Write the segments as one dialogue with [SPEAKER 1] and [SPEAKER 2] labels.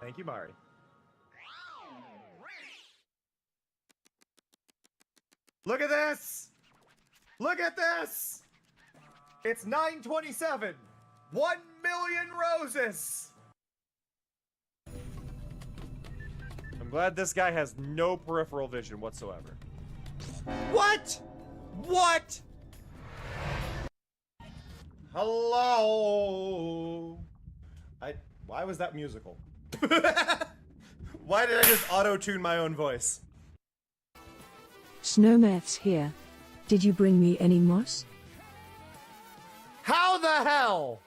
[SPEAKER 1] Thank you, Mari. Look at this! Look at this! It's 927! 1 million roses! I'm glad this guy has no peripheral vision whatsoever. What? What? Hello? Why was that musical? Why did I just auto-tune my own voice?
[SPEAKER 2] Snowmath's here. Did you bring me any moss?
[SPEAKER 1] How the hell?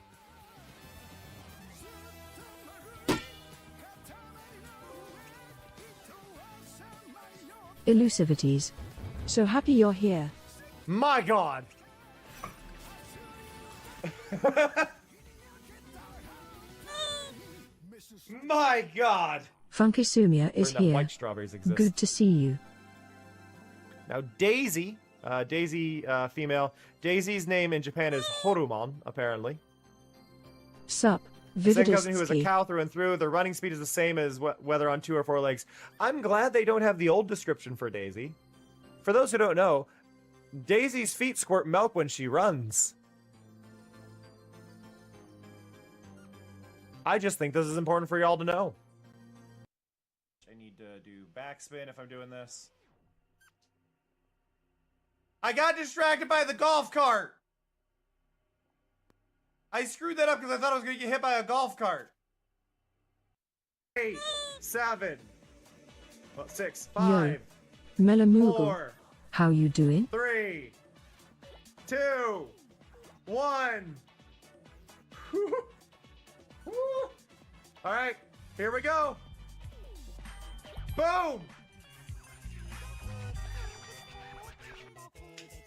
[SPEAKER 2] Elusivities. So happy you're here.
[SPEAKER 1] My god. My god.
[SPEAKER 2] Funky Sumia is
[SPEAKER 1] Learned that
[SPEAKER 2] here.
[SPEAKER 1] white strawberries exist.
[SPEAKER 2] Good to see you.
[SPEAKER 1] Now Daisy, female. Daisy's name in Japan is Horumon, apparently.
[SPEAKER 2] Sup,
[SPEAKER 1] Second cousin who is a
[SPEAKER 2] Vividistsky.
[SPEAKER 1] cow through and through. Their running speed is the same as whether on 2 or 4 legs. I'm glad they don't have the old description for Daisy. For those who don't know, Daisy's feet squirt milk when she runs. I just think this is important for y'all to know. I need to do backspin if I'm doing this. I got distracted by the golf cart! I screwed that up because I thought I was going to get hit by a golf cart. 8, 7, 6, 5,
[SPEAKER 2] Melamoogle.
[SPEAKER 1] 4,
[SPEAKER 2] How you doing?
[SPEAKER 1] 3, 2, 1. Alright, here we go. Boom!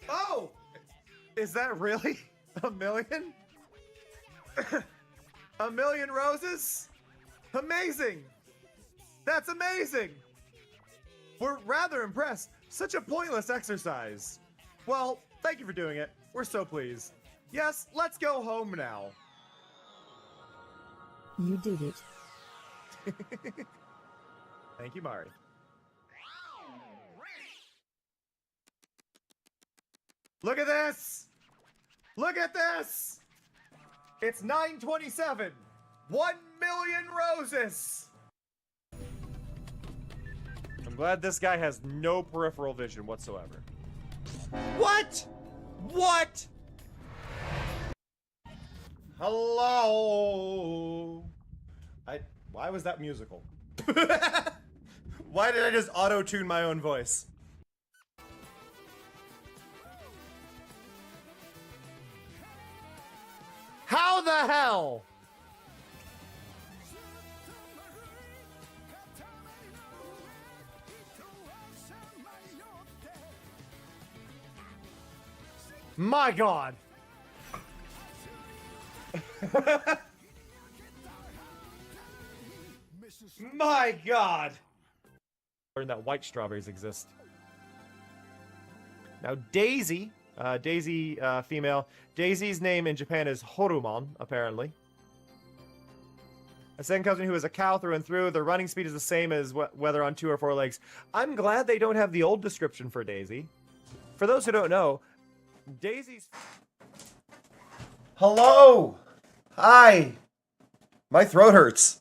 [SPEAKER 1] Oh! Is that really a million? A million roses? Amazing! That's amazing! We're rather impressed. Such a pointless exercise. Well, thank you for doing it. We're so pleased. Yes, let's go home now.
[SPEAKER 2] You did it.
[SPEAKER 1] Thank you, Mari. Look at this! Look at this! It's 927! 1 million roses! I'm glad this guy has no peripheral vision whatsoever. What? What? Hello? Why was that musical? Why did I just auto-tune my own voice? How the hell? My god. My god. Learned that white strawberries exist. Now Daisy, female. Daisy's name in Japan is Horumon, apparently. A second cousin who is a cow through and through. Their running speed is the same as whether on 2 or 4 legs. I'm glad they don't have the old description for Daisy. For those who don't know, Daisy's... Hello! Hi! My throat hurts.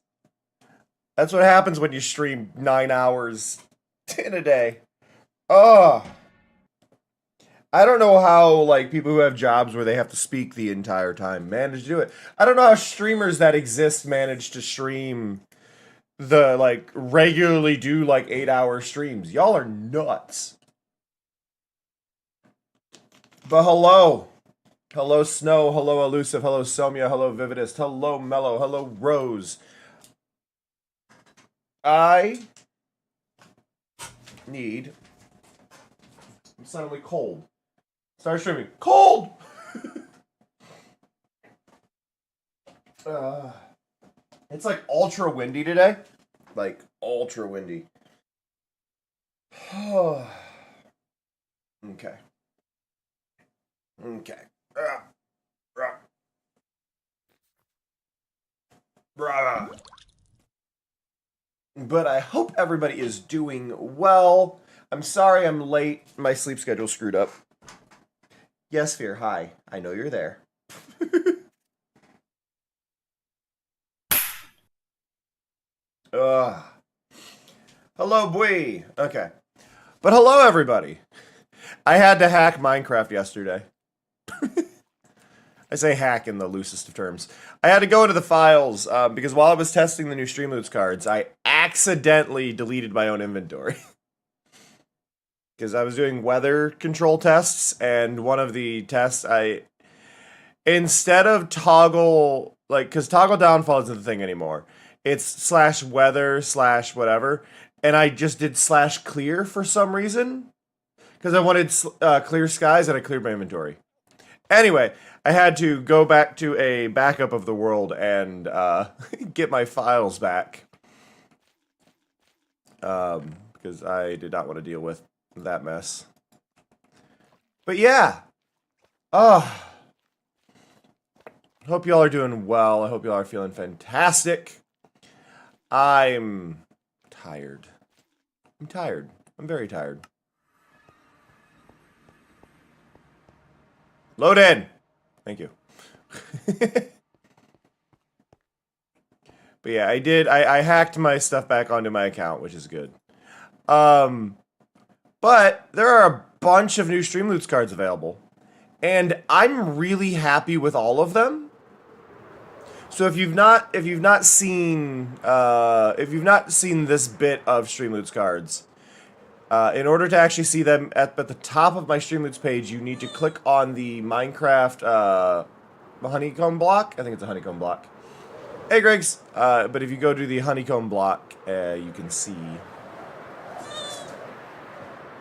[SPEAKER 1] That's what happens when you stream 9 hours in a day. Ugh. I don't know how, like, people who have jobs where they have to speak the entire time manage to do it. I don't know how streamers that exist manage to stream regularly do, 8-hour streams. Y'all are nuts. But hello. Hello, Snow. Hello, Elusive. Hello, Somia. Hello, Vividist. Hello, Mellow. Hello, Rose. I need... I'm suddenly cold. Start streaming. Cold! It's ultra windy today. Ultra windy. Okay. Okay. But I hope everybody is doing well. I'm sorry I'm late. My sleep schedule screwed up. Yes, Fear, hi. I know you're there. Hello, boy. Okay. But hello, everybody. I had to hack Minecraft yesterday. I say hack in the loosest of terms. I had to go into the files because while I was testing the new Streamloots cards, I accidentally deleted my own inventory. Because I was doing weather control tests, and one of the tests instead of toggle, because toggle downfall isn't the thing anymore. It's /weather /whatever, and I just did /clear for some reason. Because I wanted clear skies, and I cleared my inventory. Anyway, I had to go back to a backup of the world and get my files back. Because I did not want to deal with that mess. But yeah. Hope y'all are doing well. I hope y'all are feeling fantastic. I'm tired. I'm tired. I'm very tired. Load in. Thank you. But yeah, I hacked my stuff back onto my account, which is good. But there are a bunch of new Streamloots cards available, and I'm really happy with all of them. So if you've not seen this bit of Streamloots cards, in order to actually see them at the top of my Streamloots page, you need to click on the Minecraft honeycomb block. I think it's a honeycomb block. Hey, Greggs. But if you go to the honeycomb block, you can see.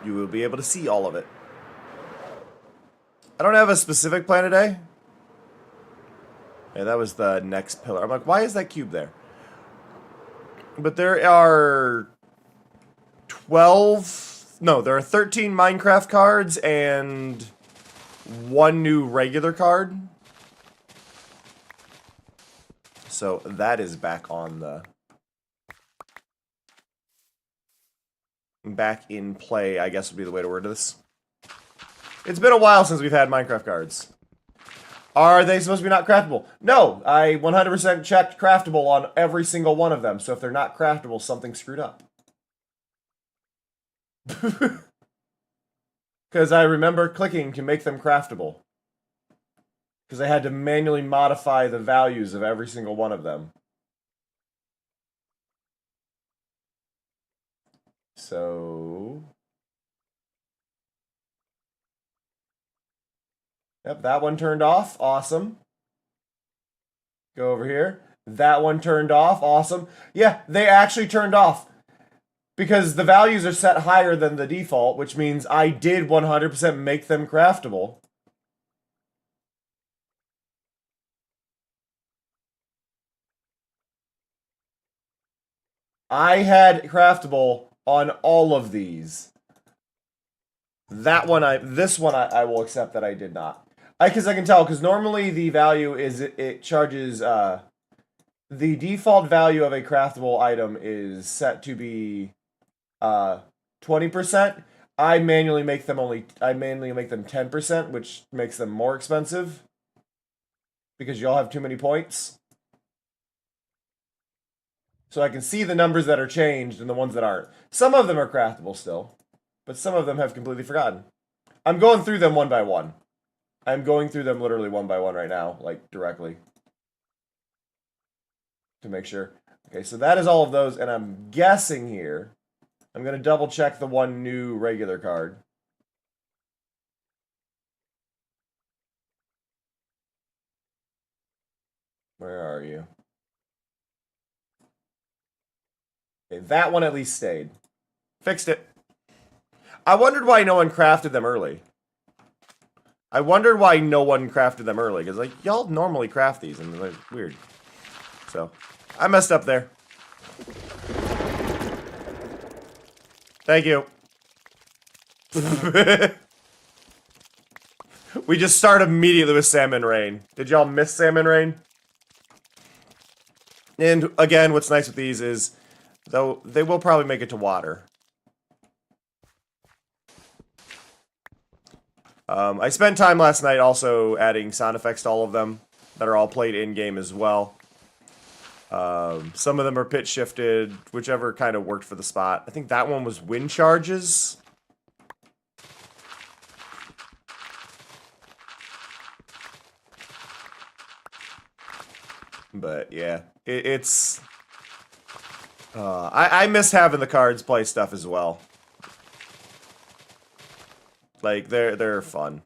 [SPEAKER 1] You will be able to see all of it. I don't have a specific plan today. Yeah, that was the next pillar. I'm like, why is that cube there? But there are 13 Minecraft cards and 1 new regular card. So that is back on the... back in play, I guess would be the way to word this. It's been a while since we've had Minecraft cards. Are they supposed to be not craftable? No, I 100% checked craftable on every single one of them. So if they're not craftable, something screwed up. Because I remember clicking to make them craftable. Because I had to manually modify the values of every single one of them. So... yep, that one turned off. Awesome. Go over here. That one turned off. Awesome. Yeah, they actually turned off. Because the values are set higher than the default, which means I did 100% make them craftable. I had craftable on all of these. This one I will accept that I did not. Because I can tell, because normally the value is, it charges, the default value of a craftable item is set to be, 20%. I manually make them 10%, which makes them more expensive. Because y'all have too many points. So I can see the numbers that are changed and the ones that aren't. Some of them are craftable still, but some of them have completely forgotten. I'm going through them one by one. I'm going through them literally one by one right now, like directly. To make sure. Okay, so that is all of those, and I'm guessing here. I'm going to double check the 1 new regular card. Where are you? Okay, that one at least stayed. Fixed it. I wondered why no one crafted them early. Because, like, y'all normally craft these, and they're weird. So, I messed up there. Thank you. We just start immediately with Salmon Rain. Did y'all miss Salmon Rain? And again, what's nice with these is, though they will probably make it to water. I spent time last night also adding sound effects to all of them that are all played in-game as well. Some of them are pitch shifted, whichever kind of worked for the spot. I think that one was wind charges. But yeah, it's... I miss having the cards play stuff as well. Like, they're fun.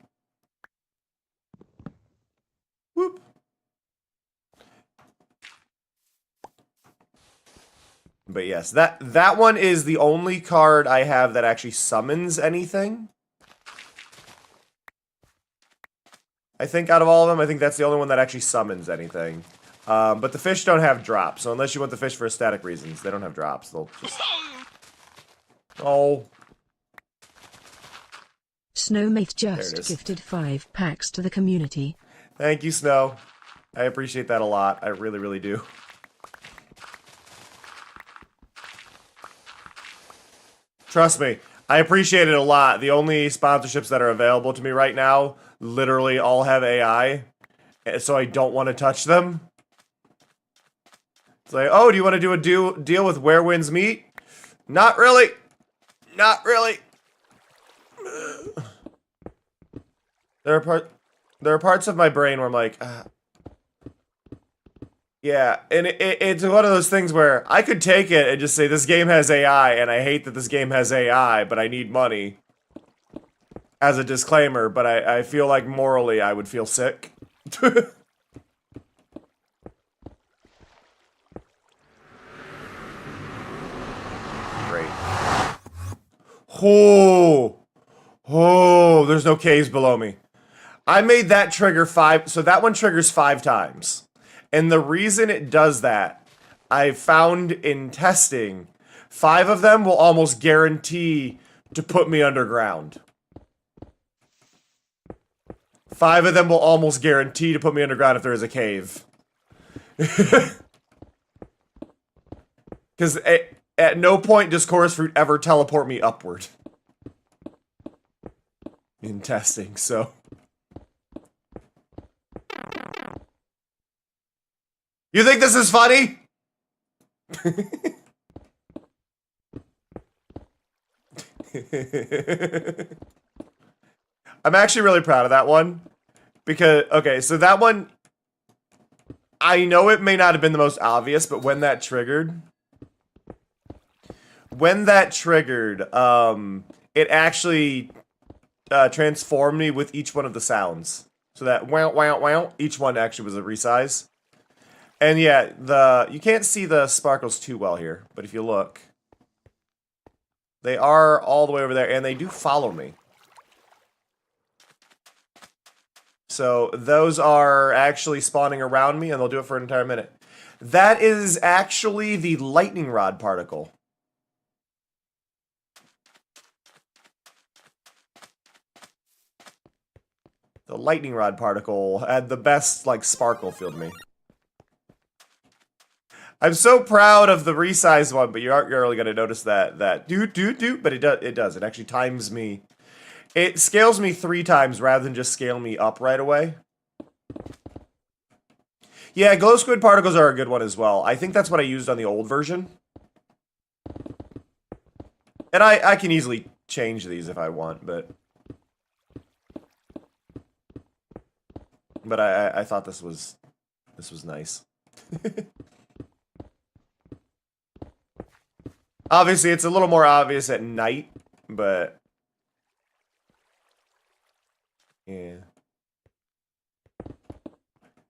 [SPEAKER 1] Whoop. But yes, that one is the only card I have that actually summons anything. I think out of all of them, I think that's the only one that actually summons anything. But the fish don't have drops, so unless you want the fish for aesthetic reasons, they don't have drops. They'll just... Oh.
[SPEAKER 2] Snowmate just gifted 5 packs to the community.
[SPEAKER 1] Thank you, Snow. I appreciate that a lot. I really, really do. Trust me, I appreciate it a lot. The only sponsorships that are available to me right now literally all have AI, so I don't want to touch them. It's like, oh, do you want to do a deal with Where Winds Meet? Not really. Not really. There are parts of my brain where I'm like, yeah, and it's one of those things where I could take it and just say this game has AI, and I hate that this game has AI, but I need money as a disclaimer. But I feel like morally I would feel sick. Great. Oh, there's no caves below me. I made that trigger 5, so that one triggers 5 times. And the reason it does that, I found in testing, 5 of them will almost guarantee to put me underground. 5 of them will almost guarantee to put me underground if there is a cave. Because at no point does Chorus Fruit ever teleport me upward. In testing, so... You think this is funny? I'm actually really proud of that one. Because, okay, so that one... I know it may not have been the most obvious, but when that triggered... it actually transformed me with each one of the sounds. So that wow, wow, wow, each one actually was a resize. And yeah, you can't see the sparkles too well here, but if you look, they are all the way over there, and they do follow me. So those are actually spawning around me, and they'll do it for an entire minute. That is actually the lightning rod particle. The lightning rod particle had the best, like, sparkle feel to me. I'm so proud of the resize one, but you aren't really going to notice that but it does. It actually times me. It scales me 3 times rather than just scale me up right away. Yeah, glow squid particles are a good one as well. I think that's what I used on the old version. And I can easily change these if I want, but I thought this was nice. Obviously, it's a little more obvious at night, but yeah.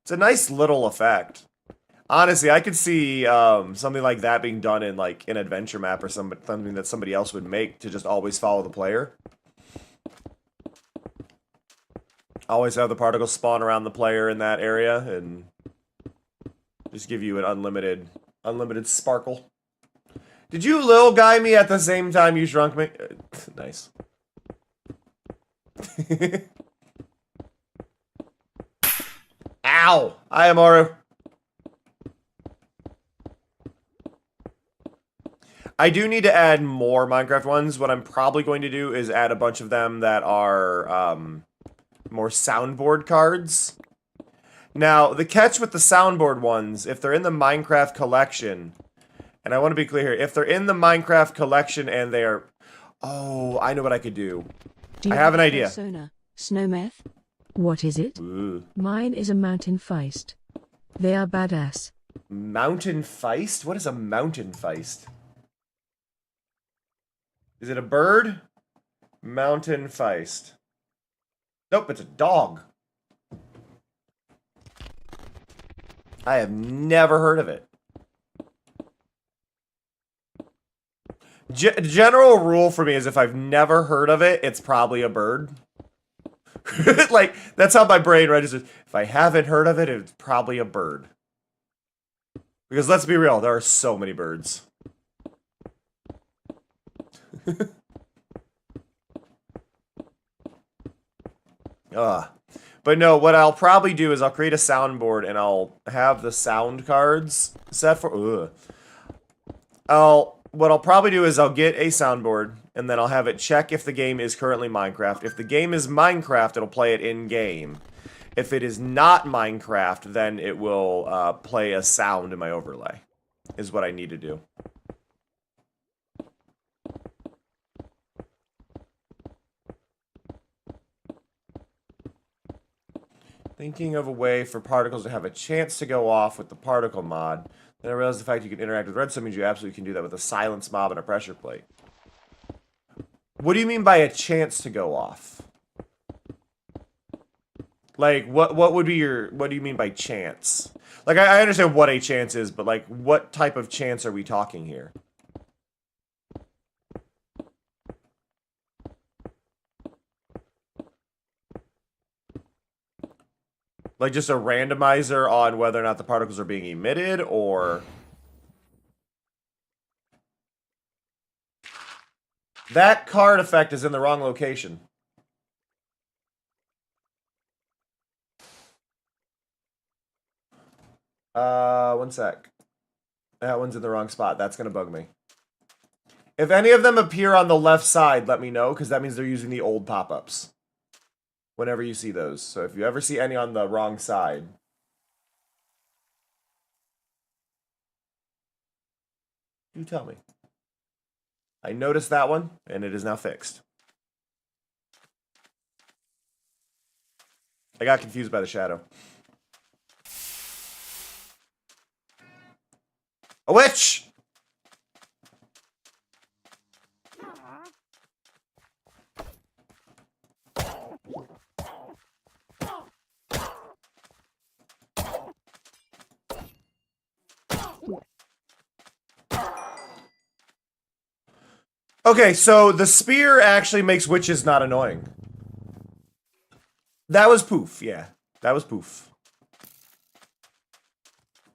[SPEAKER 1] It's a nice little effect. Honestly, I could see something like that being done in like an adventure map or something that somebody else would make to just always follow the player. Always have the particles spawn around the player in that area and just give you an unlimited sparkle. Did you little guy me at the same time you shrunk me? Nice. Ow! I am Aru. I do need to add more Minecraft ones. What I'm probably going to do is add a bunch of them that are more soundboard cards. Now, the catch with the soundboard ones, if they're in the Minecraft collection, and I want to be clear here, if they're in the Minecraft collection and they are... Oh, I know what I could do. I have an idea.
[SPEAKER 2] Persona? Snowmeth? What is it?
[SPEAKER 1] Ooh.
[SPEAKER 2] Mine is a mountain feist. They are badass.
[SPEAKER 1] Mountain feist? What is a mountain feist? Is it a bird? Mountain feist. Nope, it's a dog. I have never heard of it. General rule for me is if I've never heard of it, it's probably a bird. Like, that's how my brain registers. If I haven't heard of it, it's probably a bird. Because let's be real, there are so many birds. But no, what I'll probably do is I'll create a soundboard and I'll have the sound cards set for... What I'll probably do is I'll get a soundboard and then I'll have it check if the game is currently Minecraft. If the game is Minecraft, it'll play it in-game. If it is not Minecraft, then it will play a sound in my overlay, is what I need to do. Thinking of a way for particles to have a chance to go off with the particle mod. Then I realized the fact you can interact with redstone means you absolutely can do that with a silence mob and a pressure plate. What do you mean by a chance to go off? Like, what would be your... What do you mean by chance? Like, I understand what a chance is, but, like, what type of chance are we talking here? Like, just a randomizer on whether or not the particles are being emitted, or... That card effect is in the wrong location. One sec. That one's in the wrong spot. That's gonna bug me. If any of them appear on the left side, let me know, because that means they're using the old pop-ups. Whenever you see those. So if you ever see any on the wrong side... You tell me. I noticed that one, and it is now fixed. I got confused by the shadow. A witch! Okay, so the spear actually makes witches not annoying. That was poof, yeah. That was poof.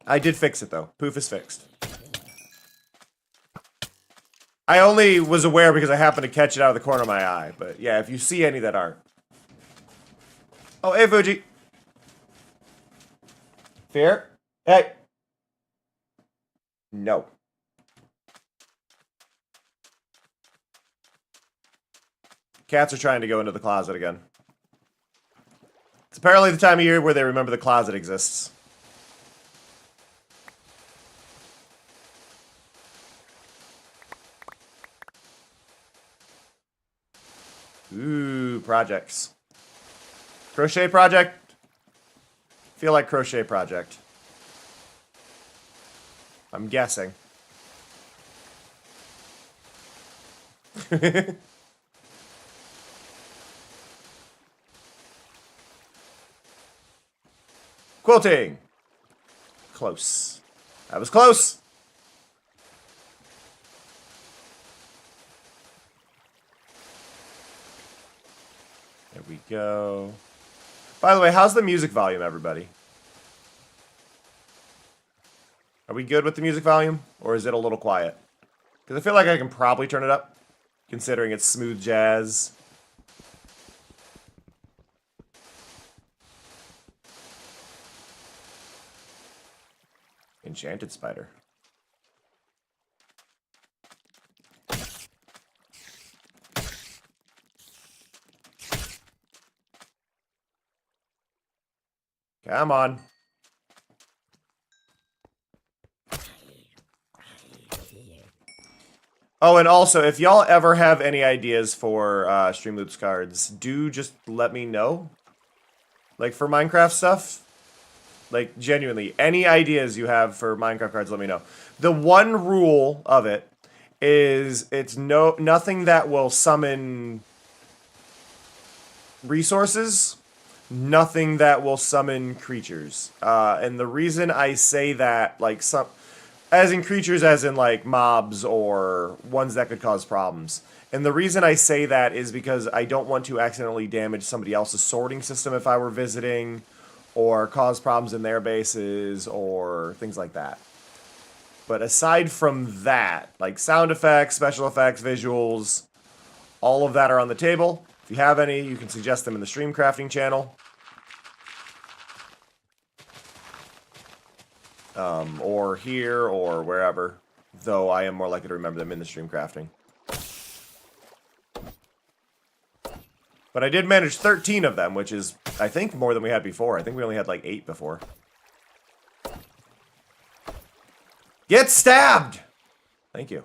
[SPEAKER 1] I did fix it, though. Poof is fixed. I only was aware because I happened to catch it out of the corner of my eye. But yeah, if you see any that aren't. Oh, hey, Fuji. Fear? Hey. No. Cats are trying to go into the closet again. It's apparently the time of year where they remember the closet exists. Ooh, projects. Crochet project? Feel like crochet project. I'm guessing. Quilting. Close. That was close. There we go. By the way, how's the music volume, everybody? Are we good with the music volume? Or is it a little quiet? Because I feel like I can probably turn it up, considering it's smooth jazz. Enchanted spider. Come on. Oh, and also, if y'all ever have any ideas for Streamloots cards, do just let me know. Like, for Minecraft stuff. Like, genuinely, any ideas you have for Minecraft cards, let me know. The one rule of it is it's nothing that will summon resources, nothing that will summon creatures. And the reason I say that, like, as in creatures, as in, like, mobs or ones that could cause problems. And the reason I say that is because I don't want to accidentally damage somebody else's sorting system if I were visiting, or cause problems in their bases, or things like that. But aside from that, like sound effects, special effects, visuals, all of that are on the table. If you have any, you can suggest them in the stream crafting channel. Or here, or wherever. Though I am more likely to remember them in the stream crafting. But I did manage 13 of them, which is, I think, more than we had before. I think we only had like 8 before. Get stabbed! Thank you.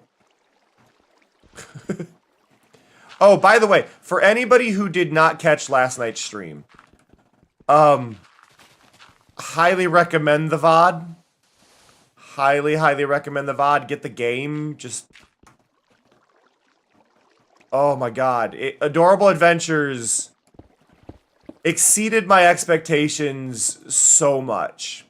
[SPEAKER 1] Oh, by the way, for anybody who did not catch last night's stream, highly recommend the VOD. Highly, highly recommend the VOD. Get the game. Just... Oh my god. Adorable Adventures exceeded my expectations so much.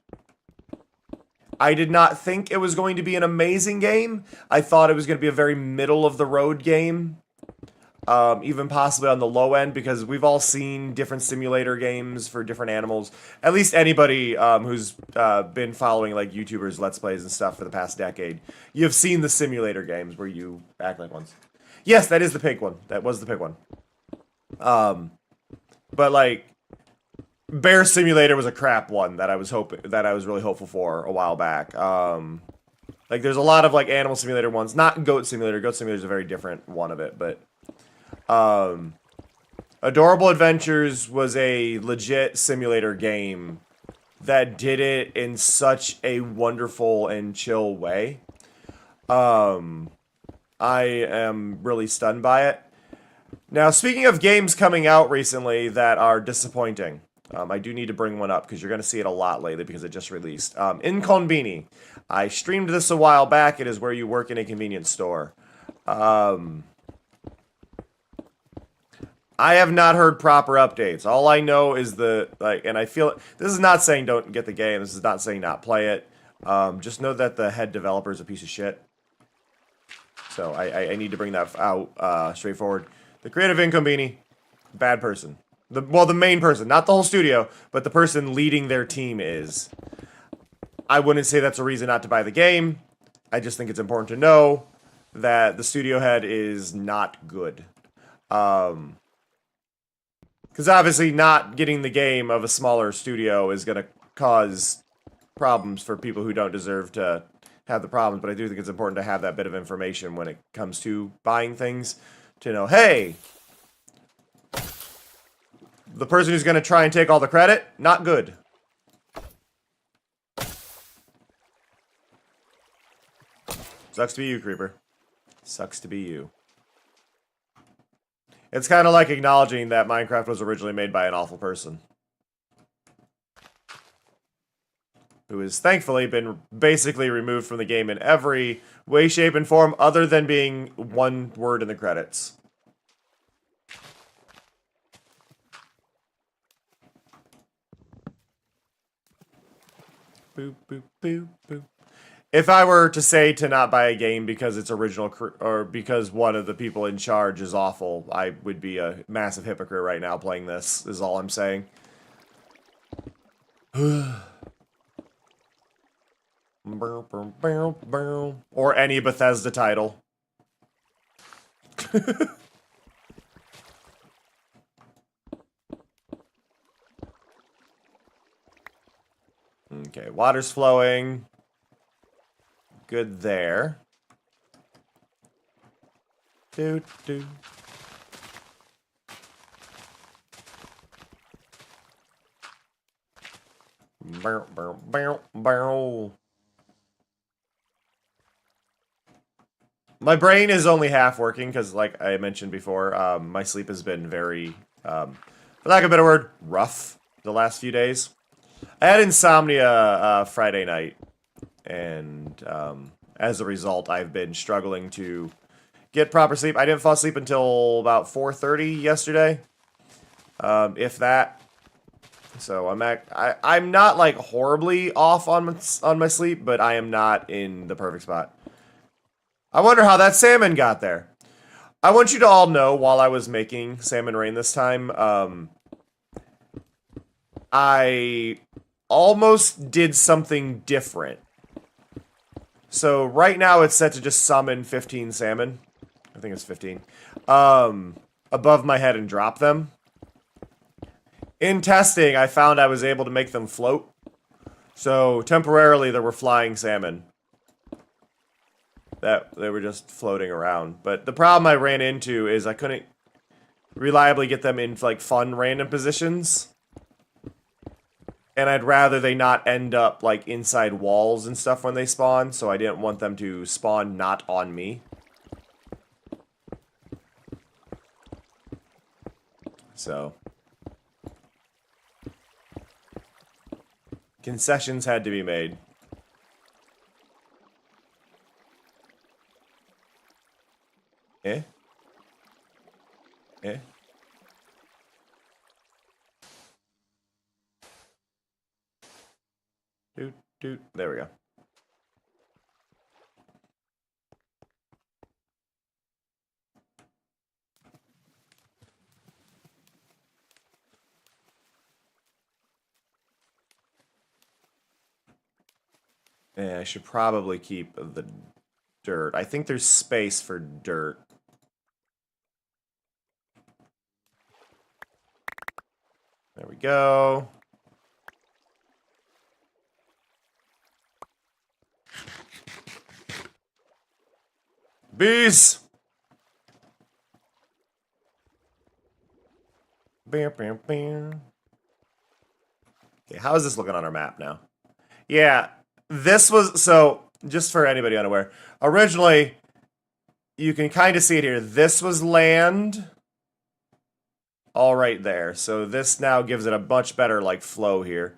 [SPEAKER 1] I did not think it was going to be an amazing game. I thought it was going to be a very middle-of-the-road game. Even possibly on the low end, because we've all seen different simulator games for different animals. At least anybody who's been following like YouTubers, Let's Plays and stuff for the past decade. You've seen the simulator games where you act like ones. Yes, that is the pig one. That was the pig one. But like, Bear Simulator was a crap one that I was really hopeful for a while back. Like there's a lot of like animal simulator ones, not Goat Simulator. Goat Simulator is a very different one of it, but Adorable Adventures was a legit simulator game that did it in such a wonderful and chill way. I am really stunned by it. Now, speaking of games coming out recently that are disappointing, I do need to bring one up because you're going to see it a lot lately because it just released. Inconbini. I streamed this a while back. It is where you work in a convenience store. I have not heard proper updates. All I know is and I feel, this is not saying don't get the game. This is not saying not play it. Just know that the head developer is a piece of shit. So I need to bring that out straightforward. The creative Incombini, bad person. The main person, not the whole studio, but the person leading their team is. I wouldn't say that's a reason not to buy the game. I just think it's important to know that the studio head is not good. Because obviously not getting the game of a smaller studio is going to cause problems for people who don't deserve to have the problems, but I do think it's important to have that bit of information when it comes to buying things, to know, hey, the person who's going to try and take all the credit, not good. Sucks to be you, Creeper. Sucks to be you. It's kind of like acknowledging that Minecraft was originally made by an awful person. Who has thankfully been basically removed from the game in every way, shape, and form other than being one word in the credits. Boop, boop, boop, boop. If I were to say to not buy a game because it's original or because one of the people in charge is awful, I would be a massive hypocrite right now playing this, is all I'm saying. Or any Bethesda title. Okay, water's flowing. Good there. Do. My brain is only half working because, like I mentioned before, my sleep has been very, for lack of a better word, rough the last few days. I had insomnia Friday night, and as a result, I've been struggling to get proper sleep. I didn't fall asleep until about 4:30 yesterday, if that. So I'm not like horribly off on my sleep, but I am not in the perfect spot. I wonder how that salmon got there. I want you to all know, while I was making salmon rain this time, I almost did something different. So right now it's set to just summon 15 salmon. I think it's 15. Above my head and drop them. In testing, I found I was able to make them float. So temporarily there were flying salmon. That they were just floating around. But the problem I ran into is I couldn't reliably get them in like fun random positions. And I'd rather they not end up like inside walls and stuff when they spawn, so I didn't want them to spawn not on me. So concessions had to be made. Eh? Eh? Doot. There we go. Yeah, I should probably keep the dirt. I think there's space for dirt. There we go. Bees! Bam, bam, bam. Okay, how is this looking on our map now? Yeah, this was... So, just for anybody unaware, originally, you can kind of see it here. This was land... all right there. So this now gives it a much better like flow here.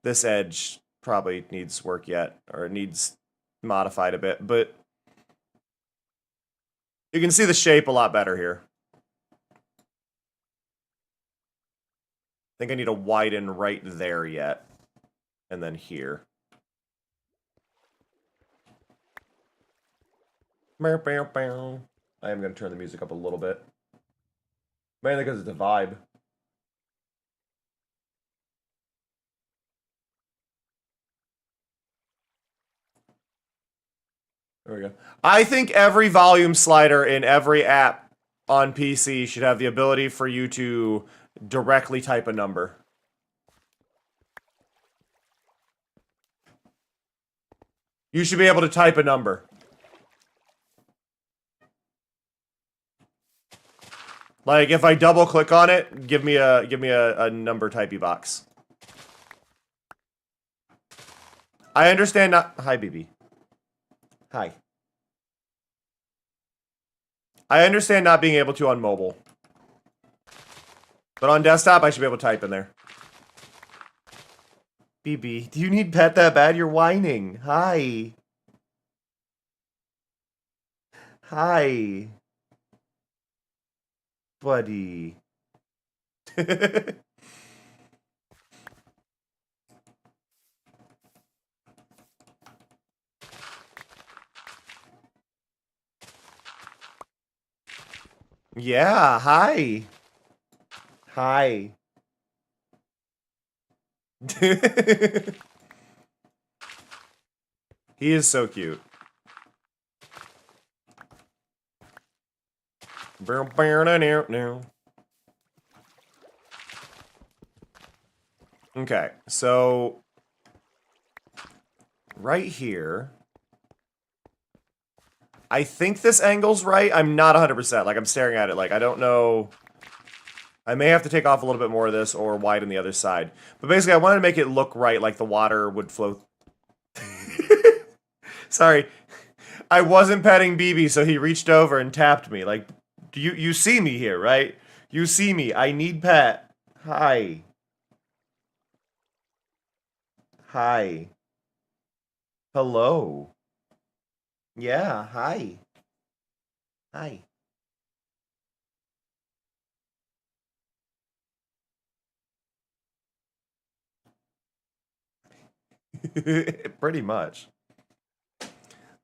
[SPEAKER 1] This edge probably needs work yet, or it needs modified a bit, but you can see the shape a lot better here. I think I need to widen right there yet, and then here. I am going to turn the music up a little bit. Mainly because it's a vibe. There we go. I think every volume slider in every app on PC should have the ability for you to directly type a number. You should be able to type a number. Like if I double click on it, give me a number typey box. I understand not. Hi, BB. Hi. I understand not being able to on mobile. But on desktop, I should be able to type in there. BB, do you need pet that bad? You're whining. Hi. Hi. Buddy. Yeah, hi. Hi. He is so cute. Okay, so right here, I think this angle's right. I'm not 100%. Like, I'm staring at it. Like, I don't know I may have to take off a little bit more of this or widen the other side. But basically, I wanted to make it look right, like the water would flow. Sorry. I wasn't petting BB, so he reached over and tapped me. Like, you see me here, right? You see me. I need pet. Hi. Hi. Hello. Yeah, hi. Hi. Pretty much.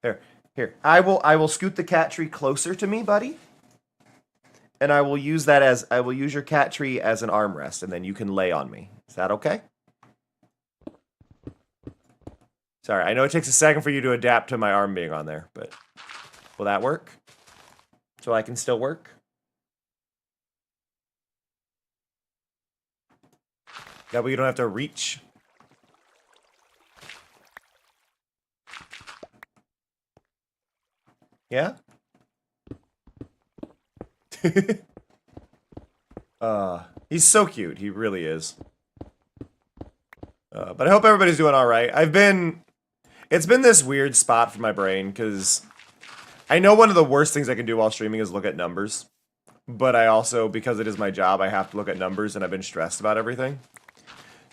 [SPEAKER 1] Here. I will scoot the cat tree closer to me, buddy. And I will use your cat tree as an armrest, and then you can lay on me. Is that okay? Sorry, I know it takes a second for you to adapt to my arm being on there, but will that work? So I can still work? That way you don't have to reach. Yeah? He's so cute. He really is. But I hope everybody's doing alright. It's been this weird spot for my brain, because I know one of the worst things I can do while streaming is look at numbers. But I also, because it is my job, I have to look at numbers, and I've been stressed about everything.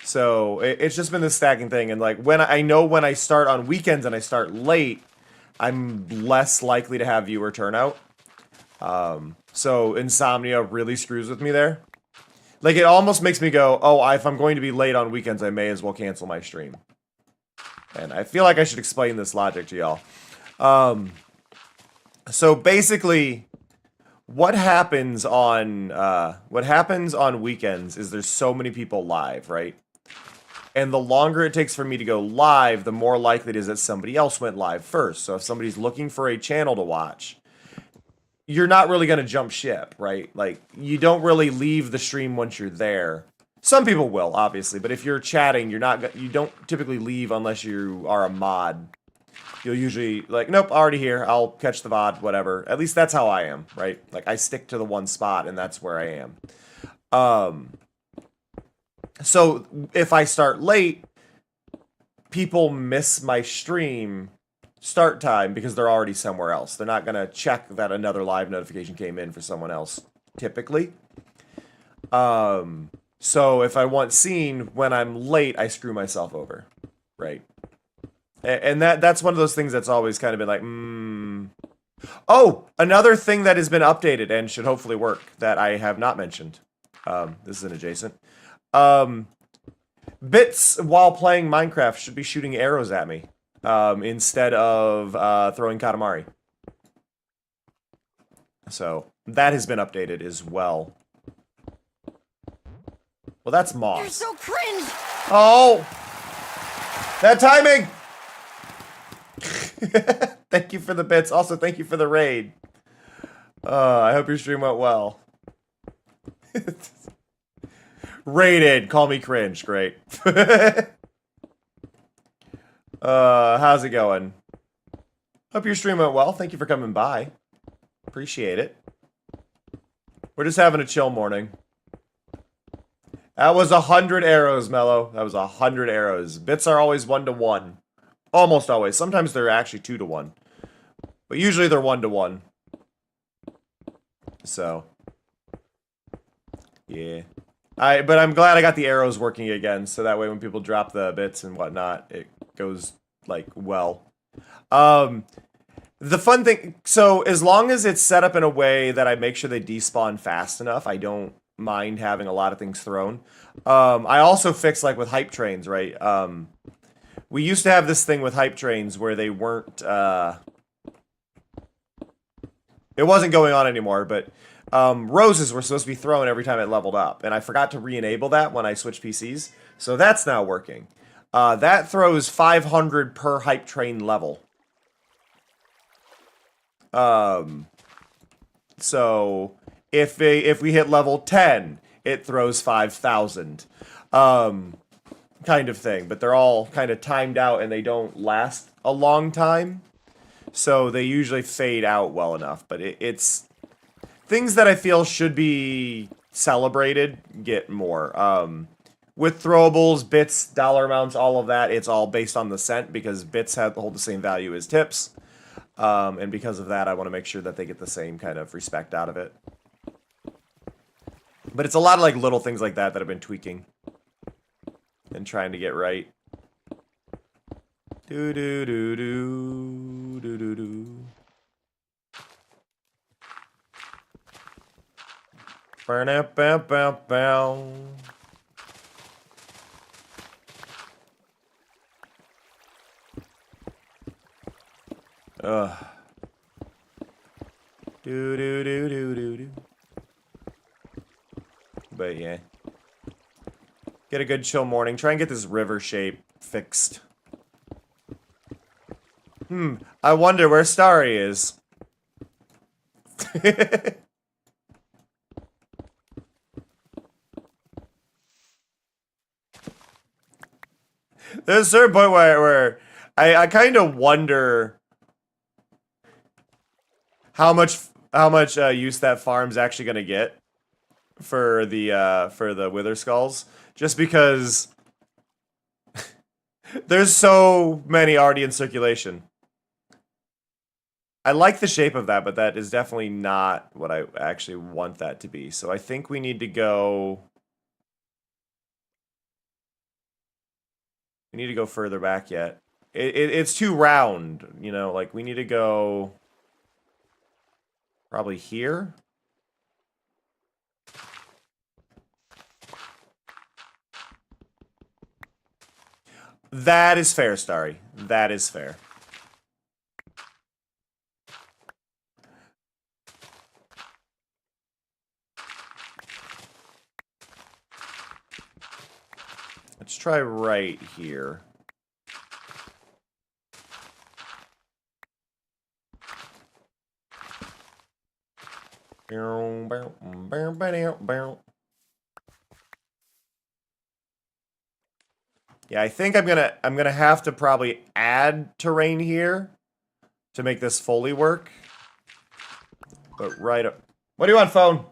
[SPEAKER 1] So, it's just been this stacking thing, and like, when I start on weekends and I start late, I'm less likely to have viewer turnout. So insomnia really screws with me there. Like, it almost makes me go, oh, if I'm going to be late on weekends, I may as well cancel my stream. And I feel like I should explain this logic to y'all. So basically, what happens on weekends is there's so many people live, right? And the longer it takes for me to go live, the more likely it is that somebody else went live first. So if somebody's looking for a channel to watch, you're not really going to jump ship, right? Like, you don't really leave the stream once you're there. Some people will, obviously, but if you're chatting, you don't typically leave unless you are a mod. You'll usually, like, nope, already here, I'll catch the VOD, whatever. At least that's how I am, right? Like, I stick to the one spot, and that's where I am. So, if I start late, people miss my stream start time because they're already somewhere else. They're not going to check that another live notification came in for someone else, typically. So if I want seen when I'm late, I screw myself over, right? And that's one of those things that's always kind of been like, Oh, another thing that has been updated and should hopefully work that I have not mentioned. This is an adjacent. Bits while playing Minecraft should be shooting arrows at me. Instead of throwing Katamari. So, that has been updated as well. Well, that's moss.
[SPEAKER 3] You're so cringe!
[SPEAKER 1] Oh! That timing! Thank you for the bits. Also, thank you for the raid. I hope your stream went well. Rated. Call me cringe. Great. How's it going? Hope your stream went well. Thank you for coming by. Appreciate it. We're just having a chill morning. That was 100 arrows, Mello. That was 100 arrows. Bits are always 1-to-1. Almost always. Sometimes they're actually 2-to-1. But usually they're 1-to-1. So. Yeah. But I'm glad I got the arrows working again, so that way when people drop the bits and whatnot, it goes, like, well. The fun thing, so as long as it's set up in a way that I make sure they despawn fast enough, I don't mind having a lot of things thrown. I also fix, like, with hype trains, right? We used to have this thing with hype trains where they weren't, it wasn't going on anymore, but roses were supposed to be thrown every time it leveled up, and I forgot to re-enable that when I switched PCs, so that's now working. That throws 500 per hype train level. So if we hit level 10, it throws 5,000. Kind of thing, but they're all kind of timed out and they don't last a long time. So they usually fade out well enough, but it's things that I feel should be celebrated get more. With throwables, bits, dollar amounts, all of that, it's all based on the cent because bits hold the same value as tips. And because of that, I want to make sure that they get the same kind of respect out of it. But it's a lot of like little things like that that I've been tweaking and trying to get right. Do do do do do do do. Burn it, bow bow bow. Ugh. Do do do do do do. But yeah. Get a good chill morning. Try and get this river shape fixed. I wonder where Starry is. There's a certain point where I kind of wonder how much use that farm's actually gonna get for the Wither Skulls, just because there's so many already in circulation. I like the shape of that, but that is definitely not what I actually want that to be. So I think we need to go. We need to go further back yet. It's too round, you know. Like we need to go. Probably here. That is fair, Starry. That is fair. Let's try right here. Yeah, I think I'm gonna have to probably add terrain here to make this fully work. But right up. What do you want, phone?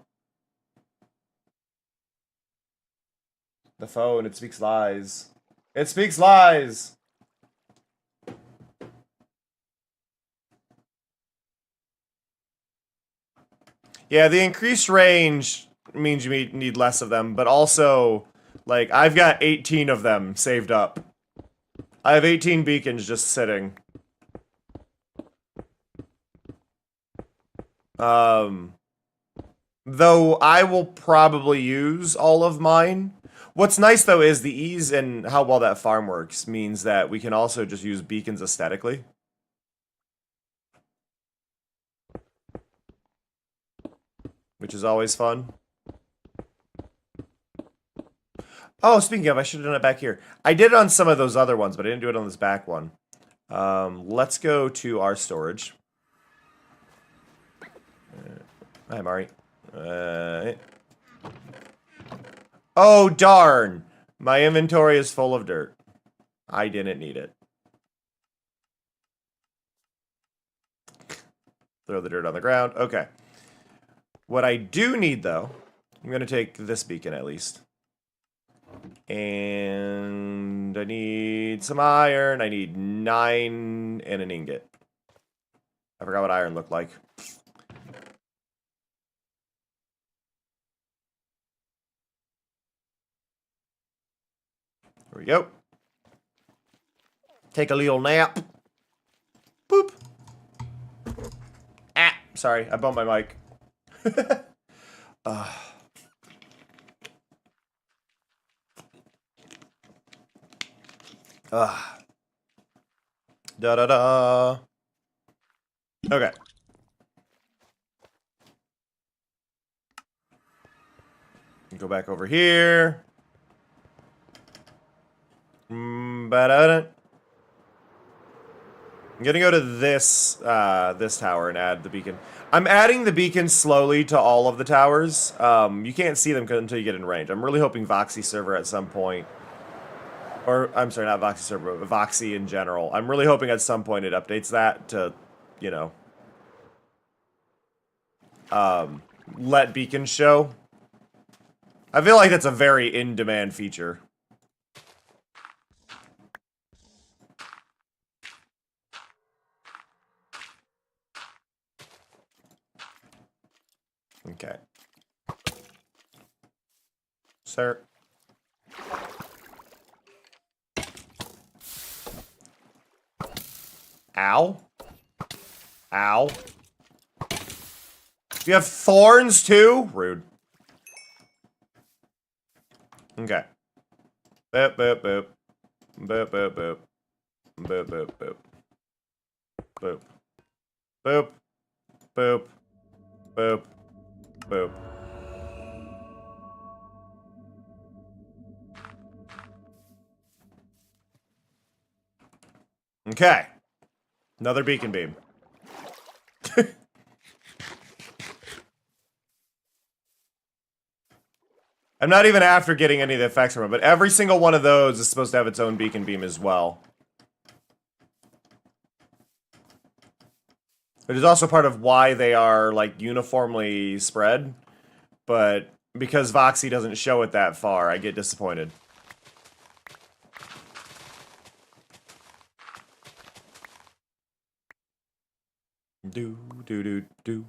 [SPEAKER 1] The phone, it speaks lies. It speaks lies! Yeah, the increased range means you need less of them, but also, like, I've got 18 of them saved up. I have 18 beacons just sitting. Though I will probably use all of mine. What's nice, though, is the ease and how well that farm works means that we can also just use beacons aesthetically. Which is always fun. Oh, speaking of, I should have done it back here. I did it on some of those other ones, but I didn't do it on this back one. Let's go to our storage. Hi, Mari. Oh, darn! My inventory is full of dirt. I didn't need it. Throw the dirt on the ground. Okay. What I do need, though, I'm going to take this beacon at least. And I need some iron. I need 9 and an ingot. I forgot what iron looked like. Here we go. Take a little nap. Boop. Ah, sorry, I bumped my mic. Da da da. Okay. Go back over here. Ba-da-da. I'm gonna go to this this tower and add the beacon. I'm adding the beacon slowly to all of the towers. You can't see them until you get in range. I'm really hoping Voxy server at some point, or I'm sorry, not Voxy server, but Voxy in general. I'm really hoping at some point it updates that to, you know, let beacons show. I feel like that's a very in-demand feature. Okay. Sir. Ow. Ow. You have thorns too? Rude. Okay. Boop, boop, boop. Boop, boop, boop. Boop, boop, boop. Boop. Boop. Boop. Boop. Boop. Okay. Another beacon beam. I'm not even after getting any of the effects from it, but every single one of those is supposed to have its own beacon beam as well. It is also part of why they are, like, uniformly spread. But because Voxy doesn't show it that far, I get disappointed. Do, do, do, do.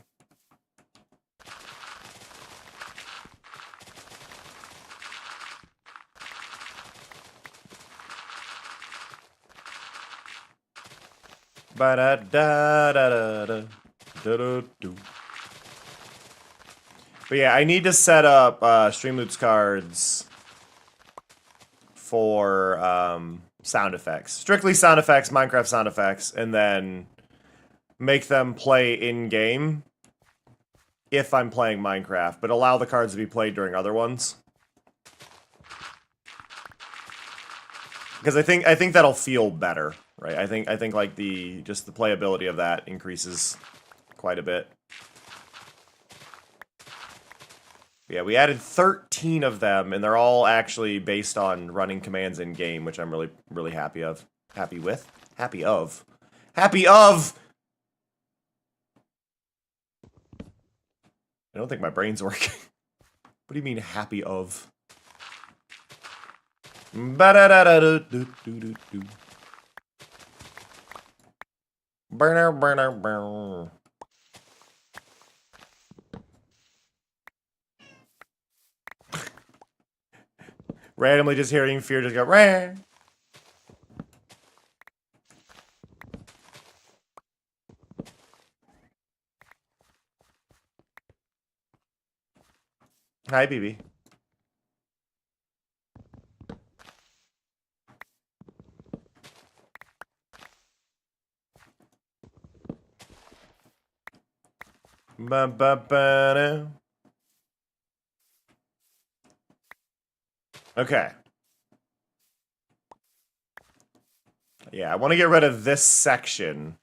[SPEAKER 1] Ba-da-da-da-da-da. Da-da-do. But yeah, I need to set up Streamloots cards for sound effects. Strictly sound effects, Minecraft sound effects, and then make them play in-game if I'm playing Minecraft, but allow the cards to be played during other ones. Because I think that'll feel better, right? I think like the playability of that increases quite a bit. Yeah, we added 13 of them, and they're all actually based on running commands in game, which I'm really happy of. Happy with? Happy of. Happy of! I don't think my brain's working. What do you mean, happy of? Ba-da-da-da-do-do-do-do. Burner, burner, burner. Randomly just hearing fear just go, rah. Hi, BB. Ba-ba-ba-da. Okay. Yeah, I want to get rid of this section.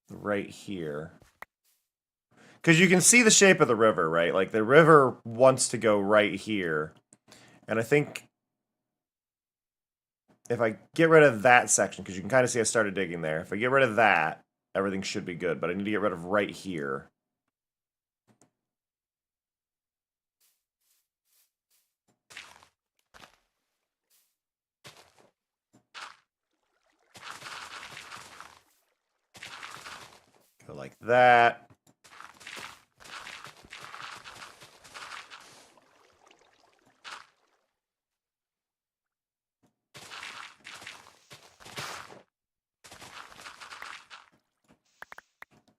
[SPEAKER 1] Right here. Because you can see the shape of the river, right? Like, the river wants to go right here. And I think if I get rid of that section, because you can kind of see I started digging there. If I get rid of that, everything should be good. But I need to get rid of right here. Go like that.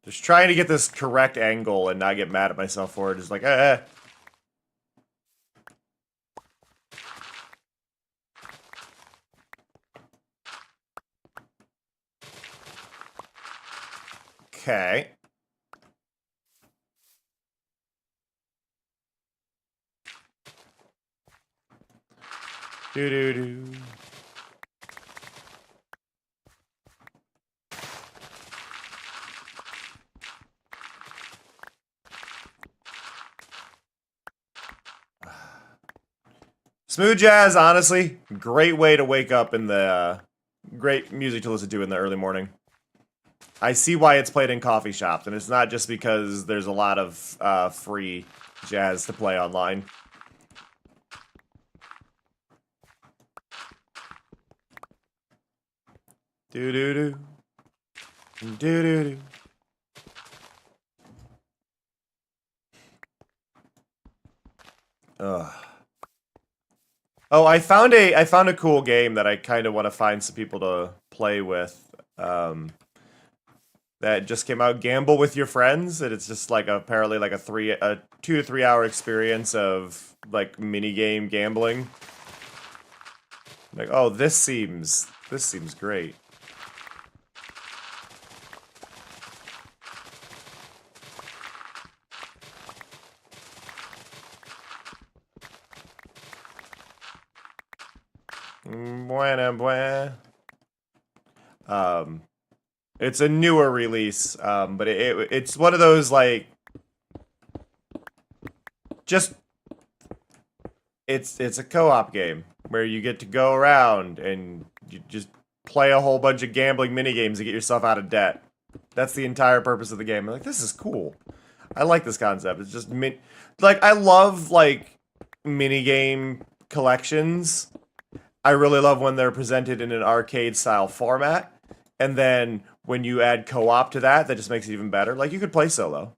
[SPEAKER 1] Just trying to get this correct angle and not get mad at myself for it. Just like, eh. Okay. Do-do-do. Smooth jazz, honestly, great way to wake up in the great music to listen to in the early morning. I see why it's played in coffee shops, and it's not just because there's a lot of free jazz to play online. Do-do-do. Do-do-do. Ugh. Oh, I found a cool game that I kind of want to find some people to play with. That just came out. Gamble with your friends, and it's just like apparently like a 2 to 3 hour experience of like mini game gambling. Like, oh, this seems great. Buena, buena. It's a newer release, but it's one of those like just it's a co-op game where you get to go around and you just play a whole bunch of gambling mini games to get yourself out of debt. That's the entire purpose of the game. I'm like, this is cool. I like this concept. It's just like I love like mini game collections. I really love when they're presented in an arcade style format. And then when you add co-op to that, that just makes it even better. Like, you could play solo.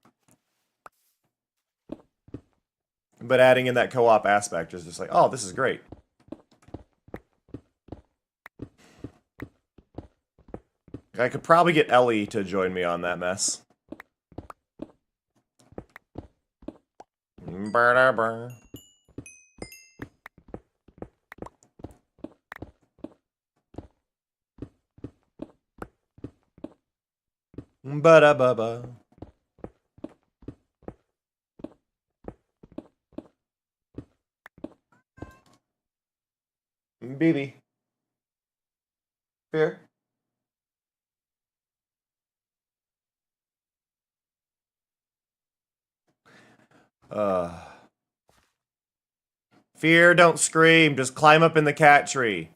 [SPEAKER 1] But adding in that co-op aspect is just like, oh, this is great. I could probably get Ellie to join me on that mess. Ba-da-ba. Ba-da-ba-ba. BB. Fear. Fear, don't scream. Just climb up in the cat tree.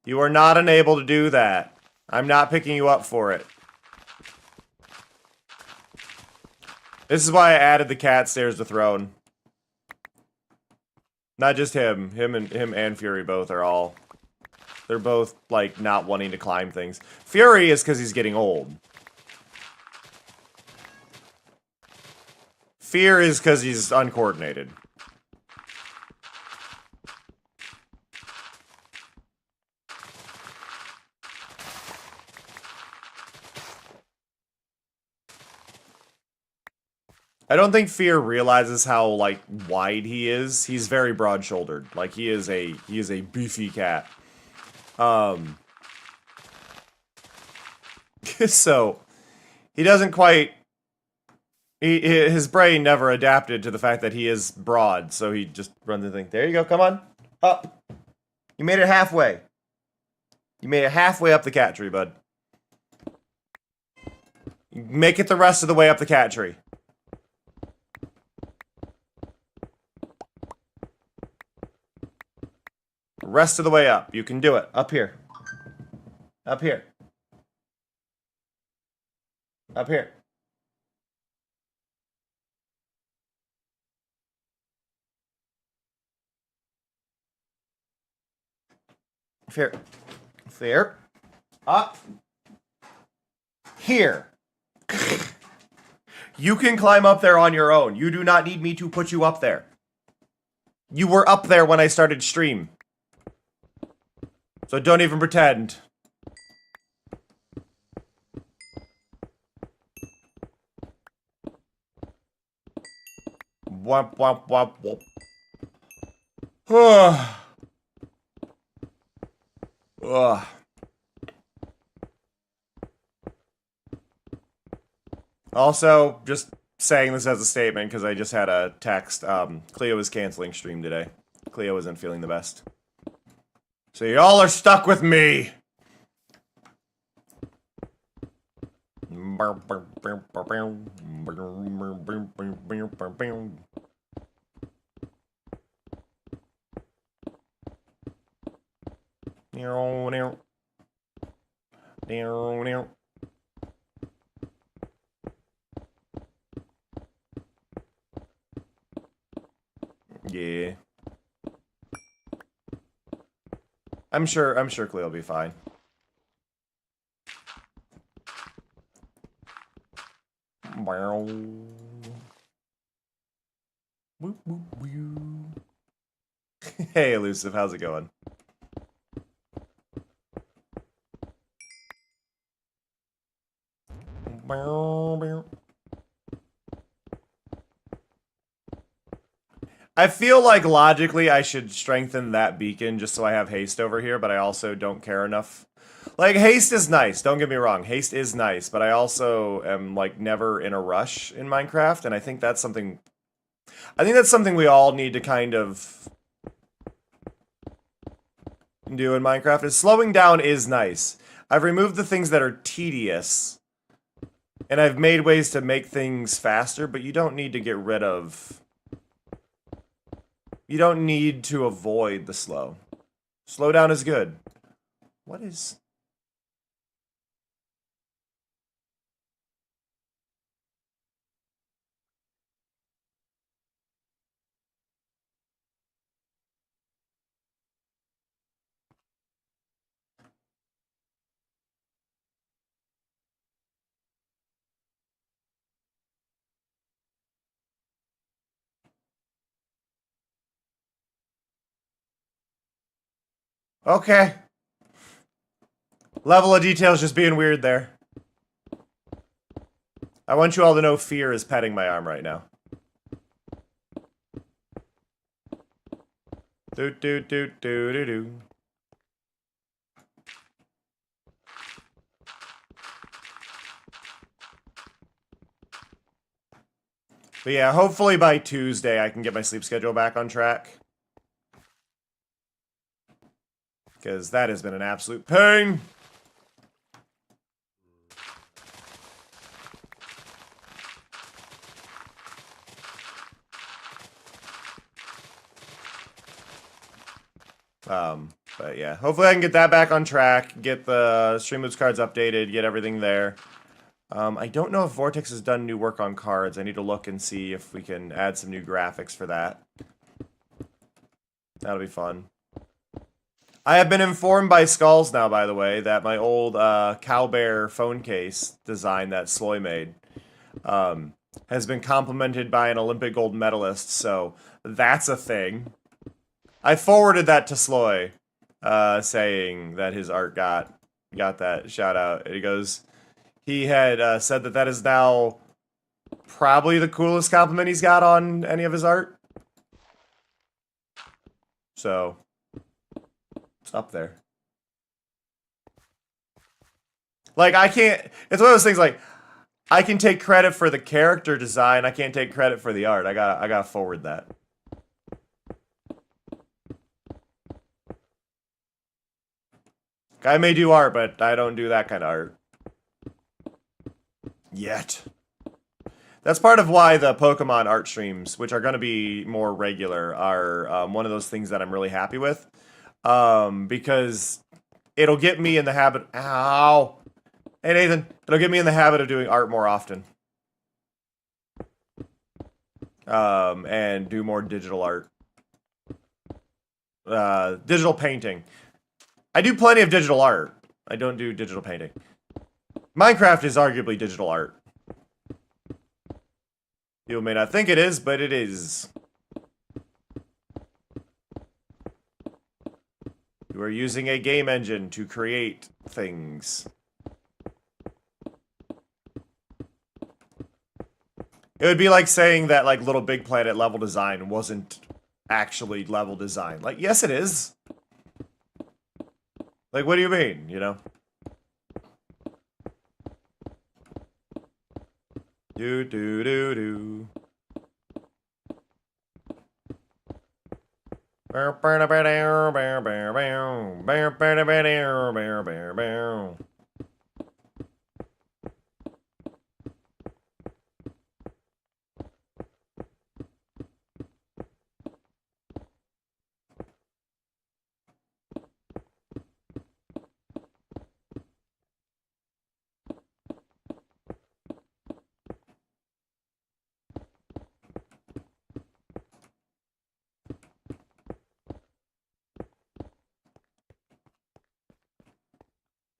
[SPEAKER 1] You are not unable to do that. I'm not picking you up for it. This is why I added the cat stairs to throne. Not just him. Him and Fury both are all... They're both, like, not wanting to climb things. Fury is because he's getting old. Fear is because he's uncoordinated. I don't think Fear realizes how, like, wide he is. He's very broad-shouldered. Like, he is a beefy cat. So, he doesn't quite... his brain never adapted to the fact that he is broad, so he just runs the thing. There you go, come on. Up. You made it halfway. You made it halfway up the cat tree, bud. Make it the rest of the way up the cat tree. Rest of the way up. You can do it. Up here. Up here. Up here. Fair. Fair. Up. Here. You can climb up there on your own. You do not need me to put you up there. You were up there when I started stream. So don't even pretend. Womp womp womp womp. Ugh. Also, just saying this as a statement because I just had a text. Cleo is canceling stream today. Cleo isn't feeling the best. So y'all are stuck with me. Yeah. I'm sure Cleo will be fine. Wow. Whoop, whoop, whoop. Hey, Elusive, how's it going? I feel like logically I should strengthen that beacon just so I have haste over here, but I also don't care enough. Like, haste is nice, don't get me wrong. Haste is nice, but I also am, like, never in a rush in Minecraft, and I think that's something... I think that's something we all need to kind of do in Minecraft, is slowing down is nice. I've removed the things that are tedious, and I've made ways to make things faster, but you don't need to get rid of... You don't need to avoid the slow. Slow down is good. What is... Okay. Level of detail is just being weird there. I want you all to know fear is petting my arm right now. Do do do do do do. But yeah, hopefully by Tuesday I can get my sleep schedule back on track. Because that has been an absolute pain. But yeah, hopefully I can get that back on track, get the Streamloots cards updated, get everything there. I don't know if Vortex has done new work on cards. I need to look and see if we can add some new graphics for that. That'll be fun. I have been informed by Skulls now, by the way, that my old Cowbear phone case design that Sloy made has been complimented by an Olympic gold medalist, so that's a thing. I forwarded that to Sloy, saying that his art got that shout out. He goes, he had said that is now probably the coolest compliment he's got on any of his art. So, it's up there. Like, I can't... It's one of those things, like, I can take credit for the character design, I can't take credit for the art. I gotta forward that. I may do art, but I don't do that kind of art. Yet. That's part of why the Pokemon art streams, which are going to be more regular, are one of those things that I'm really happy with. Because it'll get me in the habit... Ow! Hey, Nathan. It'll get me in the habit of doing art more often. And do more digital art. Digital painting. I do plenty of digital art. I don't do digital painting. Minecraft is arguably digital art. People may not think it is, but it is. You are using a game engine to create things. It would be like saying that, like, Little Big Planet level design wasn't actually level design. Like, yes, it is. Like, what do you mean, you know? Do do do do.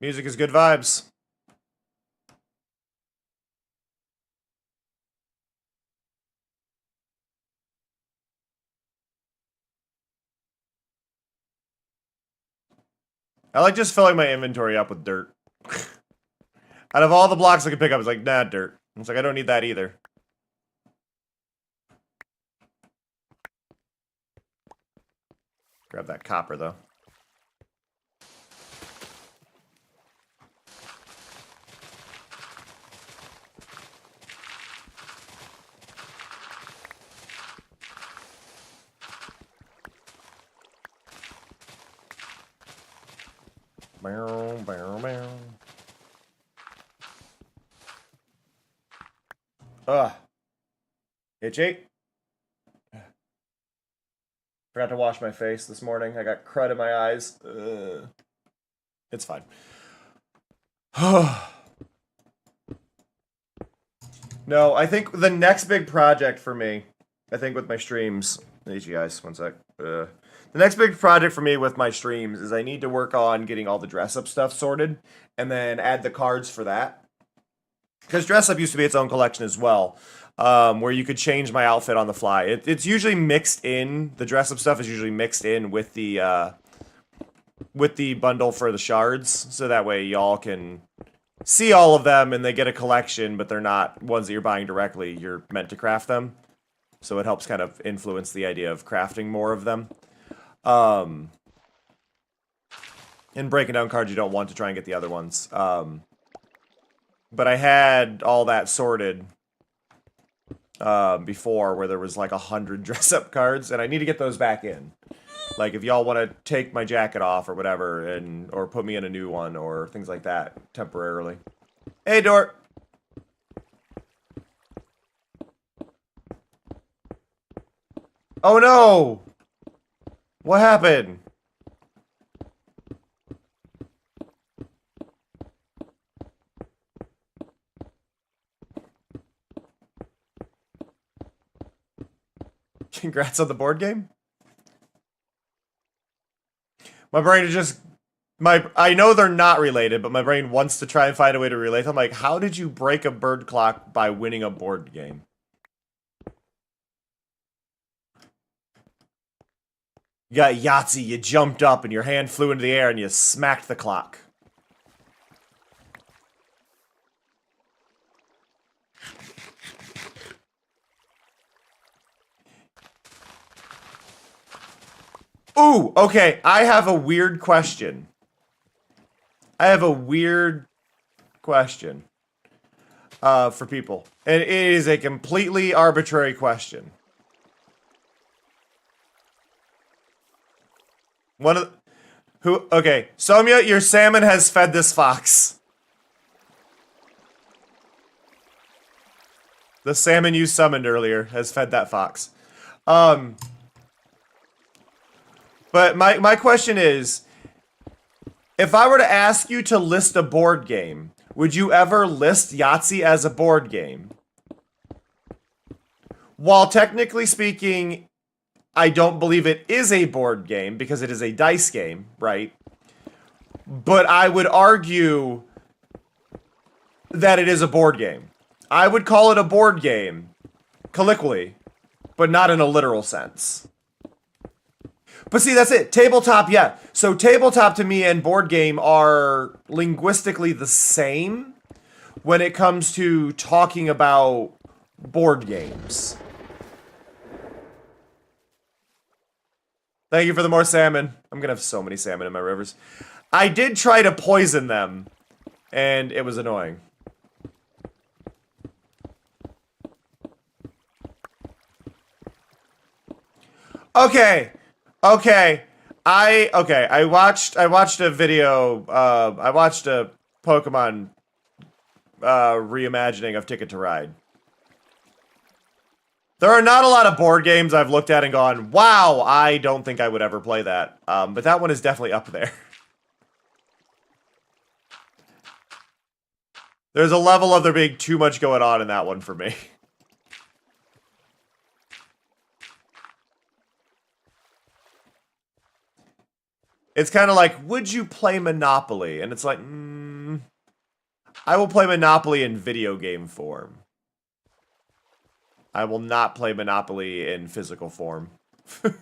[SPEAKER 1] Music is good vibes. I like just filling my inventory up with dirt. Out of all the blocks I could pick up, it's like, nah, dirt. It's like, I don't need that either. Grab that copper, though. Bow, bow, bow. Ugh. Itchy. Forgot to wash my face this morning. I got crud in my eyes. It's fine. No, I think the next big project for me, I think with my streams, guys, one sec. The next big project for me with my streams is I need to work on getting all the dress-up stuff sorted, and then add the cards for that. Because dress-up used to be its own collection as well, where you could change my outfit on the fly. It's usually mixed in, the dress-up stuff is usually mixed in with the bundle for the shards, so that way y'all can see all of them and they get a collection, but they're not ones that you're buying directly, you're meant to craft them. So it helps kind of influence the idea of crafting more of them. And breaking down cards you don't want to try and get the other ones. But I had all that sorted before, where there was like 100 dress-up cards, and I need to get those back in. Like, if y'all want to take my jacket off or whatever, or put me in a new one, or things like that, temporarily. Hey, Dort! Oh no! What happened? Congrats on the board game? My brain is just... I know they're not related, but my brain wants to try and find a way to relate. I'm like, how did you break a bird clock by winning a board game? You got Yahtzee, you jumped up and your hand flew into the air and you smacked the clock. Ooh, okay, I have a weird question. For people. And it is a completely arbitrary question. Okay, Somya, your salmon has fed this fox. The salmon you summoned earlier has fed that fox. But my question is, if I were to ask you to list a board game, would you ever list Yahtzee as a board game? While technically speaking, I don't believe it is a board game because it is a dice game, right? But I would argue that it is a board game. I would call it a board game, colloquially, but not in a literal sense. But see, that's it. Tabletop, yeah. So tabletop to me and board game are linguistically the same when it comes to talking about board games. Thank you for the more salmon. I'm gonna have so many salmon in my rivers. I did try to poison them, and it was annoying. Okay. I watched a video, I watched a Pokemon reimagining of Ticket to Ride. There are not a lot of board games I've looked at and gone, wow, I don't think I would ever play that. But that one is definitely up there. There's a level of there being too much going on in that one for me. It's kind of like, would you play Monopoly? And it's like, I will play Monopoly in video game form. I will not play Monopoly in physical form. And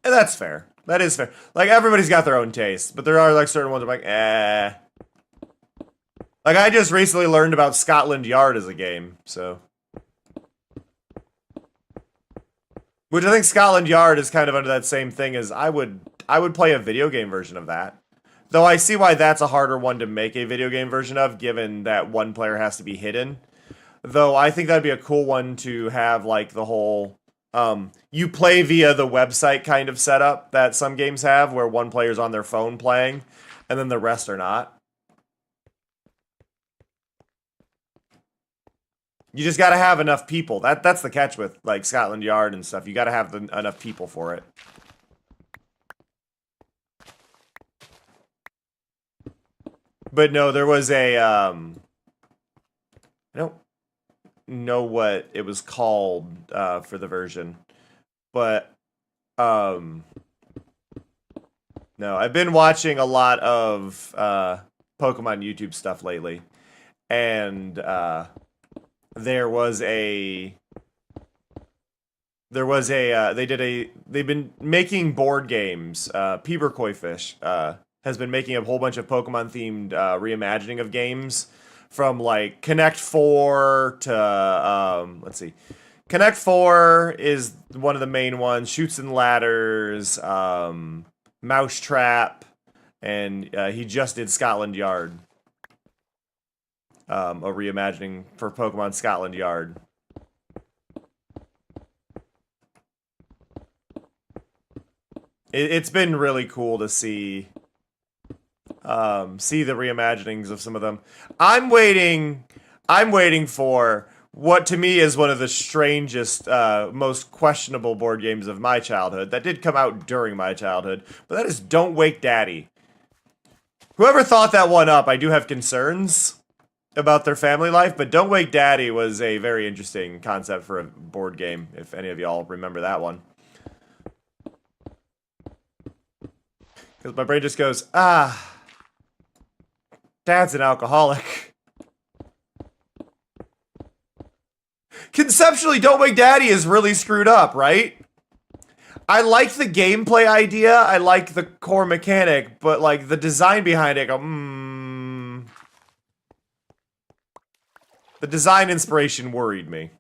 [SPEAKER 1] that's fair. That is fair. Like, everybody's got their own taste, but there are, like, certain ones I'm like, eh. Like, I just recently learned about Scotland Yard as a game, so. Which I think Scotland Yard is kind of under that same thing as I would play a video game version of that. Though I see why that's a harder one to make a video game version of, given that one player has to be hidden. Though I think that'd be a cool one to have, like, the whole, you play via the website kind of setup that some games have, where one player's on their phone playing, and then the rest are not. You just gotta have enough people. That's the catch with, like, Scotland Yard and stuff. You gotta have enough people for it. But no, there was a, I don't know what it was called for the version. But, no, I've been watching a lot of Pokemon YouTube stuff lately. And, they've been making board games. Peeber Fish has been making a whole bunch of Pokemon themed reimagining of games, from like Connect 4 to let's see, Connect 4 is one of the main ones. Shoots and Ladders, Mousetrap, and he just did Scotland Yard. A reimagining for Pokemon Scotland Yard. It's been really cool to see the reimaginings of some of them. I'm waiting for what to me is one of the strangest, most questionable board games of my childhood. That did come out during my childhood, but that is Don't Wake Daddy. Whoever thought that one up, I do have concerns about their family life, but Don't Wake Daddy was a very interesting concept for a board game, if any of y'all remember that one. Because my brain just goes, Dad's an alcoholic. Conceptually, Don't Wake Daddy is really screwed up, right? I like the gameplay idea, I like the core mechanic, but like the design behind it, the design inspiration worried me.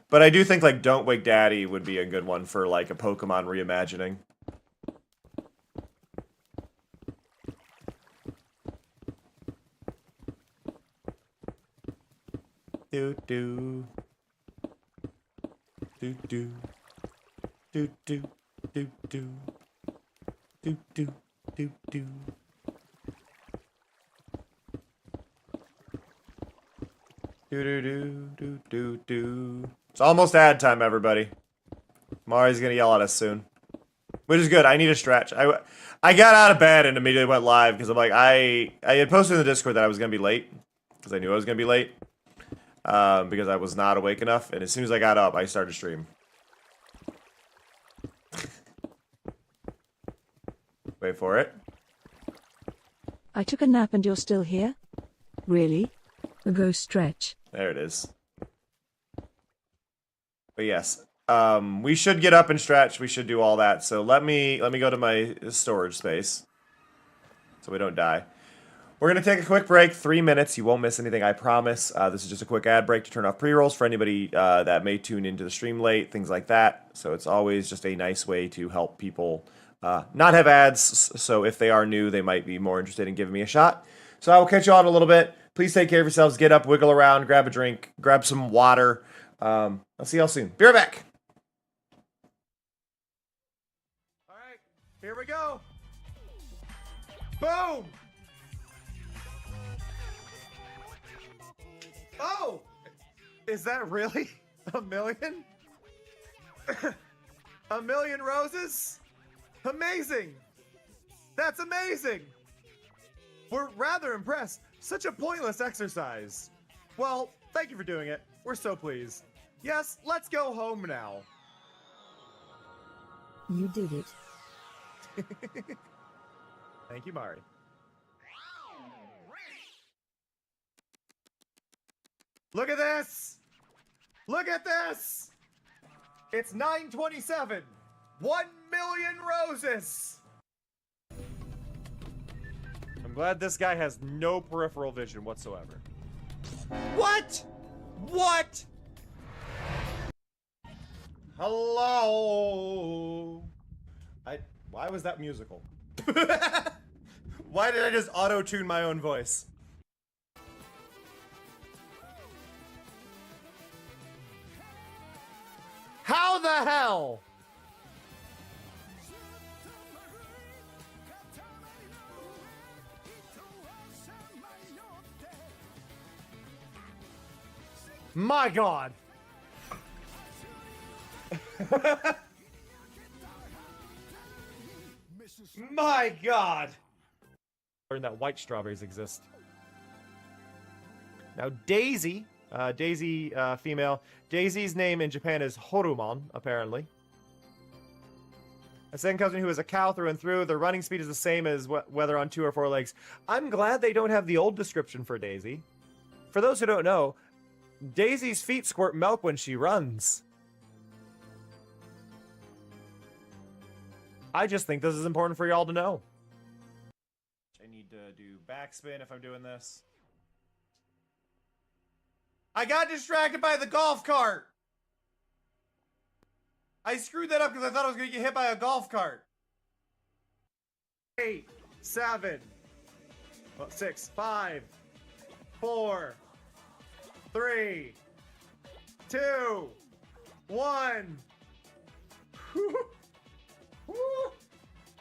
[SPEAKER 1] But I do think, like, Don't Wake Daddy would be a good one for, like, a Pokemon reimagining. Do-do. Do-do. Do-do. Do-do. Do-do. Do-do. Do-do-do-do-do-do. It's almost ad time, everybody. Mari's gonna yell at us soon. Which is good. I need a stretch. I got out of bed and immediately went live because I'm like, I had posted in the Discord that I was gonna be late. Because I knew I was gonna be late. Because I was not awake enough. And as soon as I got up, I started stream. Wait for it.
[SPEAKER 2] I took a nap and you're still here? Really? Go stretch.
[SPEAKER 1] There it is. But yes, we should get up and stretch. We should do all that. So let me go to my storage space, so we don't die. We're gonna take a quick break, 3 minutes. You won't miss anything, I promise. This is just a quick ad break to turn off pre-rolls for anybody that may tune into the stream late, things like that. So it's always just a nice way to help people not have ads. So if they are new, they might be more interested in giving me a shot. So I will catch you on in a little bit. Please take care of yourselves. Get up, wiggle around, grab a drink, grab some water. I'll see y'all soon. Be right back. All right, here we go. Boom. Oh, is that really a million? A million roses? Amazing. That's amazing. We're rather impressed. Such a pointless exercise. Well, thank you for doing it. We're so pleased. Yes, let's go home now.
[SPEAKER 2] You did it.
[SPEAKER 1] Thank you, Mari. Look at this! Look at this! It's 9:27. 1,000,000 roses! I'm glad this guy has no peripheral vision whatsoever. What? What? Hello? Why was that musical? Why did I just auto-tune my own voice? How the hell? My God. My God. Learn that white strawberries exist. Now Daisy, female. Daisy's name in Japan is Horumon, apparently. A second cousin who is a cow through and through. Their running speed is the same as whether on 2 or 4 legs. I'm glad they don't have the old description for Daisy. For those who don't know, Daisy's feet squirt milk when she runs. I just think this is important for y'all to know. I need to do backspin if I'm doing this. I got distracted by the golf cart! I screwed that up because I thought I was going to get hit by a golf cart. 8, 7, 6, 5, 4, 3, 2, 1.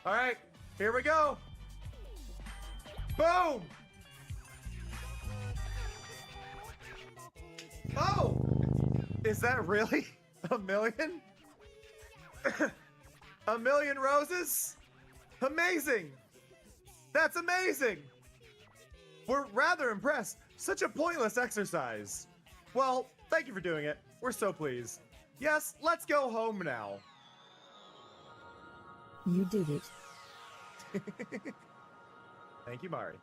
[SPEAKER 1] Alright, here we go. Boom! Oh! Is that really 1,000,000? 1,000,000 roses? Amazing! That's amazing! We're rather impressed. Such a pointless exercise. Well, thank you for doing it. We're so pleased. Yes, let's go home now.
[SPEAKER 2] You did it.
[SPEAKER 1] Thank you, Mari.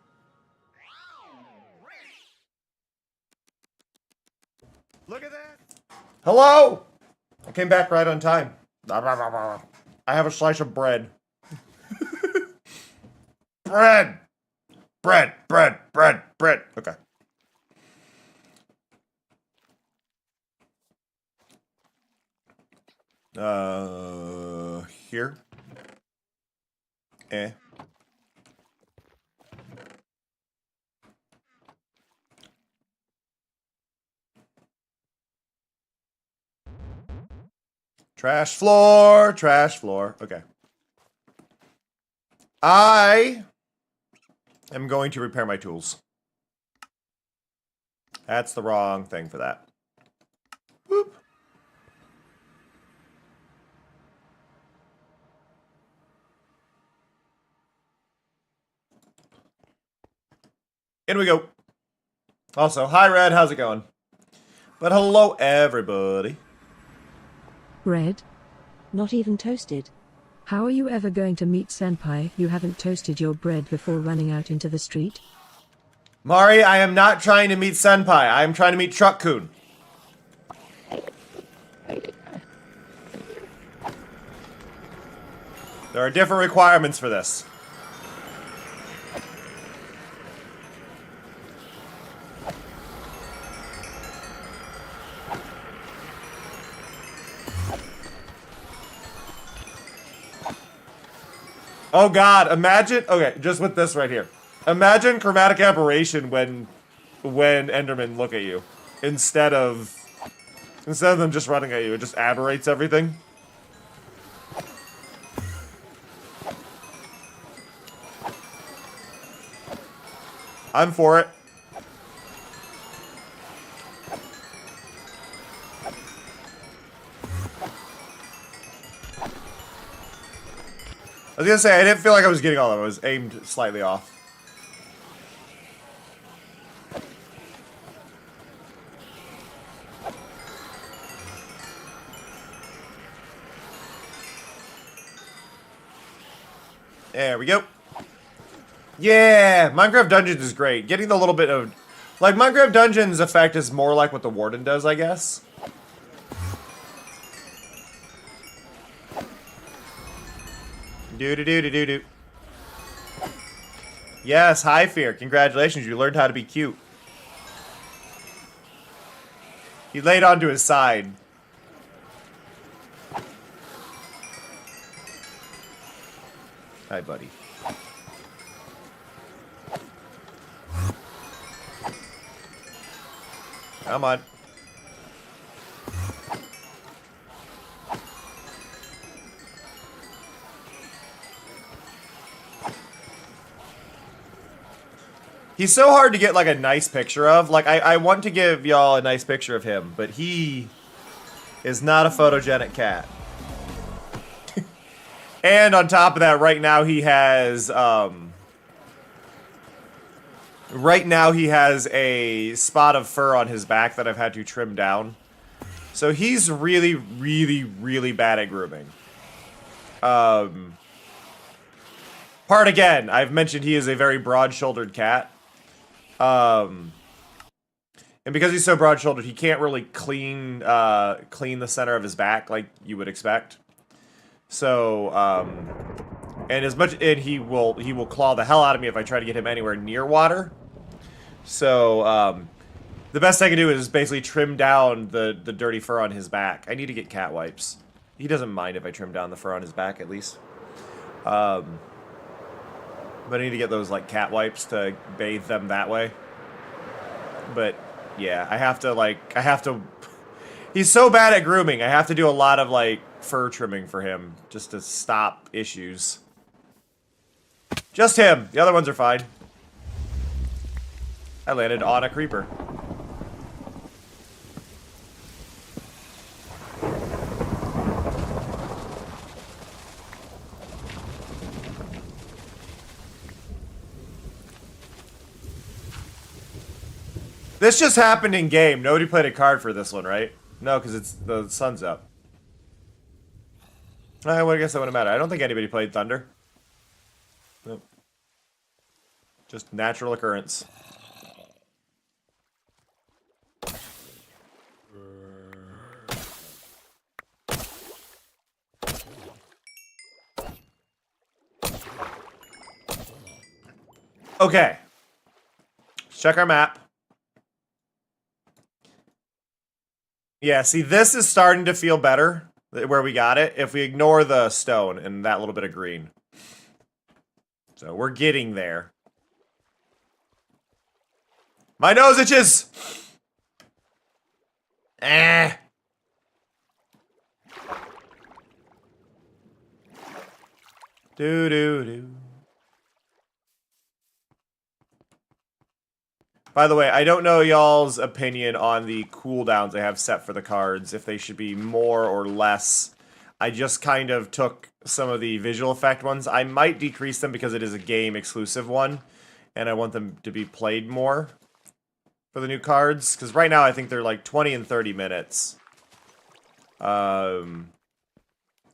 [SPEAKER 1] Look at that! Hello! I came back right on time. I have a slice of bread. Bread! Bread, bread, bread, bread. Okay. Here. Trash floor, trash floor. Okay. I am going to repair my tools. That's the wrong thing for that. Whoop. In we go. Also, hi Red, how's it going? But hello everybody.
[SPEAKER 2] Bread? Not even toasted. How are you ever going to meet Senpai? You haven't toasted your bread before running out into the street?
[SPEAKER 1] Mari, I am not trying to meet Senpai. I am trying to meet Truck-kun. There are different requirements for this. Oh God, imagine, okay, just with this right here. Imagine chromatic aberration when Endermen look at you. Instead of them just running at you, it just aberrates everything. I'm for it. I was gonna say, I didn't feel like I was getting all of it. I was aimed slightly off. There we go. Yeah, Minecraft Dungeons is great. Getting the little bit of... Like, Minecraft Dungeons effect is more like what the Warden does, I guess. Do-do-do-do-do-do. Yes, hi, Fear. Congratulations, you learned how to be cute. He laid onto his side. Hi, buddy. Come on. He's so hard to get, like, a nice picture of. Like, I want to give y'all a nice picture of him, but he is not a photogenic cat. And on top of that, right now he has, a spot of fur on his back that I've had to trim down. So he's really, really, really bad at grooming. Part again, I've mentioned he is a very broad-shouldered cat. And because he's so broad-shouldered, he can't really clean the center of his back like you would expect. So, and he will claw the hell out of me if I try to get him anywhere near water. So, the best I can do is basically trim down the dirty fur on his back. I need to get cat wipes. He doesn't mind if I trim down the fur on his back, at least. But I need to get those, like, cat wipes to bathe them that way. But, yeah, I have to... He's so bad at grooming, I have to do a lot of, like, fur trimming for him, just to stop issues. Just him! The other ones are fine. I landed on a creeper. This just happened in game. Nobody played a card for this one, right? No, because the sun's up. I guess that wouldn't matter. I don't think anybody played Thunder. Nope. Just natural occurrence. Okay. Let's check our map. Yeah, see, this is starting to feel better, where we got it, if we ignore the stone and that little bit of green. So, we're getting there. My nose itches! Eh. Do-do-do. By the way, I don't know y'all's opinion on the cooldowns I have set for the cards, if they should be more or less. I just kind of took some of the visual effect ones. I might decrease them because it is a game exclusive one, and I want them to be played more for the new cards, because right now I think they're like 20 and 30 minutes. Things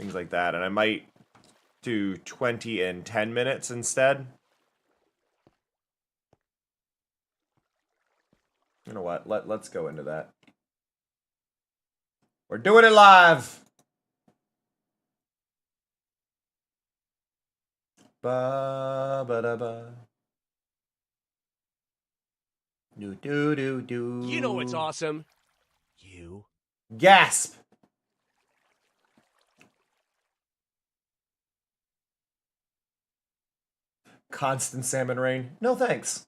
[SPEAKER 1] like that, and I might do 20 and 10 minutes instead. You know what? Let's go into that. We're doing it live. Ba ba da ba. Do do do do.
[SPEAKER 3] You know what's awesome? You.
[SPEAKER 1] Gasp. Constant salmon rain. No thanks.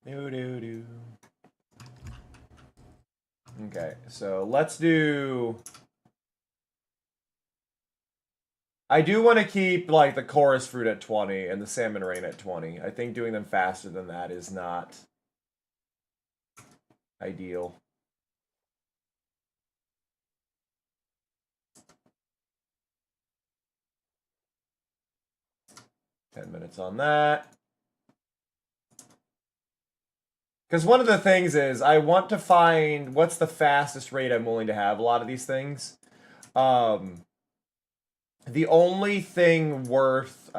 [SPEAKER 1] Do. Okay, so let's do... I do want to keep, like, the chorus fruit at 20 and the salmon rain at 20. I think doing them faster than that is not ideal. $10 minutes on that. Because one of the things is, I want to find what's the fastest rate I'm willing to have a lot of these things. The only thing worth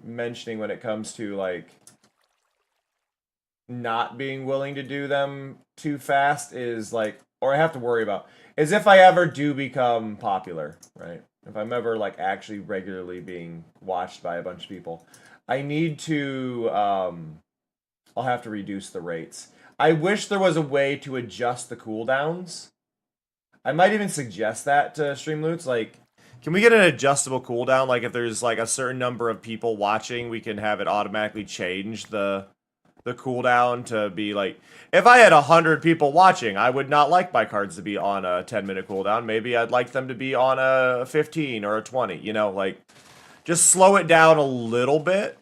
[SPEAKER 1] mentioning when it comes to, like, not being willing to do them too fast is, like, or I have to worry about, is if I ever do become popular, right? If I'm ever, like, actually regularly being watched by a bunch of people, I need to, I'll have to reduce the rates. I wish there was a way to adjust the cooldowns. I might even suggest that to Streamloots, like, can we get an adjustable cooldown? Like, if there's, like, a certain number of people watching, we can have it automatically change the cooldown to be, like, if I had 100 people watching, I would not like my cards to be on a 10-minute cooldown. Maybe I'd like them to be on a 15 or a 20, you know? Like, just slow it down a little bit.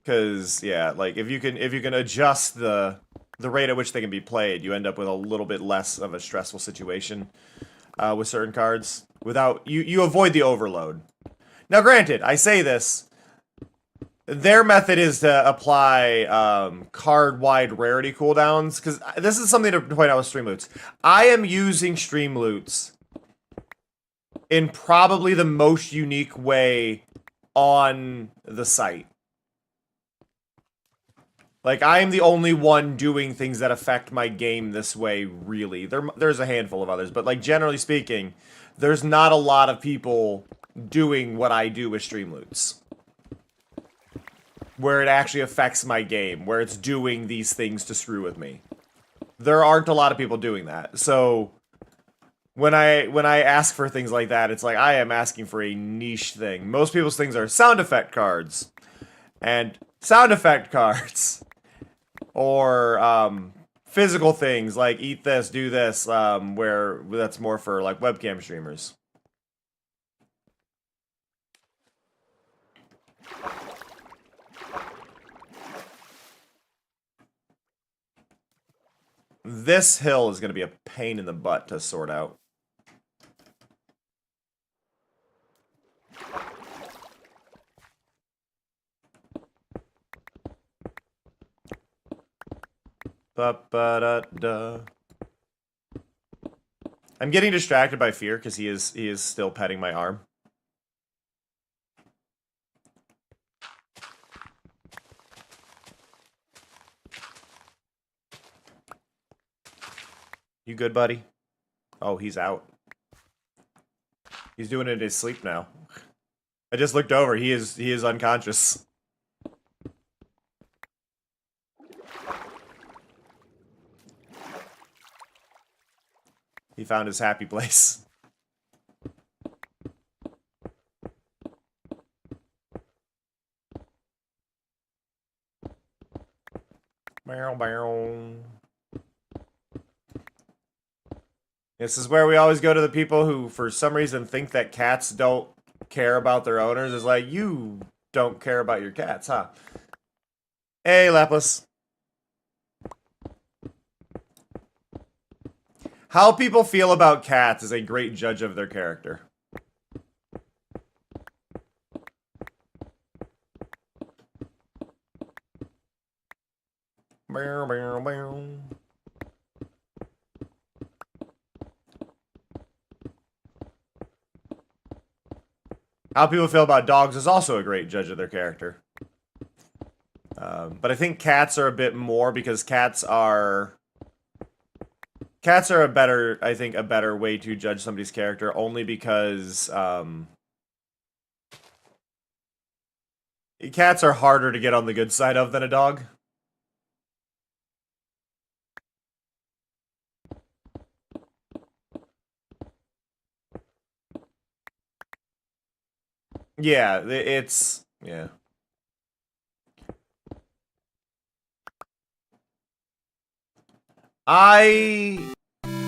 [SPEAKER 1] Because, yeah, like, if you can adjust the rate at which they can be played, you end up with a little bit less of a stressful situation with certain cards. Without, you avoid the overload. Now, granted, I say this, their method is to apply card-wide rarity cooldowns, because this is something to point out with Streamloots. I am using Streamloots in probably the most unique way on the site. Like, I am the only one doing things that affect my game this way, really. There's a handful of others, but, like, generally speaking, there's not a lot of people doing what I do with Streamloots. Where it actually affects my game, where it's doing these things to screw with me. There aren't a lot of people doing that. So, when I ask for things like that, it's like I am asking for a niche thing. Most people's things are sound effect cards. And sound effect cards... or physical things like eat this, do this, where that's more for like webcam streamers. This hill is going to be a pain in the butt to sort out. Ba-ba-da-da. I'm getting distracted by Fear because he is still petting my arm. You good, buddy? Oh, he's out. He's doing it in his sleep now. I just looked over. He is unconscious. He found his happy place. Bow, bow. This is where we always go to the people who, for some reason, think that cats don't care about their owners. It's like, you don't care about your cats, huh? Hey, Lapis. How people feel about cats is a great judge of their character. Bow, bow, bow. How people feel about dogs is also a great judge of their character. But I think cats are a bit more because cats are a better, I think, a better way to judge somebody's character only because cats are harder to get on the good side of than a dog. Yeah, it's... yeah.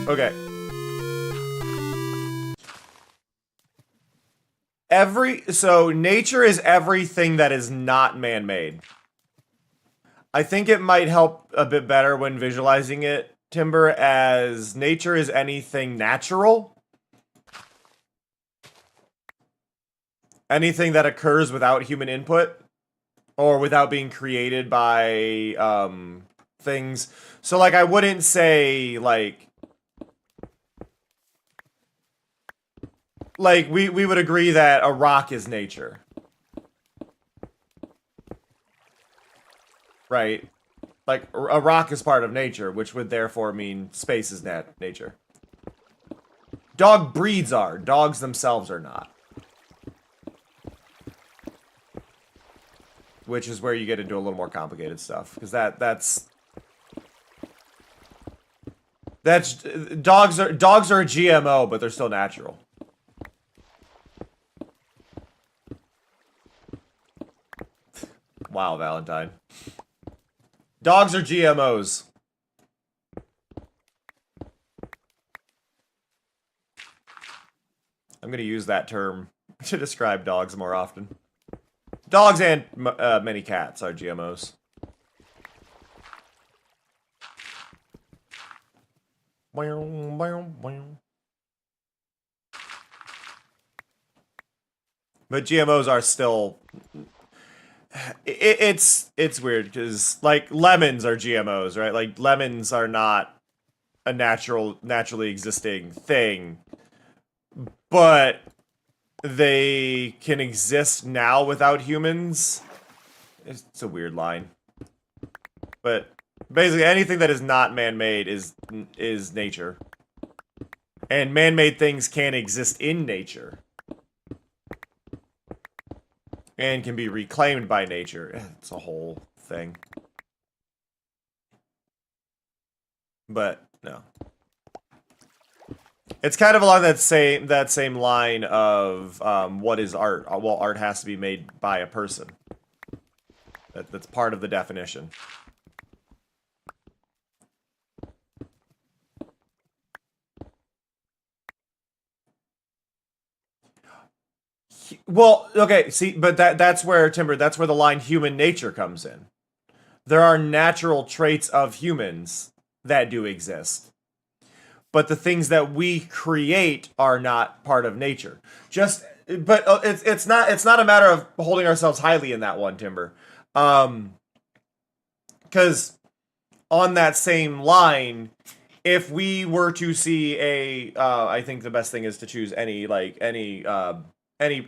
[SPEAKER 1] Okay. So, nature is everything that is not man-made. I think it might help a bit better when visualizing it, Timber, as nature is anything natural. Anything that occurs without human input, or without being created by things. So, like, I wouldn't say, like, we would agree that a rock is nature. Right? Like, a rock is part of nature, which would therefore mean space is nature. Dog breeds are. Dogs themselves are not. Which is where you get into a little more complicated stuff. Because that's dogs are a GMO, but they're still natural. Wow, Valentine. Dogs are GMOs. I'm going to use that term to describe dogs more often. Dogs and many cats are GMOs. But GMOs are still... It's weird, because, like, lemons are GMOs, right? Like, lemons are not a naturally existing thing. But they can exist now without humans. It's a weird line. But basically anything that is not man-made is nature. And man-made things can exist in nature. And can be reclaimed by nature. It's a whole thing. But no. It's kind of along that same line of what is art? Well, art has to be made by a person. That's part of the definition. Well, okay, see, but that's where the line human nature comes in. There are natural traits of humans that do exist. But the things that we create are not part of nature. But it's not a matter of holding ourselves highly in that one, Timber. Because on that same line, if we were to see I think the best thing is to choose any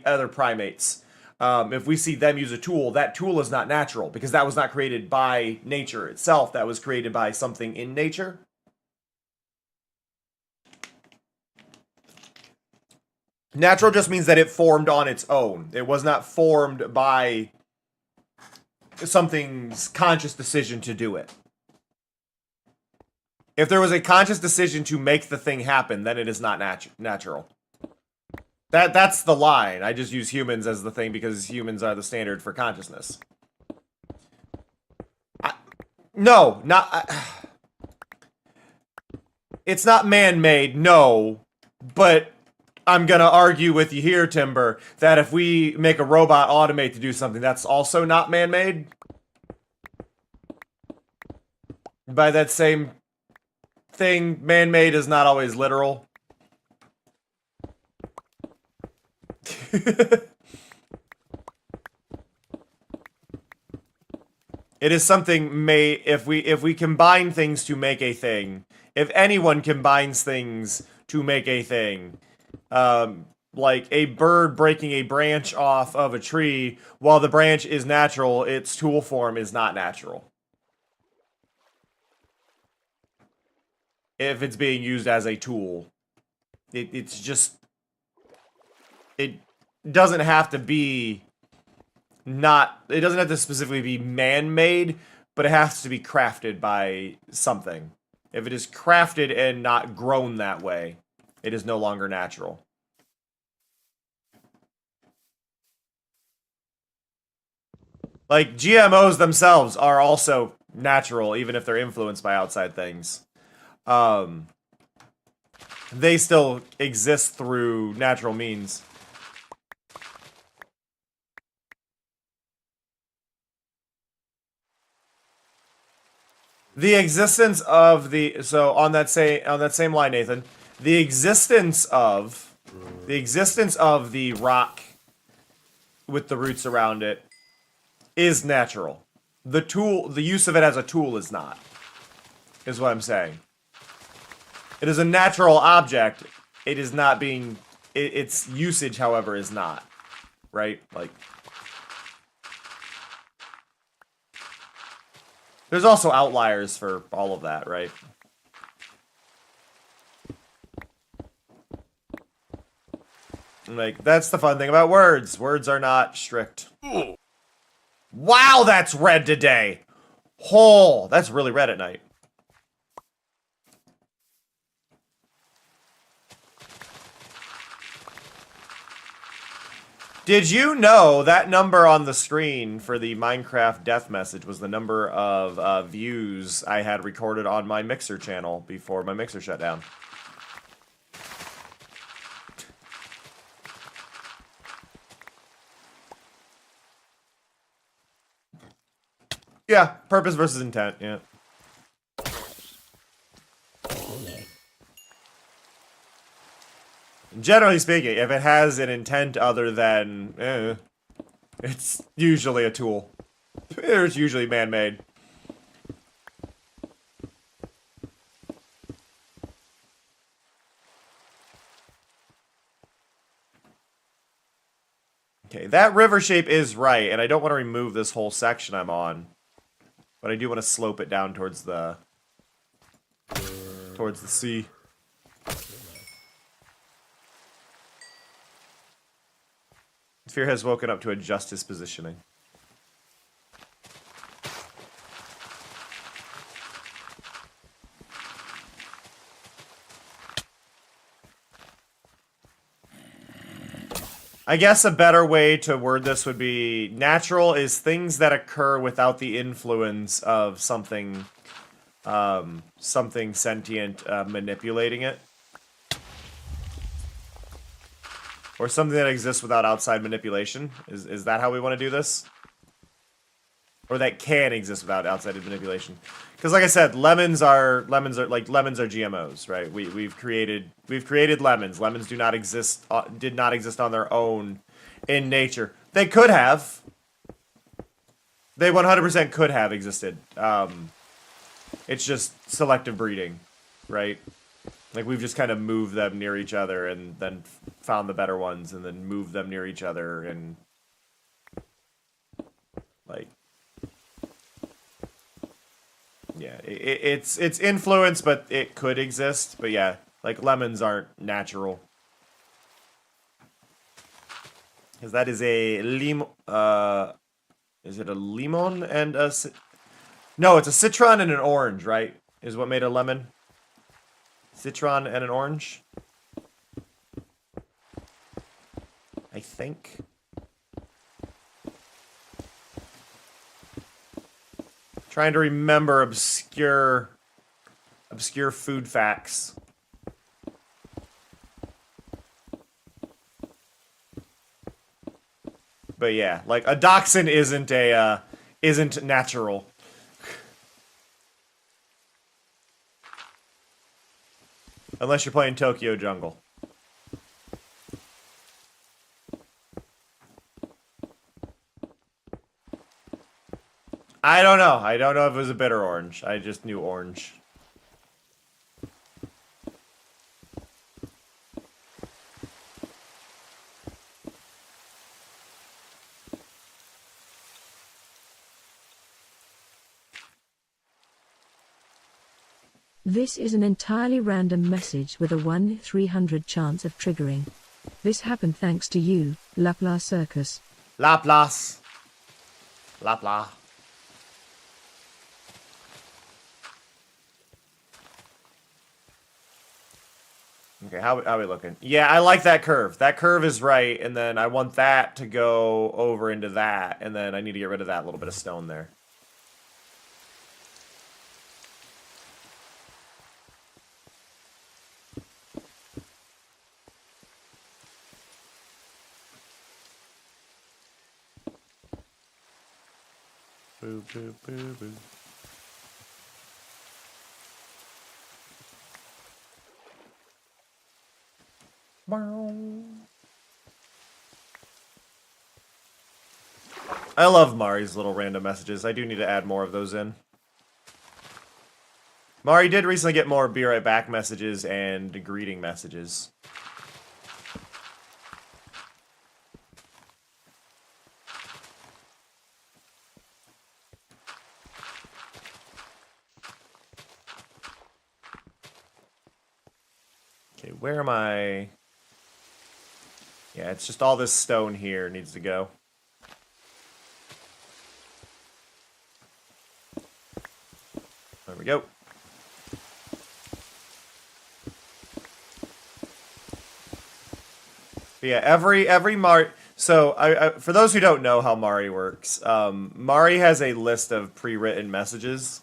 [SPEAKER 1] other primates. If we see them use a tool, that tool is not natural because that was not created by nature itself. That was created by something in nature. Natural just means that it formed on its own. It was not formed by something's conscious decision to do it. If there was a conscious decision to make the thing happen, then it is not natural. That's the line. I just use humans as the thing because humans are the standard for consciousness. It's not man-made, no, but I'm going to argue with you here, Timber, that if we make a robot automate to do something, that's also not man-made. By that same thing, man-made is not always literal. It is something made if we combine things to make a thing. If anyone combines things to make a thing, like a bird breaking a branch off of a tree, while the branch is natural, its tool form is not natural. If it's being used as a tool, it's just, it doesn't have to be it doesn't have to specifically be man-made, but it has to be crafted by something. If it is crafted and not grown that way, it is no longer natural. Like, GMOs themselves are also natural, even if they're influenced by outside things. They still exist through natural means. The existence of so on that same line, Nathan, the existence of the rock with the roots around it is natural. The use of it as a tool is not. is what I'm saying. It is a natural object. It is not being... its usage, however, is not. Right? Like... There's also outliers for all of that, right? Like, that's the fun thing about words. Words are not strict. Wow, that's red today! Oh, that's really red at night. Did you know that number on the screen for the Minecraft death message was the number of views I had recorded on my Mixer channel before my Mixer shut down? Yeah, purpose versus intent, yeah. Generally speaking, if it has an intent other than, it's usually a tool. It's usually man-made. Okay, that river shape is right, and I don't want to remove this whole section I'm on. But I do want to slope it down towards the sea. Sphere has woken up to adjust his positioning. I guess a better way to word this would be natural is things that occur without the influence of something, something sentient manipulating it. Or something that exists without outside manipulation. Is that how we want to do this? Or that can exist without outside manipulation. Because like I said, lemons are GMOs, right? We've created lemons. Lemons did not exist on their own in nature. They could have. They 100% could have existed. It's just selective breeding, right? Like we've just kind of moved them near each other and then found the better ones and then moved them near each other and like yeah, it's influence, but it could exist. But yeah, like lemons aren't natural. Because that is a is it a limon and a... No, it's a citron and an orange, right? Is what made a lemon. Citron and an orange. I think. Trying to remember obscure food facts. But yeah, like a dachshund isn't natural. Unless you're playing Tokyo Jungle. I don't know. I don't know if it was a bitter orange. I just knew orange.
[SPEAKER 2] This is an entirely random message with a 1/300 chance of triggering. This happened thanks to you, Laplace Circus.
[SPEAKER 1] Laplace. Laplace. Okay, how are we looking? Yeah, I like that curve. That curve is right, and then I want that to go over into that, and then I need to get rid of that little bit of stone there. Boo, boo, boo, boo. I love Mari's little random messages. I do need to add more of those in. Mari did recently get more be right back messages and greeting messages. Okay, where am I? Yeah, it's just all this stone here needs to go. There we go. But yeah, every Mari. So I for those who don't know how Mari works, Mari has a list of pre-written messages.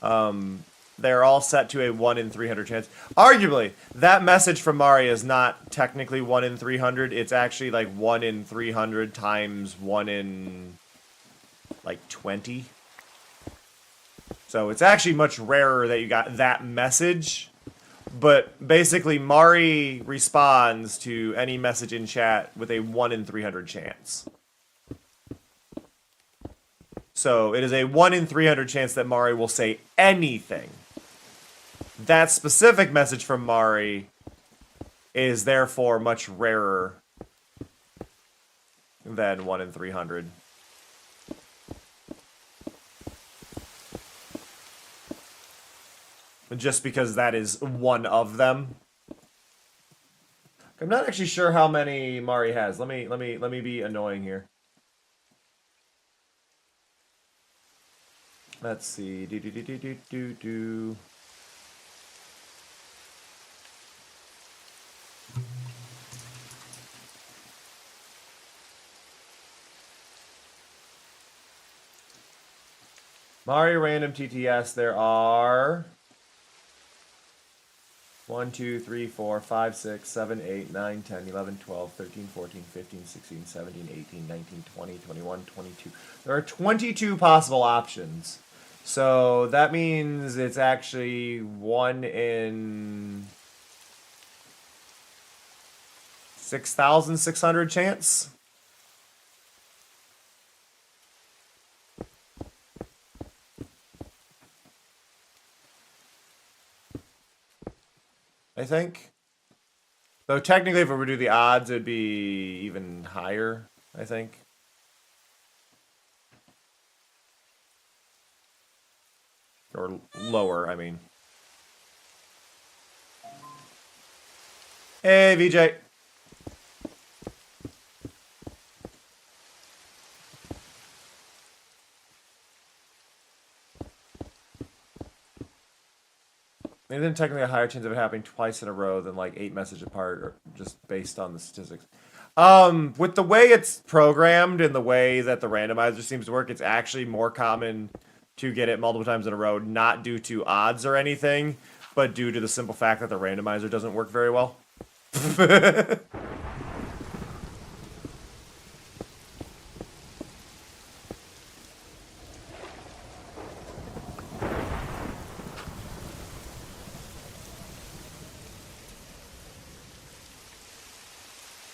[SPEAKER 1] They're all set to a 1 in 300 chance. Arguably, that message from Mari is not technically 1 in 300. It's actually like 1 in 300 times 1 in like 20. So it's actually much rarer that you got that message. But basically, Mari responds to any message in chat with a 1 in 300 chance. So it is a 1 in 300 chance that Mari will say anything. That specific message from Mari is therefore much rarer than 1 in 300. Just because that is one of them. I'm not actually sure how many Mari has. Let me be annoying here. Let's see. Mari random TTS, there are 1, 2, 3, 4, 5, 6, 7, 8, 9, 10, 11, 12, 13, 14, 15, 16, 17, 18, 19, 20, 21, 22. There are 22 possible options. So that means it's actually 1 in 6,600 chance. I think. Though technically if we were to do the odds, it'd be even higher, I think. Or lower, I mean. Hey, VJ. Maybe then technically a higher chance of it happening twice in a row than like 8 messages apart, or just based on the statistics. With the way it's programmed and the way that the randomizer seems to work, it's actually more common to get it multiple times in a row, not due to odds or anything, but due to the simple fact that the randomizer doesn't work very well.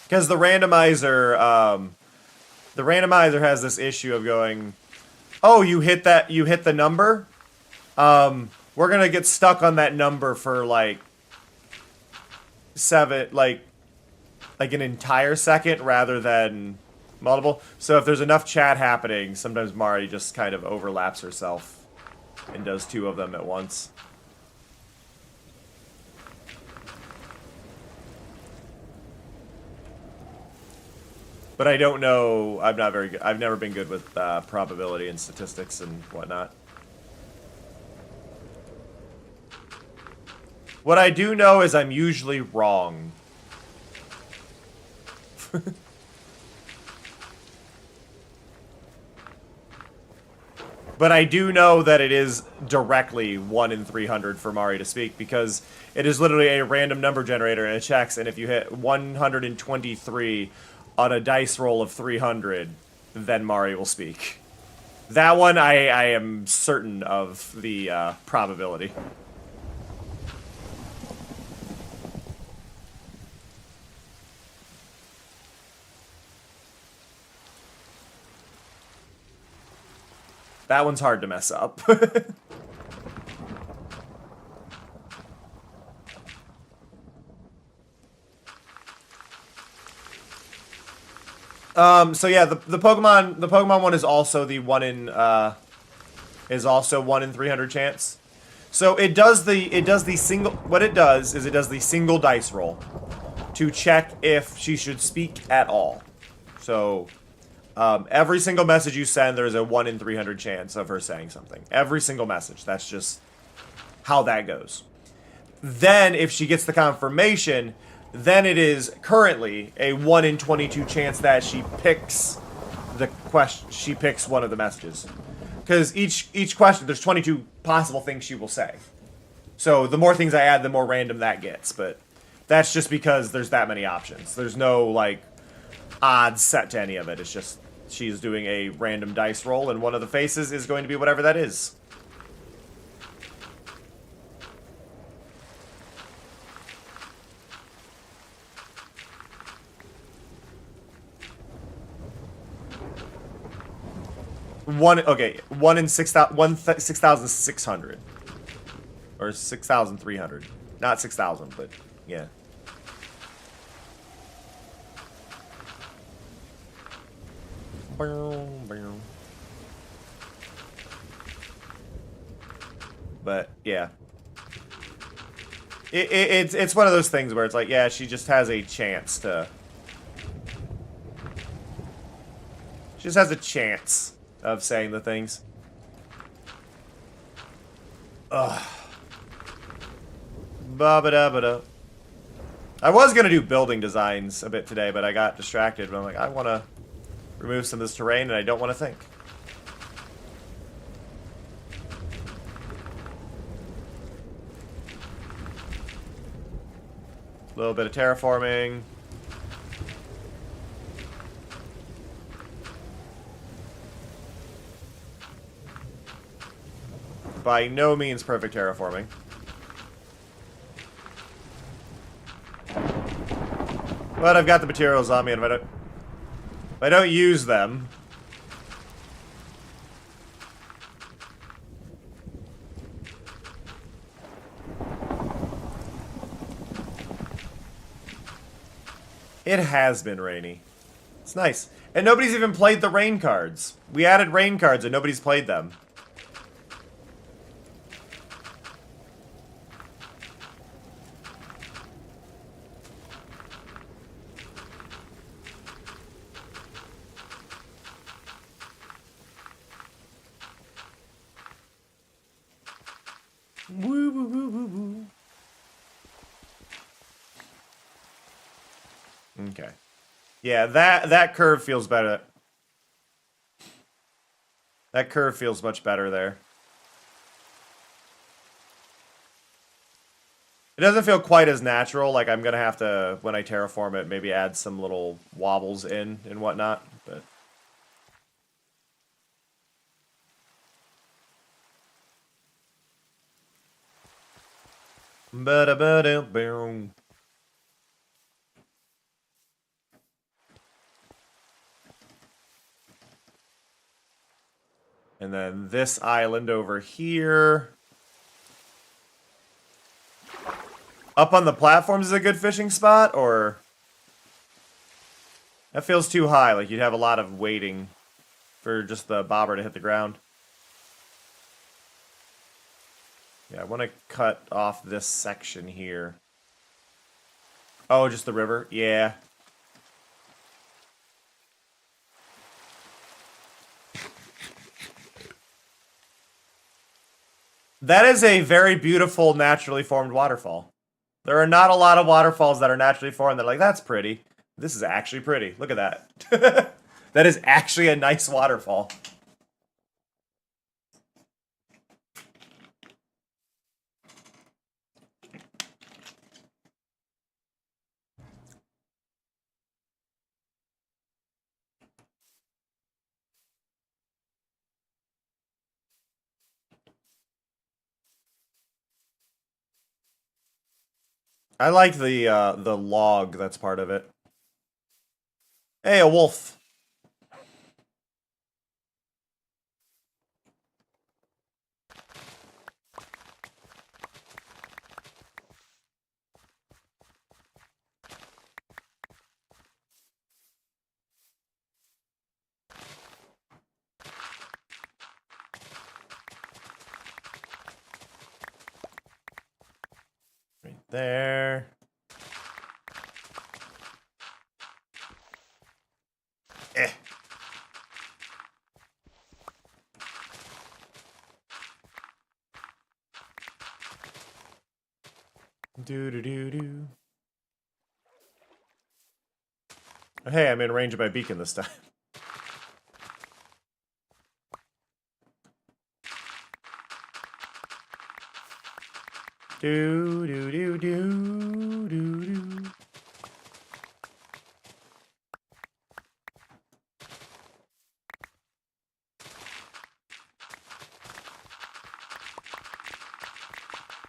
[SPEAKER 1] Because the randomizer has this issue of going, oh, you hit the number? We're gonna get stuck on that number for like like an entire second rather than multiple. So if there's enough chat happening, sometimes Mari just kind of overlaps herself and does 2 of them at once. But I don't know. I'm not very good. I've never been good with probability and statistics and whatnot. What I do know is I'm usually wrong. But I do know that it is directly 1 in 300 for Mari to speak, because it is literally a random number generator and it checks, and if you hit 123 on a dice roll of 300, then Mari will speak. That one, I am certain of the probability. That one's hard to mess up. So yeah, the Pokemon one is also the 1 in 300 chance. So it does the single, what it does is it does the single dice roll to check if she should speak at all. So every single message you send, there's a 1 in 300 chance of her saying something. Every single message. That's just how that goes. Then if she gets the confirmation, then it is currently a 1 in 22 chance that she picks the question. She picks one of the messages. Because each question, there's 22 possible things she will say. So the more things I add, the more random that gets. But that's just because there's that many options. There's no, like, odds set to any of it. It's just she's doing a random dice roll, and one of the faces is going to be whatever that is. One in 6,600. Or 6,300. Not 6,000, but yeah. But yeah. It's one of those things where it's like, yeah, she just has a chance to... She just has a chance of saying the things. Ugh. Ba-ba-da-ba-da. I was gonna do building designs a bit today, but I got distracted. But I'm like, I want to remove some of this terrain, and I don't want to think. A little bit of terraforming. By no means perfect terraforming. But I've got the materials on me, and if I don't use them... It has been rainy. It's nice. And nobody's even played the rain cards. We added rain cards and nobody's played them. Woo, woo, woo, woo, woo. Okay. Yeah, that curve feels better. That curve feels much better there. It doesn't feel quite as natural. Like I'm gonna have to, when I terraform it, maybe add some little wobbles in and whatnot. But ba-da-ba-da-boom. And then this island over here. Up on the platforms is a good fishing spot, or... That feels too high, like you'd have a lot of waiting for just the bobber to hit the ground. Yeah, I want to cut off this section here. Oh, just the river? Yeah. That is a very beautiful, naturally formed waterfall. There are not a lot of waterfalls that are naturally formed that are like, that's pretty. This is actually pretty. Look at that. That is actually a nice waterfall. I like the log that's part of it. Hey, a wolf. There. Eh. Do. Hey, I'm in range of my beacon this time. Do.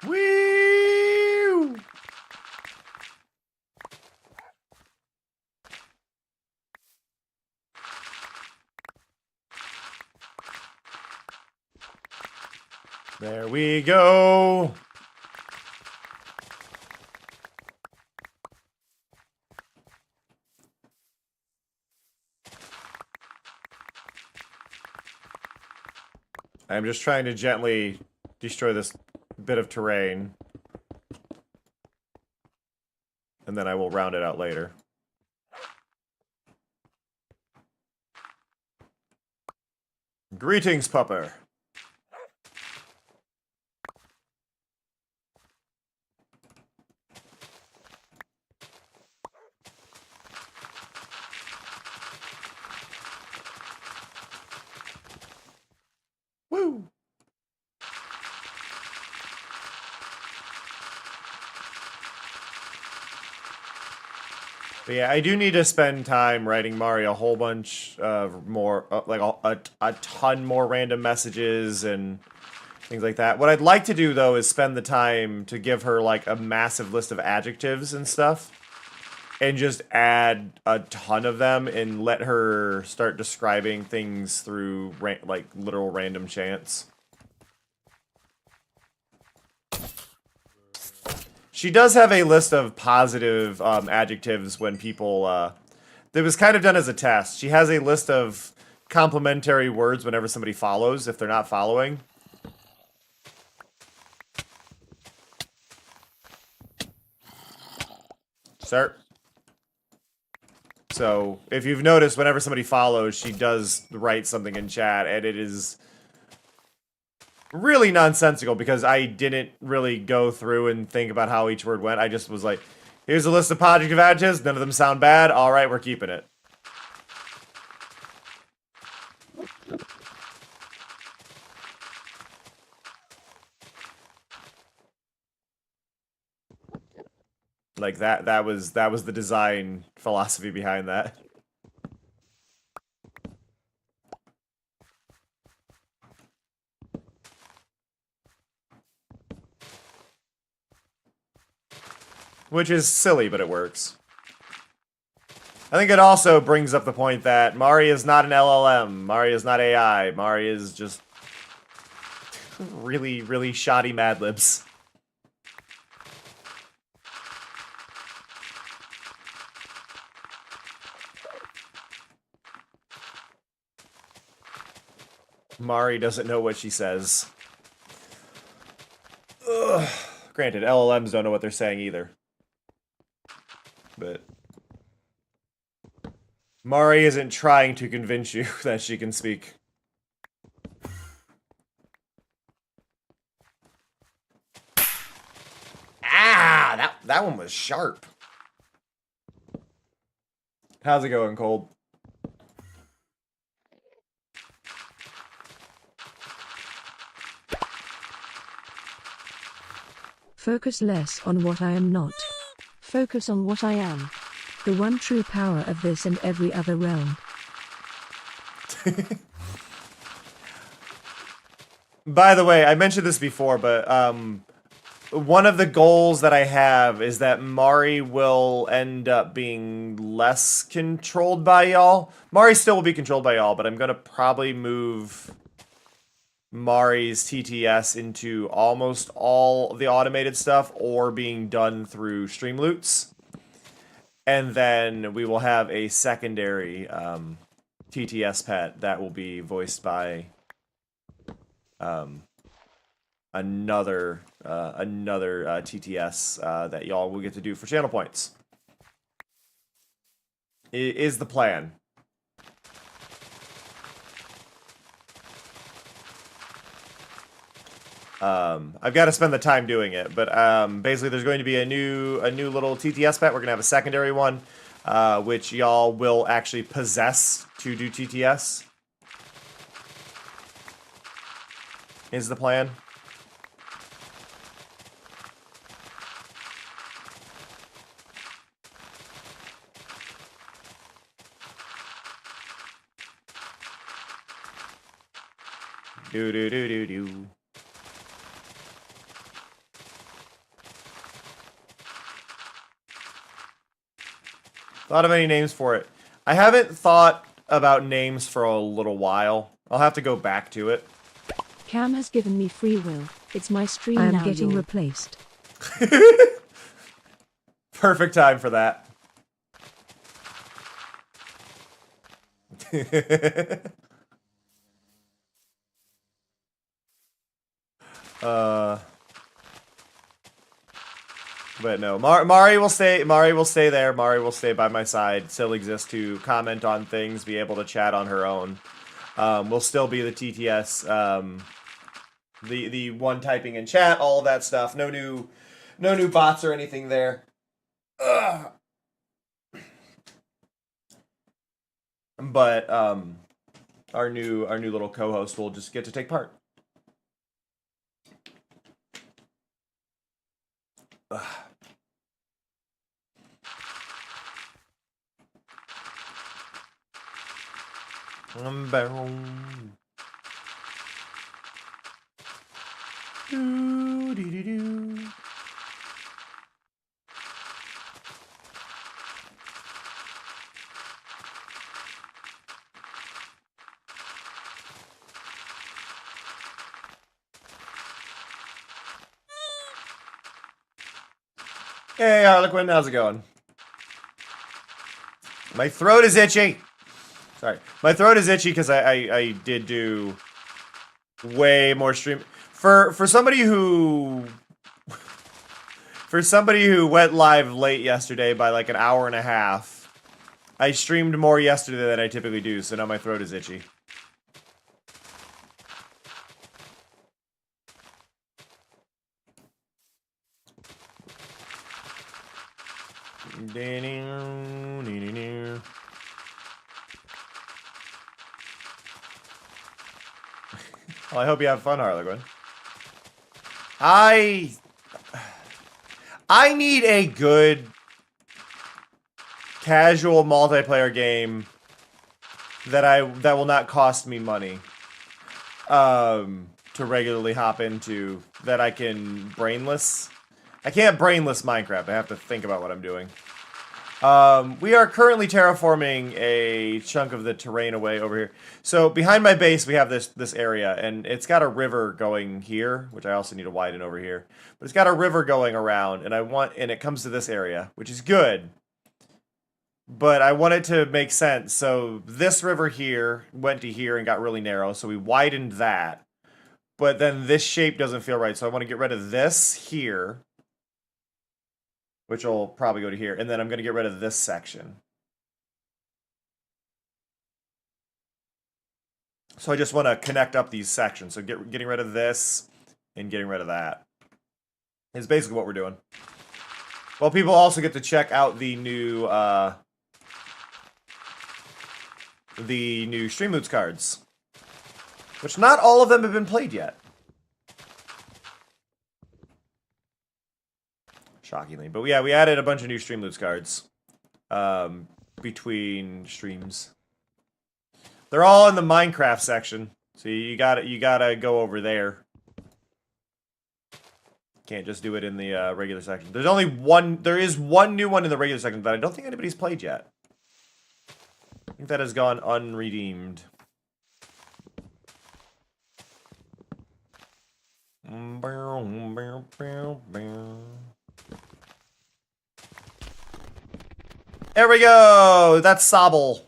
[SPEAKER 1] Woo! There we go. I'm just trying to gently destroy this bit of terrain. And then I will round it out later. Greetings, pupper. Woo! But yeah, I do need to spend time writing Mario a whole bunch of more, like a ton more random messages and things like that. What I'd like to do, though, is spend the time to give her, like, a massive list of adjectives and stuff. And just add a ton of them and let her start describing things through, like, literal random chance. She does have a list of positive adjectives when people... that was kind of done as a test. She has a list of complimentary words whenever somebody follows, if they're not following. Sir? So, if you've noticed, whenever somebody follows, she does write something in chat, and it is really nonsensical because I didn't really go through and think about how each word went. I just was like, here's a list of positive adjectives, none of them sound bad, alright, we're keeping it. Like, that was the design philosophy behind that. Which is silly, but it works. I think it also brings up the point that Mari is not an LLM. Mari is not AI. Mari is just really, really shoddy Mad Libs. Mari doesn't know what she says. Ugh. Granted, LLMs don't know what they're saying either. But Mari isn't trying to convince you that she can speak. Ah, that one was sharp. How's it going, Cold?
[SPEAKER 2] Focus less on what I am not. Focus on what I am. The one true power of this and every other realm.
[SPEAKER 1] By the way, I mentioned this before, but one of the goals that I have is that Mari will end up being less controlled by y'all. Mari still will be controlled by y'all, but I'm going to probably move Mari's TTS into almost all the automated stuff or being done through Streamloots. And then we will have a secondary TTS pet that will be voiced by another TTS that y'all will get to do for channel points. Is the plan. I've got to spend the time doing it, but basically there's going to be a new little TTS pet. We're gonna have a secondary one, which y'all will actually possess to do TTS. Is the plan. Do do do do do. Thought of any names for it? I haven't thought about names for a little while. I'll have to go back to it.
[SPEAKER 2] Cam has given me free will. It's my stream
[SPEAKER 4] I
[SPEAKER 2] now.
[SPEAKER 4] am getting
[SPEAKER 2] y'all.
[SPEAKER 4] replaced.
[SPEAKER 1] Perfect time for that. But no, Mari will stay. Mari will stay there. Mari will stay by my side. Still exist to comment on things, be able to chat on her own. Will still be the TTS. The one typing in chat, all of that stuff. No new bots or anything there. Ugh. But our new little co-host will just get to take part. Ugh. Hey, Harlequin, how's it going? My throat is itchy. Sorry, my throat is itchy because I did do way more stream for somebody who went live late yesterday by like an hour and a half. I streamed more yesterday than I typically do, so now my throat is itchy. Well, I hope you have fun, Harlequin. I need a good casual multiplayer game that will not cost me money to regularly hop into, that I can brainless. I can't brainless Minecraft. I have to think about what I'm doing. We are currently terraforming a chunk of the terrain away over here. So behind my base, we have this area, and it's got a river going here, which I also need to widen over here. But it's got a river going around, and it comes to this area, which is good. But I want it to make sense. So this river here went to here and got really narrow, so we widened that. But then this shape doesn't feel right, so I want to get rid of this here, which will probably go to here. And then I'm going to get rid of this section. So I just want to connect up these sections. So getting rid of this and getting rid of that is basically what we're doing. Well, people also get to check out the new Streamloots cards, which not all of them have been played yet. Shockingly. But yeah, we added a bunch of new Streamloots cards between streams. They're all in the Minecraft section, so you gotta go over there. Can't just do it in the regular section. There is one new one in the regular section that I don't think anybody's played yet. I think that has gone unredeemed. There we go! That's Sobble.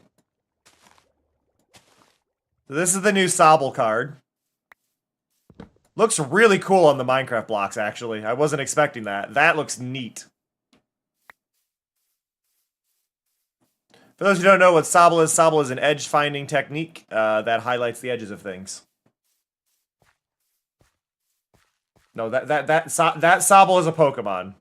[SPEAKER 1] So this is the new Sobble card. Looks really cool on the Minecraft blocks, actually. I wasn't expecting that. That looks neat. For those who don't know what Sobble is an edge-finding technique that highlights the edges of things. No, that Sobble is a Pokemon.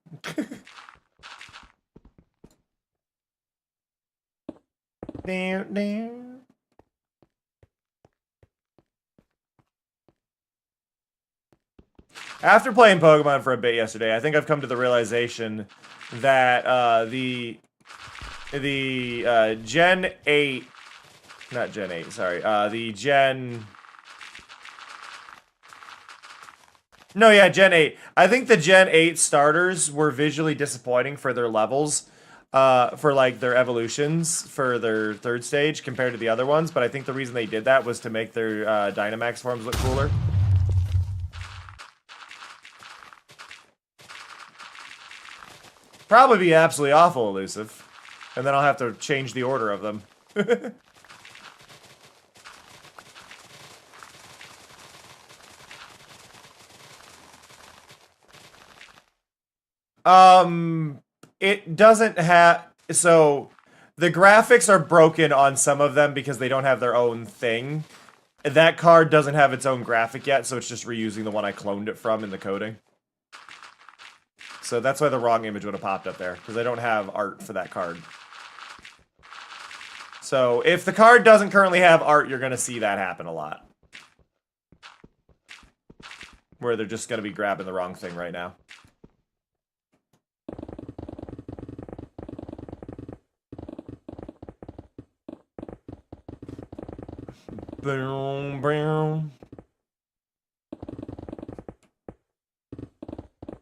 [SPEAKER 1] After playing Pokemon for a bit yesterday, I think I've come to the realization that the Gen 8, not Gen 8, sorry, the Gen... No, yeah, Gen 8. I think the Gen 8 starters were visually disappointing for their levels, for like their evolutions for their third stage compared to the other ones, but I think the reason they did that was to make their Dynamax forms look cooler. Probably be absolutely awful elusive, and then I'll have to change the order of them. It doesn't have... So, the graphics are broken on some of them because they don't have their own thing. That card doesn't have its own graphic yet, so it's just reusing the one I cloned it from in the coding. So that's why the wrong image would have popped up there, because I don't have art for that card. So, if the card doesn't currently have art, you're going to see that happen a lot. Where they're just going to be grabbing the wrong thing right now. Boom, boom.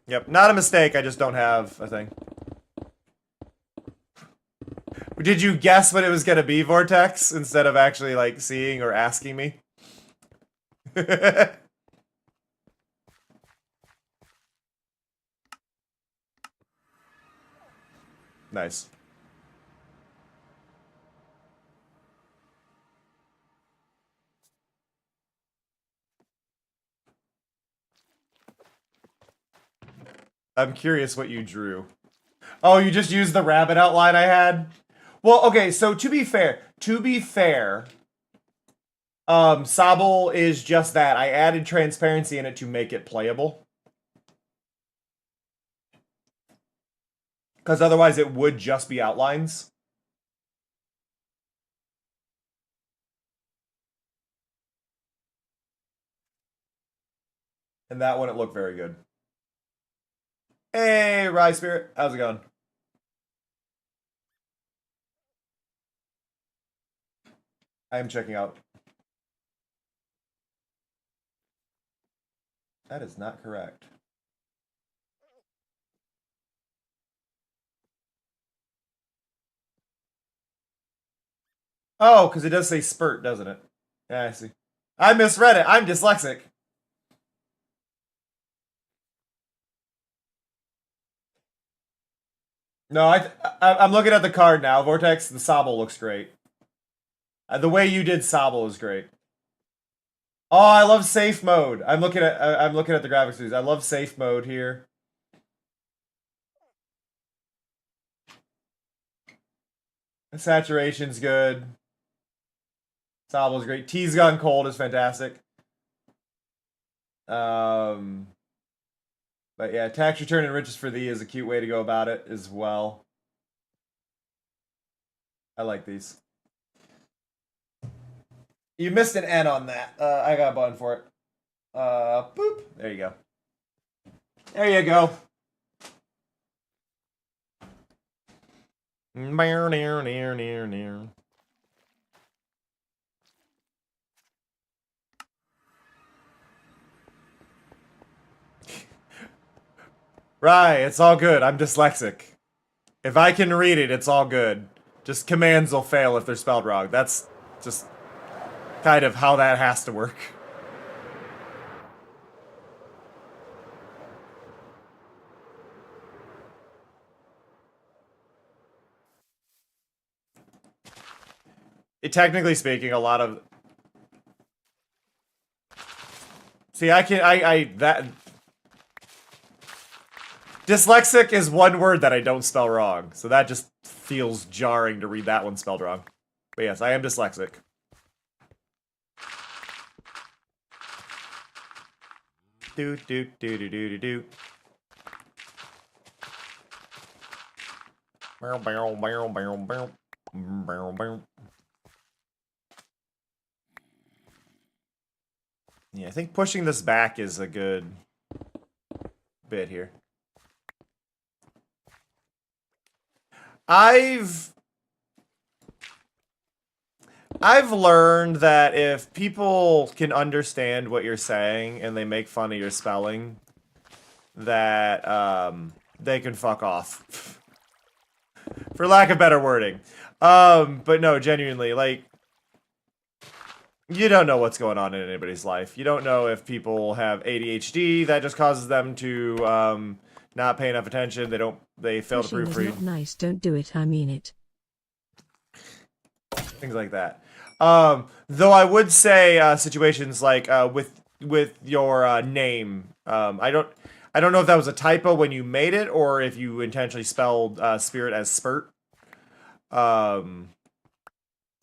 [SPEAKER 1] Yep, not a mistake, I just don't have a thing. Did you guess what it was gonna be, Vortex, instead of actually, like, seeing or asking me? Nice. I'm curious what you drew. Oh, you just used the rabbit outline I had? Well, okay, so to be fair, Sobble is just that. I added transparency in it to make it playable. Because otherwise it would just be outlines. And that one, it looked very good. Hey, Rye Spirit. How's it going? I am checking out. That is not correct. Oh, because it does say spurt, doesn't it? Yeah, I see. I misread it. I'm dyslexic. No, I'm looking at the card now. Vortex, the Sobble looks great. The way you did Sobble is great. Oh, I love safe mode. I'm looking at the graphics news. I love safe mode here. The saturation's good. Sobble's great. T's Gone Cold is fantastic. But yeah, tax return and riches for thee is a cute way to go about it as well. I like these. You missed an N on that. I got a button for it. Boop. There you go. There you go. Near. Right, it's all good. I'm dyslexic. If I can read it, it's all good. Just commands will fail if they're spelled wrong. That's just kind of how that has to work. Technically speaking, a lot of... See, that... Dyslexic is one word that I don't spell wrong, so that just feels jarring to read that one spelled wrong. But yes, I am dyslexic. Do do do do do do do. Bow bow bow bow bow bow bow. Yeah, I think pushing this back is a good bit here. I've learned that if people can understand what you're saying and they make fun of your spelling, that they can fuck off. For lack of better wording. But no, genuinely, like, you don't know what's going on in anybody's life. You don't know if people have ADHD that just causes them to not pay enough attention. They fail to
[SPEAKER 2] Pushing is
[SPEAKER 1] proofread.
[SPEAKER 2] not nice, don't do it, I mean it.
[SPEAKER 1] Things like that. Though I would say situations like with your name. I don't know if that was a typo when you made it or if you intentionally spelled spirit as spurt. I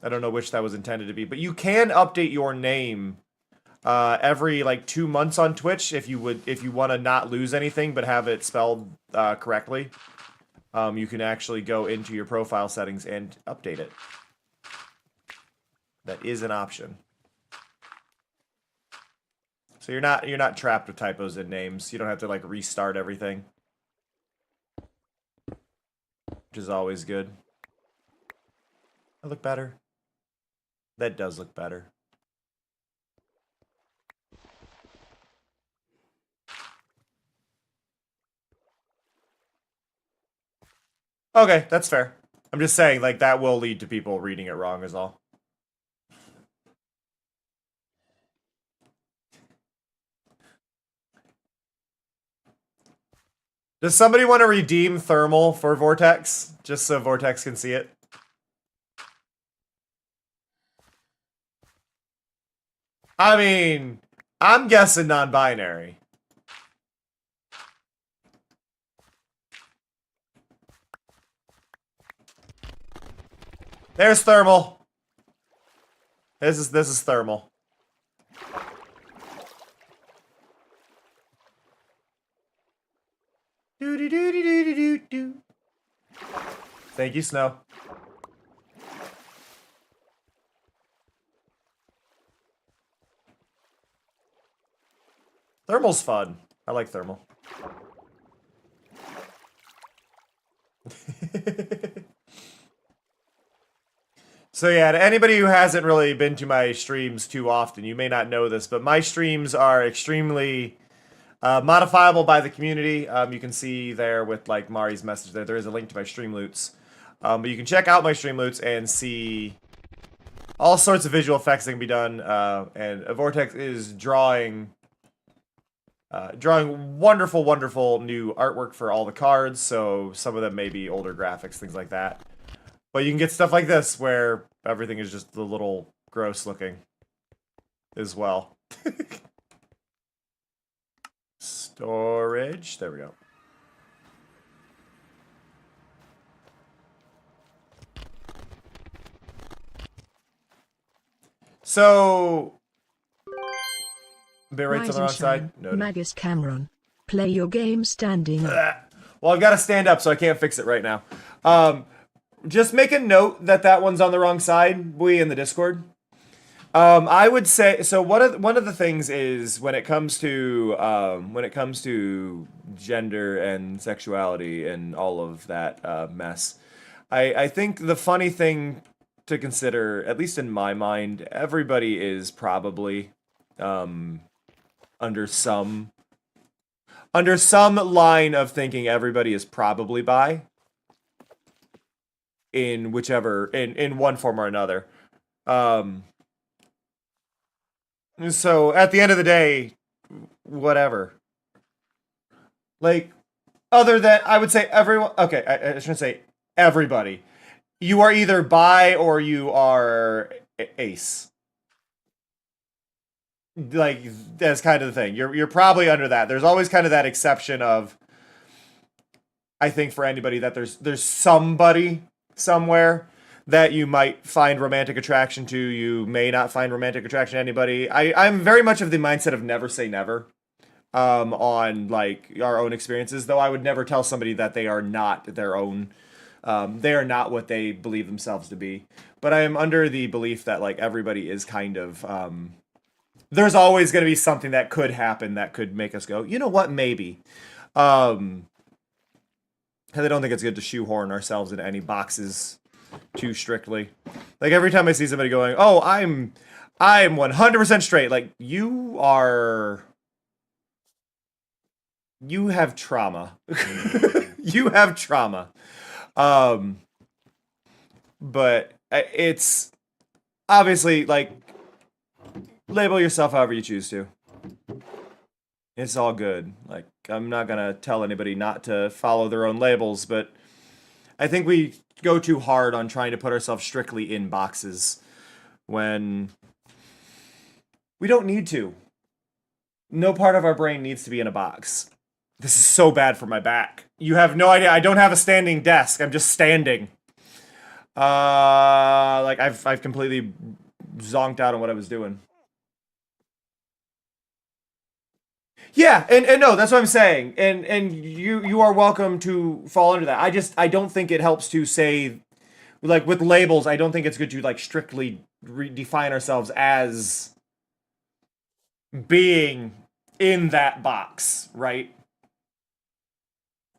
[SPEAKER 1] don't know which that was intended to be, but you can update your name every like 2 months on Twitch if you want to not lose anything but have it spelled correctly. You can actually go into your profile settings and update it. That is an option. So you're not trapped with typos in names. You don't have to like restart everything, which is always good. That look better. That does look better. Okay, that's fair. I'm just saying, like, that will lead to people reading it wrong is all. Does somebody want to redeem thermal for Vortex? Just so Vortex can see it? I mean, I'm guessing non-binary. There's thermal. This is thermal. Do do do do do do do. Thank you, Snow. Thermal's fun. I like thermal. So yeah, to anybody who hasn't really been to my streams too often, you may not know this, but my streams are extremely modifiable by the community. You can see there with like Mari's message there is a link to my Streamloots. But you can check out my Streamloots and see all sorts of visual effects that can be done. And Vortex is drawing wonderful, wonderful new artwork for all the cards. So some of them may be older graphics, things like that. But you can get stuff like this where everything is just a little gross looking as well. Storage. There we go. So, bit rates on the wrong side. Noted.
[SPEAKER 2] Magus Cameron, play your game standing up.
[SPEAKER 1] Well, I've got to stand up, so I can't fix it right now. Just make a note that one's on the wrong side. We in the Discord. I would say so. One of the things is when it comes to gender and sexuality and all of that mess. I think the funny thing to consider, at least in my mind, everybody is probably under some line of thinking everybody is probably bi in whichever in one form or another. So at the end of the day, whatever. Like, other than, I would say everyone, okay, I shouldn't say everybody. You are either bi or you are ace. like that's kind of the thing. You're probably under that. There's always kind of that exception of, I think for anybody that there's somebody somewhere that you might find romantic attraction to. You may not find romantic attraction to anybody. I'm very much of the mindset of never say never. On like our own experiences, though I would never tell somebody that they are not their own, they are not what they believe themselves to be. But I am under the belief that like everybody is kind of, there's always going to be something that could happen that could make us go, you know what, maybe. And I don't think it's good to shoehorn ourselves into any boxes too strictly. Like every time I see somebody going, oh, I'm 100% straight, like you have trauma. You have trauma. But it's obviously like label yourself however you choose to. It's all good. Like I'm not gonna tell anybody not to follow their own labels, but I think we go too hard on trying to put ourselves strictly in boxes when we don't need to. No part of our brain needs to be in a box. This is so bad for my back. You have no idea. I don't have a standing desk. I'm just standing. Like I've completely zonked out on what I was doing. Yeah, and no, that's what I'm saying. And you are welcome to fall under that. I don't think it helps to say, like with labels, I don't think it's good to like strictly redefine ourselves as being in that box, right?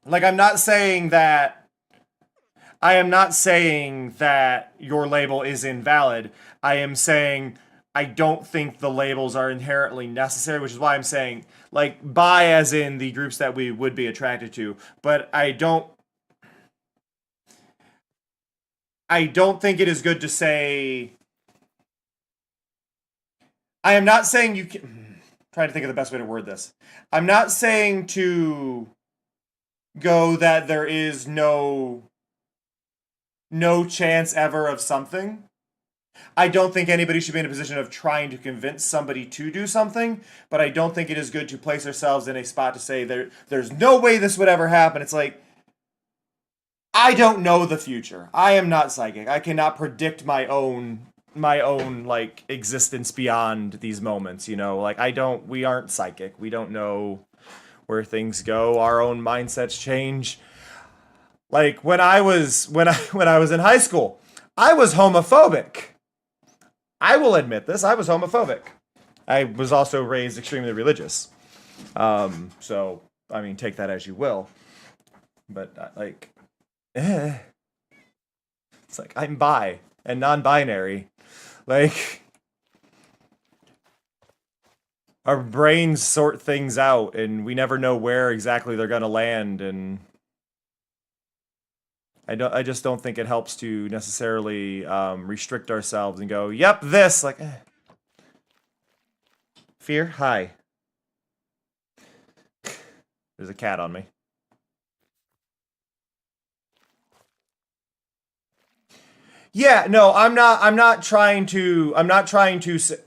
[SPEAKER 1] Like I am not saying that your label is invalid. I am saying I don't think the labels are inherently necessary, which is why I'm saying like bi as in the groups that we would be attracted to, but I don't think it is good to say. I am not saying you can. Trying to think of the best way to word this. I'm not saying to go that there is no chance ever of something. I don't think anybody should be in a position of trying to convince somebody to do something, but I don't think it is good to place ourselves in a spot to say there's no way this would ever happen. It's like, I don't know the future. I am not psychic. I cannot predict my own like existence beyond these moments, you know? Like we aren't psychic. We don't know where things go. Our own mindsets change. Like when I was in high school, I was homophobic. I will admit this. I was homophobic. I was also raised extremely religious. So I mean, take that as you will. But like, it's like I'm bi and non-binary. Like, our brains sort things out, and we never know where exactly they're gonna land. And I just don't think it helps to necessarily restrict ourselves and go, yep, this like. Fear, hi. There's a cat on me. Yeah, no, I'm not trying to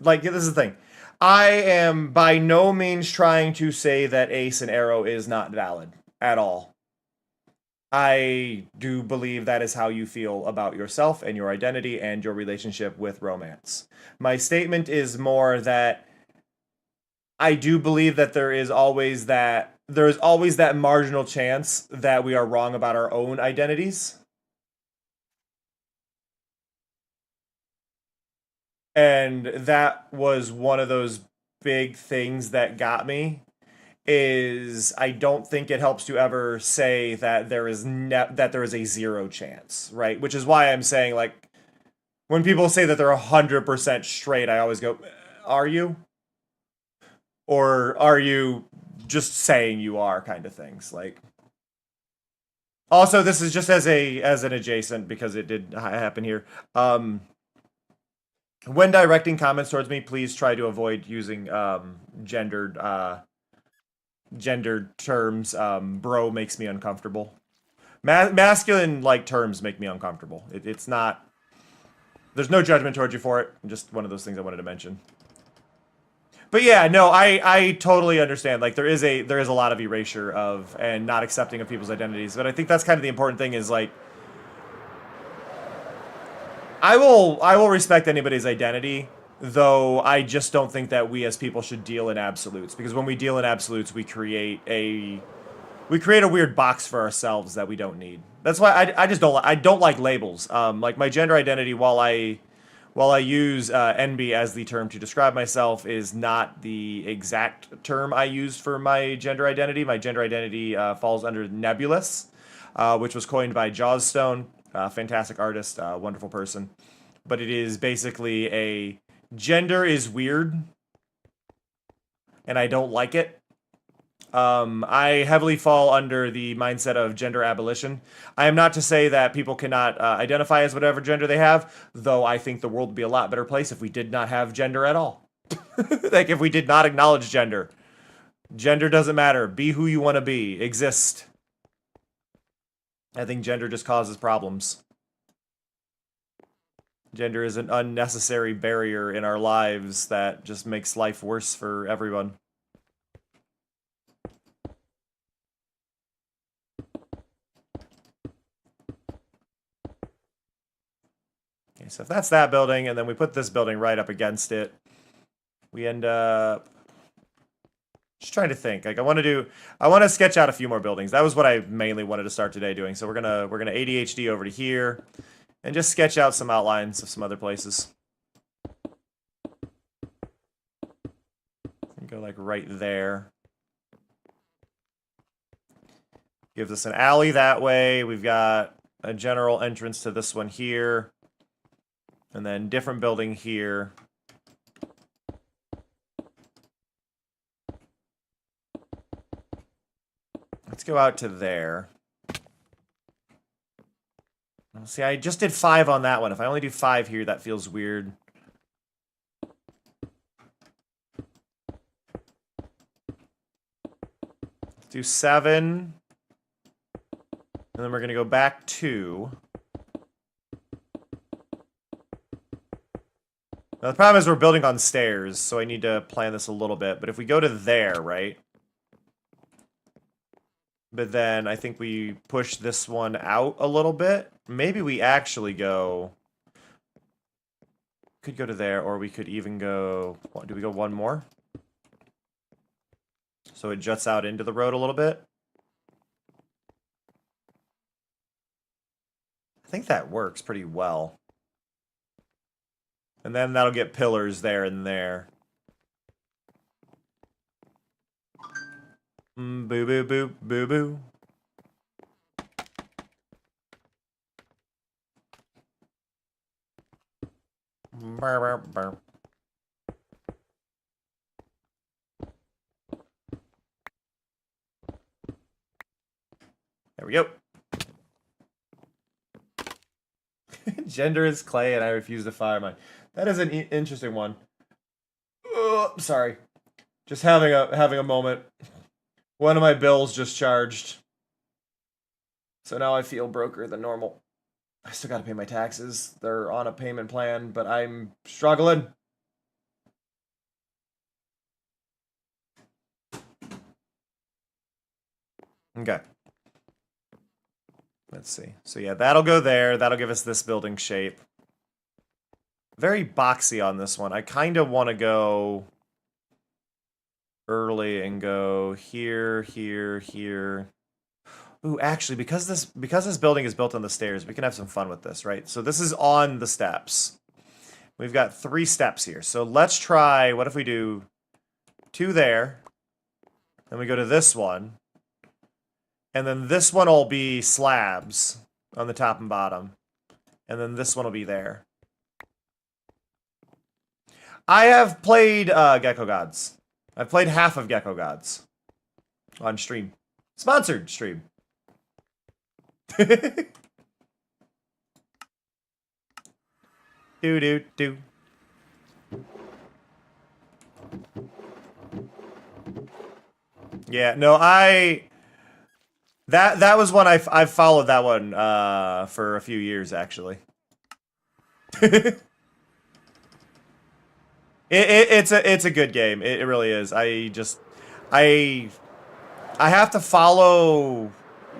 [SPEAKER 1] like this is the thing. I am by no means trying to say that Ace and Arrow is not valid at all. I do believe that is how you feel about yourself and your identity and your relationship with romance. My statement is more that I do believe that there is always that marginal chance that we are wrong about our own identities. And that was one of those big things that got me, is I don't think it helps to ever say that there is a zero chance, right? Which is why I'm saying, like, when people say that they're 100% straight, I always go, are you? Or are you just saying you are, kind of things, like. Also, this is just as an adjacent, because it did happen here. When directing comments towards me, please try to avoid using gendered terms. Bro makes me uncomfortable. Masculine like terms make me uncomfortable. It's not. There's no judgment towards you for it. Just one of those things I wanted to mention. But yeah, no, I totally understand. Like there is a lot of erasure of and not accepting of people's identities. But I think that's kind of the important thing is like I will respect anybody's identity, though I just don't think that we as people should deal in absolutes, because when we deal in absolutes, we create a weird box for ourselves that we don't need. That's why I just don't like labels. Like my gender identity, while I use NB as the term to describe myself, is not the exact term I use for my gender identity. My gender identity falls under nebulous, which was coined by Jawstone, fantastic artist, wonderful person. But it is basically a gender is weird, and I don't like it. I heavily fall under the mindset of gender abolition. I am not to say that people cannot identify as whatever gender they have, though I think the world would be a lot better place if we did not have gender at all. Like, if we did not acknowledge gender. Gender doesn't matter. Be who you want to be. Exist. I think gender just causes problems. Gender is an unnecessary barrier in our lives that just makes life worse for everyone. Okay, so if that's that building, and then we put this building right up against it, we end up just trying to think. Like I want to sketch out a few more buildings. That was what I mainly wanted to start today doing. So we're gonna ADHD over to here, and just sketch out some outlines of some other places. Go like right there. Gives us an alley that way. We've got a general entrance to this one here. And then different building here. Let's go out to there. See, I just did 5 on that one. If I only do 5 here, that feels weird. Let's do 7. And then we're going to go back 2. Now, the problem is we're building on stairs, so I need to plan this a little bit. But if we go to there, right? But then I think we push this one out a little bit. Maybe we actually go... Could go to there, or we could even go... Do we go one more? So it juts out into the road a little bit. I think that works pretty well. And then that'll get pillars there and there. Boo boo boo boo boo. Burr, burr, burr. There we go. Gender is clay, and I refuse to fire mine. That is an interesting one. Sorry, just having a moment. One of my bills just charged, so now I feel broker than normal. I still gotta pay my taxes. They're on a payment plan, but I'm struggling. Okay. Let's see. So yeah, that'll go there. That'll give us this building shape. Very boxy on this one. I kind of want to go early and go here, here, here. Ooh, actually, because this building is built on the stairs, we can have some fun with this, right? So this is on the steps. We've got 3 steps here. So let's try, what if we do 2 there, then we go to this one, and then this one will be slabs on the top and bottom, and then this one will be there. I have played Gecko Gods. I've played half of Gecko Gods on stream. Sponsored stream. Do. Yeah, no, that was one I've followed that one for a few years actually. It's a good game. It really is. I I have to follow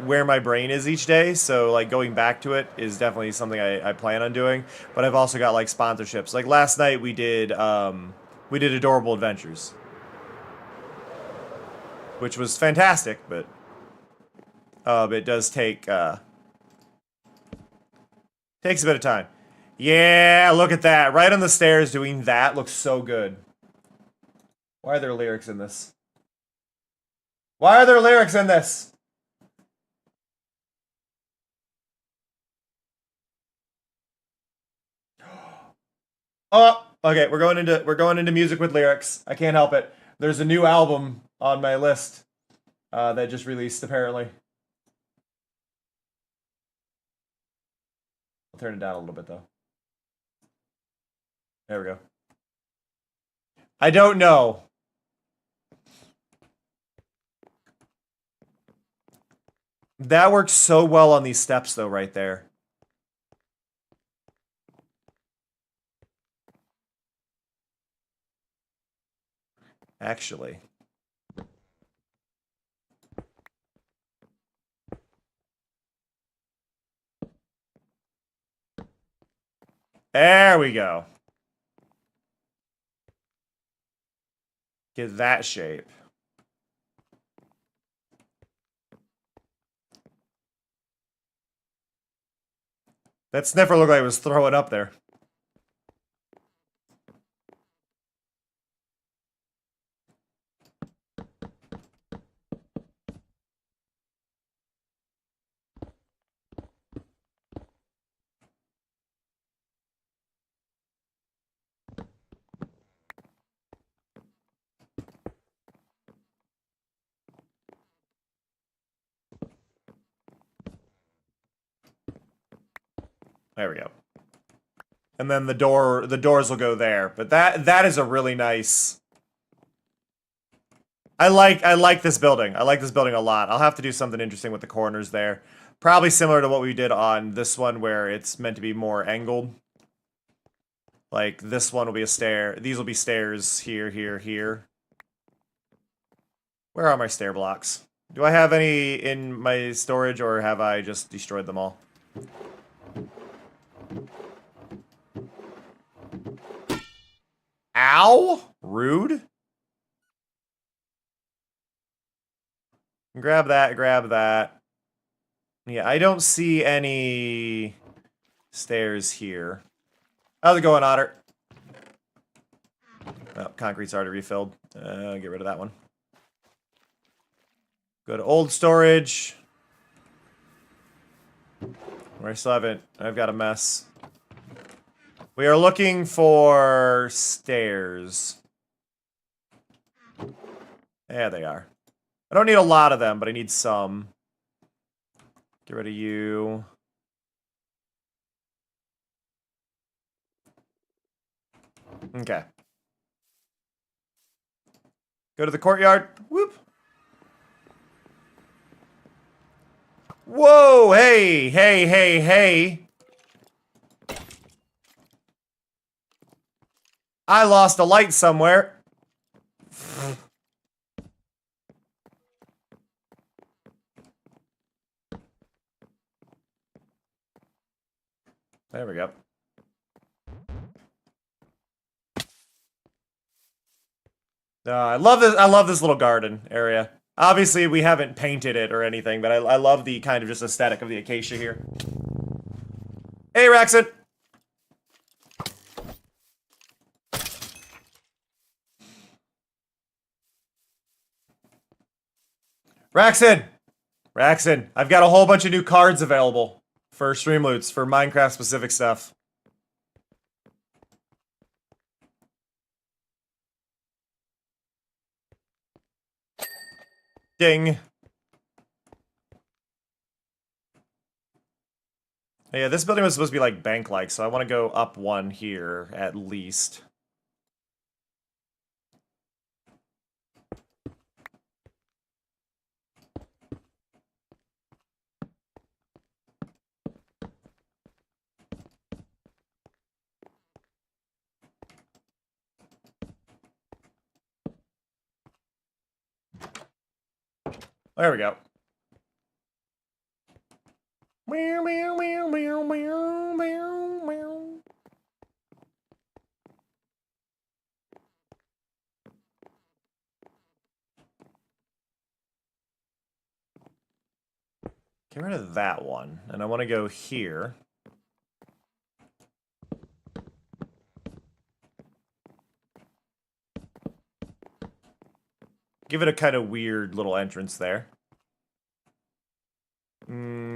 [SPEAKER 1] where my brain is each day, so like going back to it is definitely something I plan on doing. But I've also got like sponsorships. Like last night we did Adorable Adventures, which was fantastic, but it does take takes a bit of time. Yeah, look at that. Right on the stairs doing that looks so good. Why are there lyrics in this? Why are there lyrics in this? Oh, okay, we're going into music with lyrics. I can't help it. There's a new album on my list that just released apparently. I'll turn it down a little bit though. There we go. I don't know. That works so well on these steps though, right there. Actually. There we go. Get that shape. That sniffer looked like it was throwing up there. There we go. And then the doors will go there. But that is a really nice. I like this building. I like this building a lot. I'll have to do something interesting with the corners there. Probably similar to what we did on this one where it's meant to be more angled. Like this one will be a stair. These will be stairs here, here, here. Where are my stair blocks? Do I have any in my storage or have I just destroyed them all? Ow! Rude. Grab that, grab that. Yeah, I don't see any stairs here. How's it going, Otter? Oh, concrete's already refilled. Get rid of that one. Go to old storage. Where I still haven't. I've got a mess. We are looking for stairs. There they are. I don't need a lot of them, but I need some. Get rid of you. Okay. Go to the courtyard. Whoop. Whoa! Hey! Hey, hey, hey! I lost a light somewhere. There we go. I love this. I love this little garden area. Obviously, we haven't painted it or anything, but I love the kind of just aesthetic of the acacia here. Hey, Raxon! Raxon! Raxon, I've got a whole bunch of new cards available for Streamloots, for Minecraft-specific stuff. Ding. Yeah, this building was supposed to be like bank-like, so I want to go up one here, at least. There we go. Meow, meow, meow, meow, meow, meow, meow. Get rid of that one. And I want to go here. Give it a kind of weird little entrance there.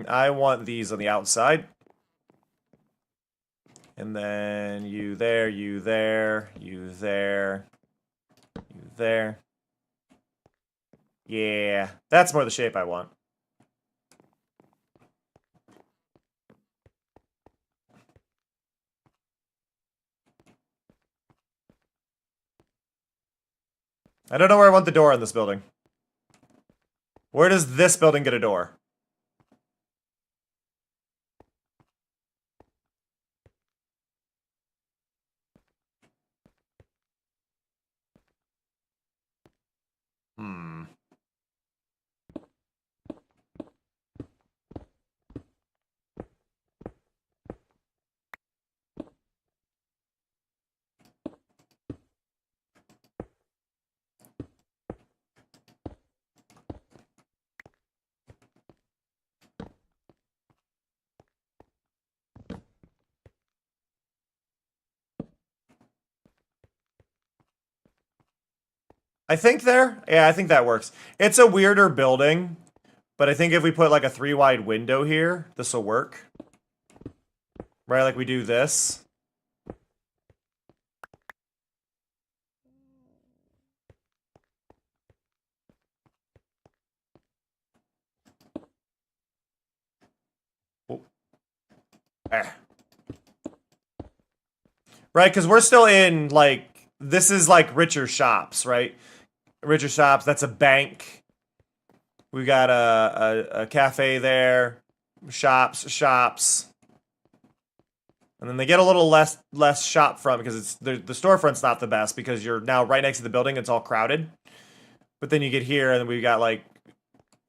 [SPEAKER 1] I want these on the outside. And then you there, you there, you there, you there. Yeah, that's more the shape I want. I don't know where I want the door in this building. Where does this building get a door? I think there? Yeah, I think that works. It's a weirder building, but I think if we put like a 3-wide window here, this will work. Right, like we do this. Oh. Right, because we're still in, like, this is like richer shops, right? Richer shops, that's a bank. We got a cafe there. Shops. And then they get a little less shop front because it's the storefront's not the best because you're now right next to the building, it's all crowded. But then you get here and we got like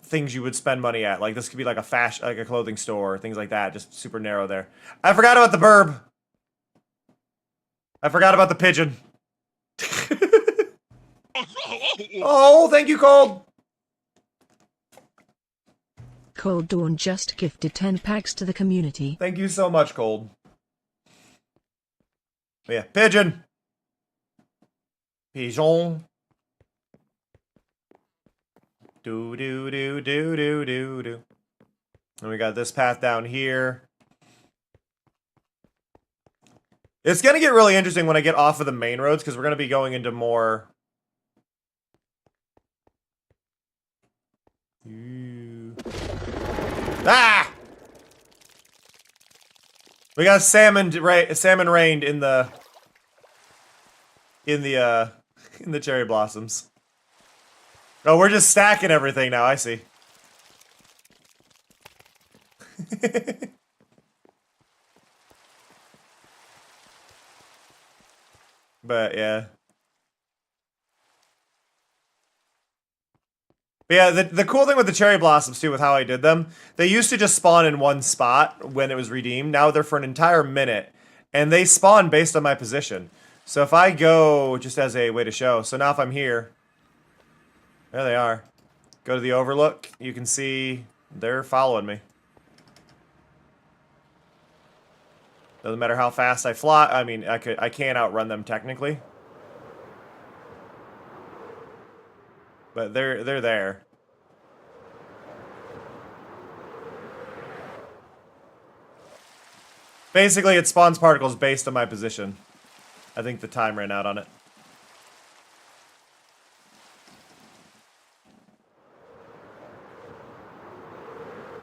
[SPEAKER 1] things you would spend money at. Like this could be like a fashion, like a clothing store, things like that. Just super narrow there. I forgot about the burb. I forgot about the pigeon. Oh, thank you, Cold.
[SPEAKER 2] Cold Dawn just gifted 10 packs to the community.
[SPEAKER 1] Thank you so much, Cold. Yeah, pigeon. Pigeon. Do do do do do do do. And we got this path down here. It's gonna get really interesting when I get off of the main roads because we're gonna be going into more. Ah! We got salmon rained in the cherry blossoms. Oh, we're just stacking everything now, I see. But yeah. But yeah, the cool thing with the cherry blossoms too, with how I did them, they used to just spawn in one spot when it was redeemed. Now they're for an entire minute, and they spawn based on my position. So if I go, just as a way to show, so now if I'm here, there they are. Go to the overlook, you can see they're following me. Doesn't matter how fast I fly. I mean, I can't outrun them technically. But they're there. Basically, it spawns particles based on my position. I think the time ran out on it.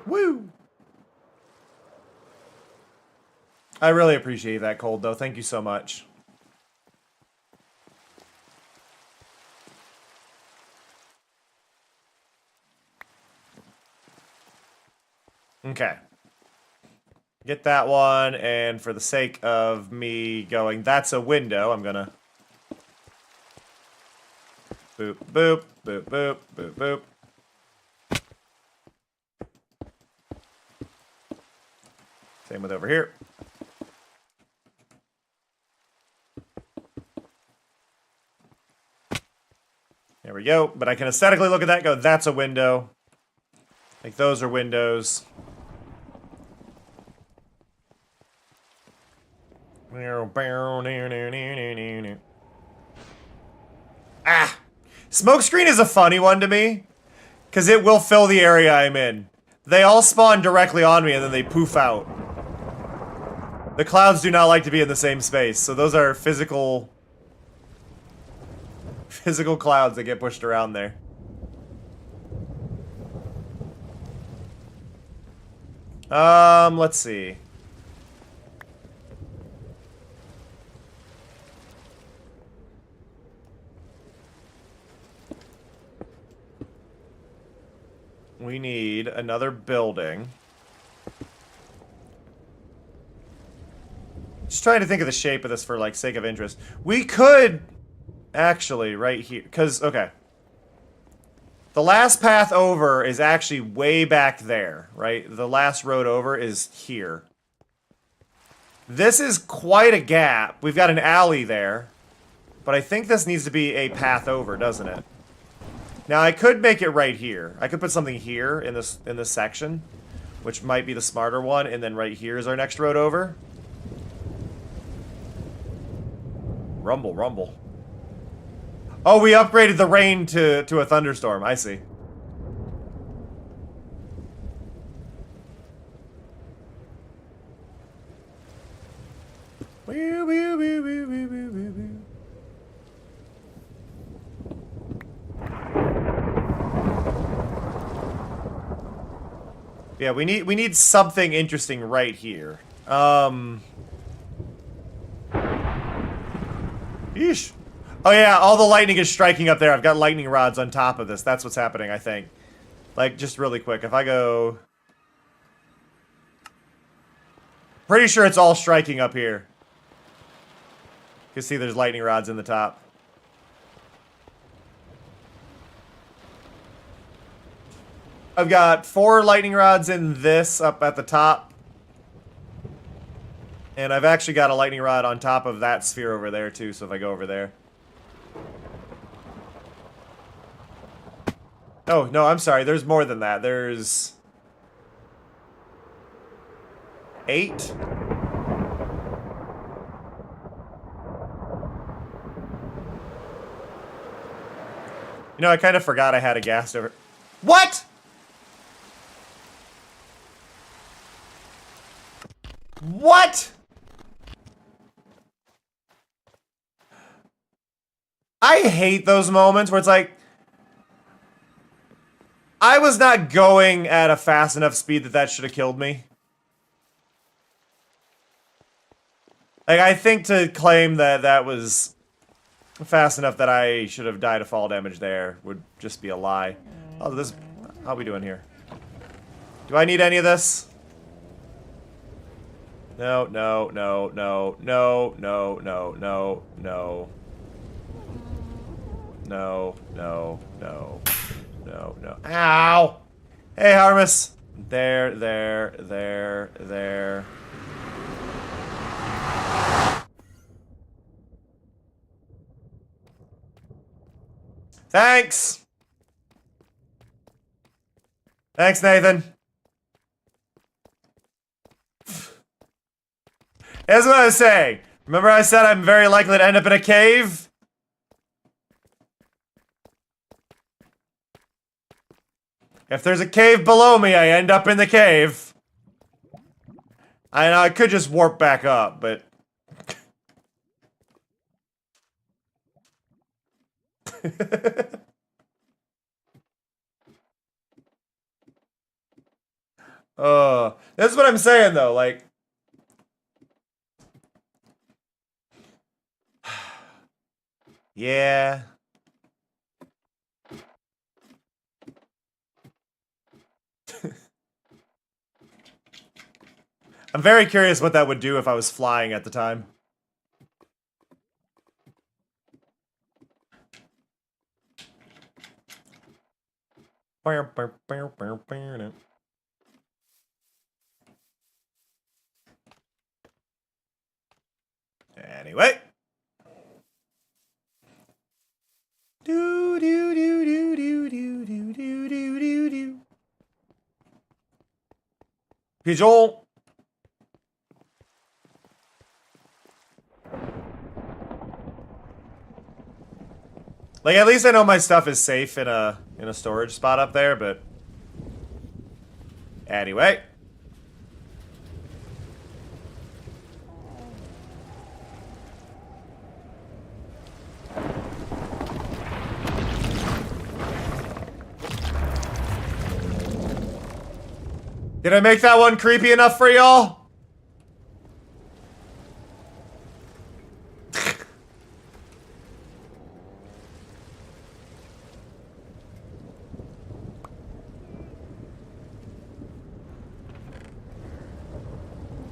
[SPEAKER 1] Woo! I really appreciate that, Cold, though. Thank you so much. Okay. Get that one, and for the sake of me going, that's a window, I'm gonna... Boop, boop, boop, boop, boop, boop. Same with over here. There we go. But I can aesthetically look at that and go, that's a window. Like, those are windows. Ah! Smokescreen is a funny one to me. Because it will fill the area I'm in. They all spawn directly on me and then they poof out. The clouds do not like to be in the same space. So those are physical clouds that get pushed around there. Let's see. We need another building. Just trying to think of the shape of this for, like, sake of interest. We could actually, right here, because, okay. The last path over is actually way back there, right? The last road over is here. This is quite a gap. We've got an alley there. But I think this needs to be a path over, doesn't it? Now, I could make it right here. I could put something here in this section, which might be the smarter one, and then right here is our next road over. Rumble, rumble. Oh, we upgraded the rain to a thunderstorm. I see. Wee, wee, wee, wee, wee, wee, wee, wee. Yeah, we need something interesting right here. Yeesh. Oh yeah, all the lightning is striking up there. I've got lightning rods on top of this. That's what's happening, I think. Like, just really quick. If I go... Pretty sure it's all striking up here. You can see there's lightning rods in the top. I've got 4 lightning rods in this up at the top. And I've actually got a lightning rod on top of that sphere over there too, so if I go over there. Oh, no, I'm sorry. There's more than that. There's 8. You know, I kind of forgot I had a gas over. What? What? I hate those moments where it's like, I was not going at a fast enough speed that should have killed me. Like, I think to claim that was fast enough that I should have died of fall damage there would just be a lie. Oh, this, how are we doing here? Do I need any of this? No, no, no, no, no, no, no, no, no. No, no, no, no, no. Ow! Hey, Harmus! There, there, there, there. Thanks! Thanks, Nathan. Here's what I was saying. Remember I said I'm very likely to end up in a cave? If there's a cave below me, I end up in the cave. I know I could just warp back up, but... That's what I'm saying, though, like... Yeah... I'm very curious what that would do if I was flying at the time. Anyway. Do do do do do do do do do do do. Hey Joel. Like at least I know my stuff is safe in a storage spot up there, but anyway. Did I make that one creepy enough for y'all?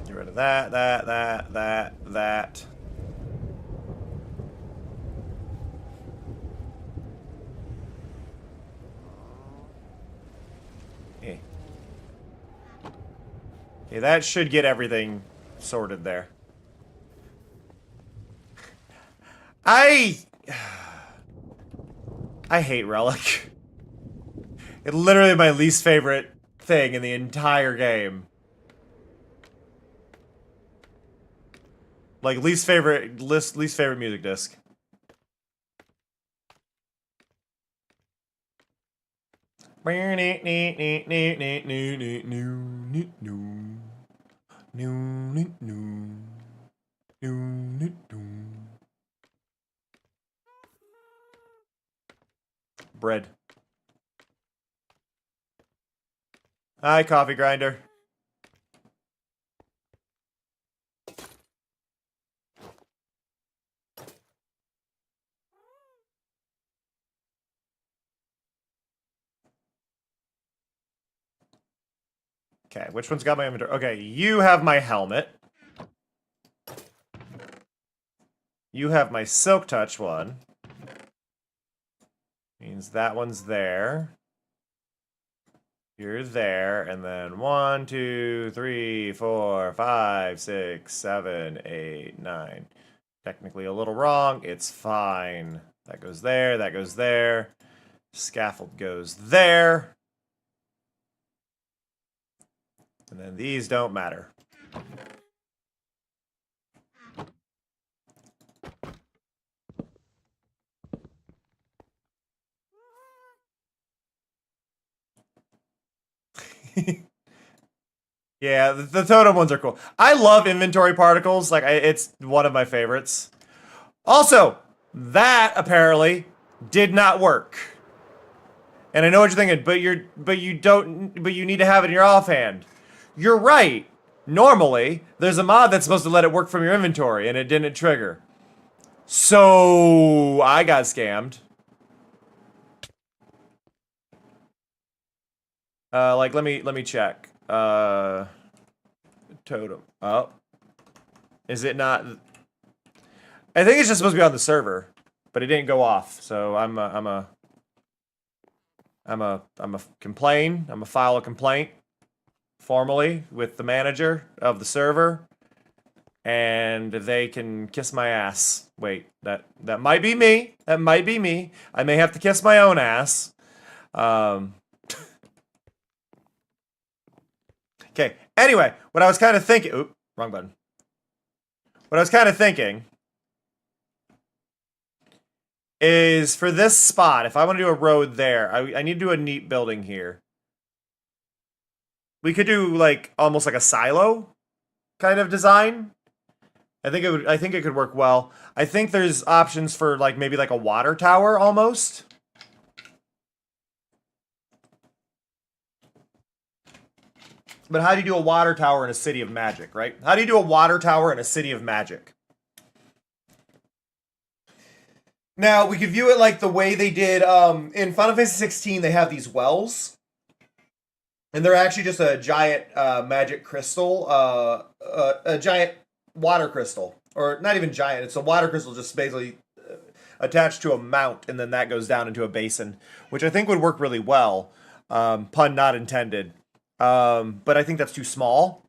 [SPEAKER 1] Get rid of that. Okay, that should get everything sorted there. I hate Relic. It's literally my least favorite thing in the entire game. Like least favorite music disc. Bread. Hi, coffee grinder. Okay, which one's got my inventory? Okay, you have my helmet. You have my Silk Touch one. Means that one's there. You're there, and then 1, 2, 3, 4, 5, 6, 7, 8, 9. Technically a little wrong. It's fine. That goes there, that goes there. Scaffold goes there. And then these don't matter. Yeah, the totem ones are cool. I love inventory particles. Like, it's one of my favorites. Also, that apparently did not work. And I know what you're thinking, but you need to have it in your offhand. You're right. Normally, there's a mod that's supposed to let it work from your inventory, and it didn't trigger. So I got scammed. Like let me check. Totem. Oh. Is it not? I think it's just supposed to be on the server, but it didn't go off. So I'm a complain. I'm a file a complaint formally with the manager of the server, and they can kiss my ass. Wait, that might be me. That might be me. I may have to kiss my own ass. Okay, anyway, what I was kind of thinking... Oop, wrong button. What I was kind of thinking is for this spot, if I want to do a road there, I need to do a neat building here. We could do, like, almost like a silo kind of design. I think it could work well. I think there's options for, like, maybe like a water tower almost. But how do you do a water tower in a city of magic, right? How do you do a water tower in a city of magic? Now, we could view it like the way they did in Final Fantasy 16, they have these wells. And they're actually just a giant magic crystal, a giant water crystal. Or not even giant, it's a water crystal just basically attached to a mount, and then that goes down into a basin, which I think would work really well. Pun not intended. But I think that's too small.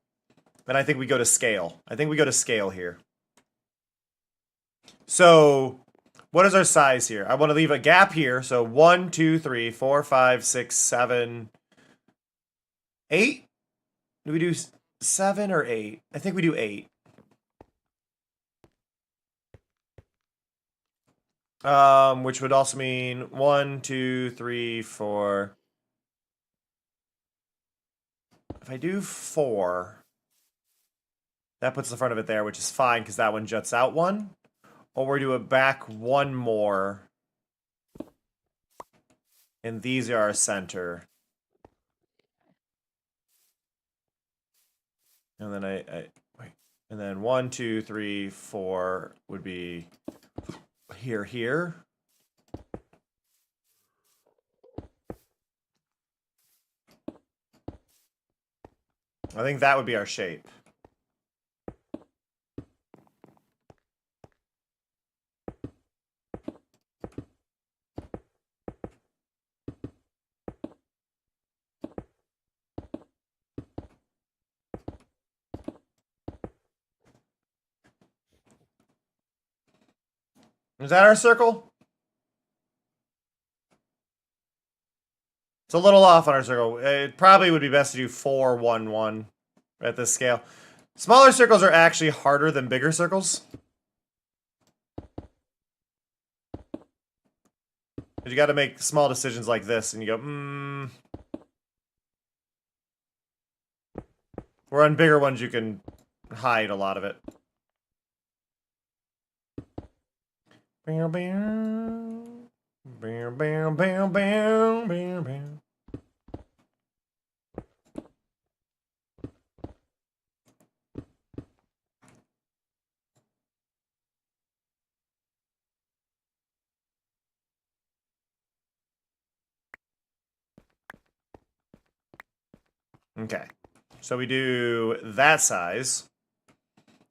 [SPEAKER 1] And I think we go to scale. I think we go to scale here. So, what is our size here? I want to leave a gap here. So 1, 2, 3, 4, 5, 6, 7, 8. Do we do 7 or 8? I think we do 8. Which would also mean 1, 2, 3, 4. If I do 4, that puts the front of it there, which is fine because that one juts out 1. Or we do it back 1 more. And these are our center. And then I wait. And then 1, 2, 3, 4 would be here. I think that would be our shape. Is that our circle? It's a little off on our circle. It probably would be best to do 4, 1, 1 at this scale. Smaller circles are actually harder than bigger circles. You got to make small decisions like this, and you go, Where on bigger ones, you can hide a lot of it. Bam, bam. Bam, bam, bam, bam, bam, bam. Okay. So we do that size.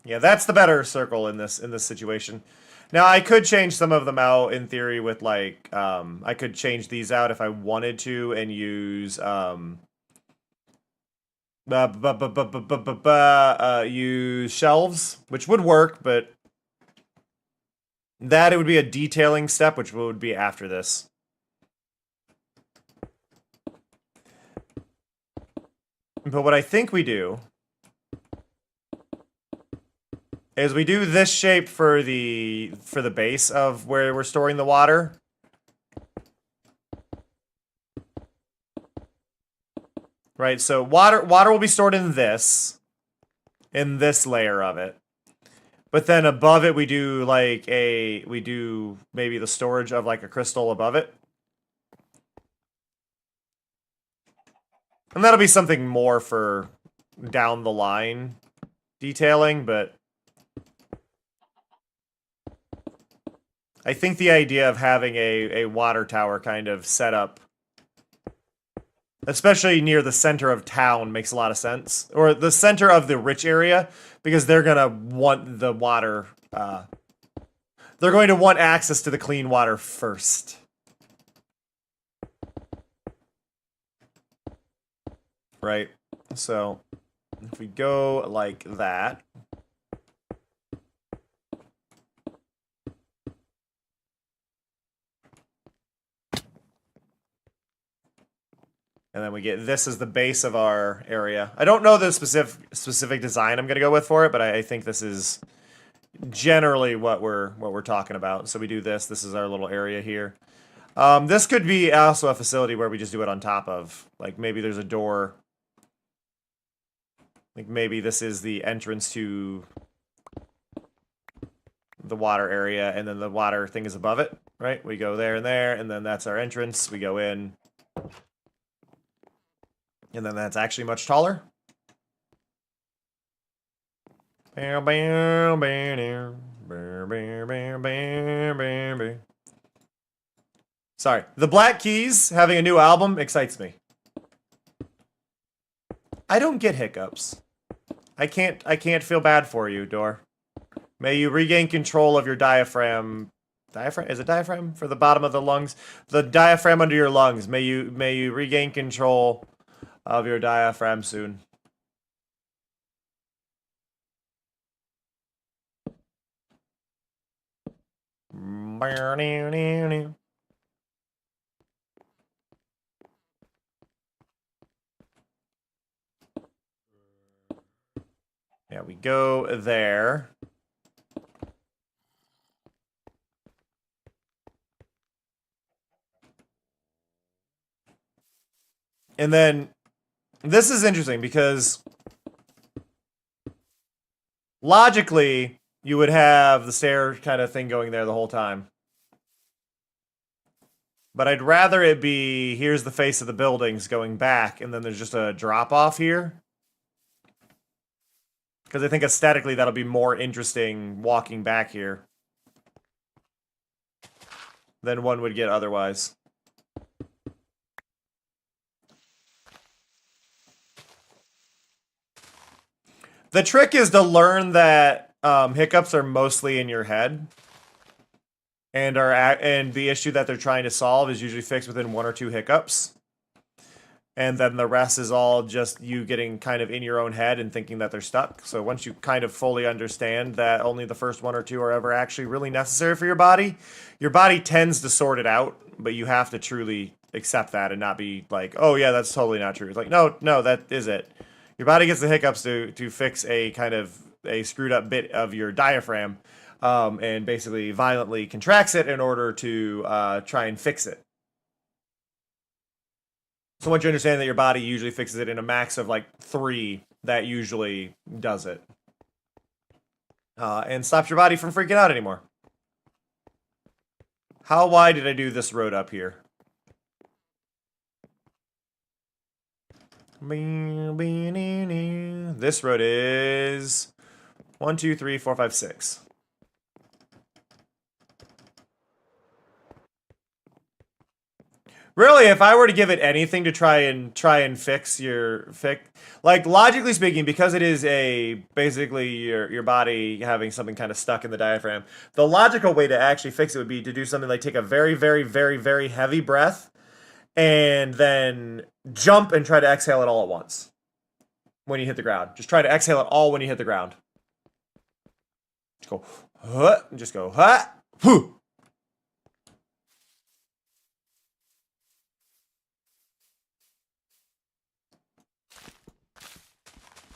[SPEAKER 1] Yeah, that's the better circle in this situation. Now, I could change some of them out in theory with like, I could change these out if I wanted to and use, use shelves, which would work, but that it would be a detailing step, which would be after this. But what I think we do is we do this shape for the base of where we're storing the water. Right, so water will be stored in this layer of it. But then above it we do like maybe the storage of like a crystal above it. And that'll be something more for down the line detailing, but I think the idea of having a water tower kind of set up, especially near the center of town, makes a lot of sense. Or the center of the rich area, because they're going to want the water, they're going to want access to the clean water first. Right? So, if we go like that. And then we get this as the base of our area. I don't know the specific design I'm going to go with for it, but I think this is generally what we're talking about. So we do this. This is our little area here. This could be also a facility where we just do it on top of. Like maybe there's a door. Like maybe this is the entrance to the water area, and then the water thing is above it, right? We go there, and then that's our entrance. We go in. And then that's actually much taller. Bam, bam, bam, bam, bam, bam, bam, bam. Sorry. The Black Keys having a new album excites me. I don't get hiccups. I can't feel bad for you, Dor. May you regain control of your diaphragm. Diaphragm? Is it diaphragm? For the bottom of the lungs? The diaphragm under your lungs. May you regain control of your diaphragm soon. Yeah, we go there. And then this is interesting because logically you would have the stair kind of thing going there the whole time. But I'd rather it be, here's the face of the buildings going back, and then there's just a drop off here. Because I think aesthetically that'll be more interesting walking back here than one would get otherwise. The trick is to learn that hiccups are mostly in your head. And the issue that they're trying to solve is usually fixed within 1 or 2 hiccups. And then the rest is all just you getting kind of in your own head and thinking that they're stuck. So once you kind of fully understand that only the first 1 or 2 are ever actually really necessary for your body tends to sort it out, but you have to truly accept that and not be like, oh yeah, that's totally not true. It's like, no, that is it. Your body gets the hiccups to fix a kind of a screwed up bit of your diaphragm, and basically violently contracts it in order to try and fix it. So once you understand that your body usually fixes it in a max of like 3, that usually does it. And stops your body from freaking out anymore. How wide did I do this road up here? This road is 1, 2, 3, 4, 5, 6. Really, if I were to give it anything to try and fix like logically speaking, because it is basically your body having something kind of stuck in the diaphragm, the logical way to actually fix it would be to do something like take a very, very, very, very heavy breath and then jump and try to exhale it all at once when you hit the ground. Just try to exhale it all when you hit the ground. Just go, huh, and just go, huh, whoo.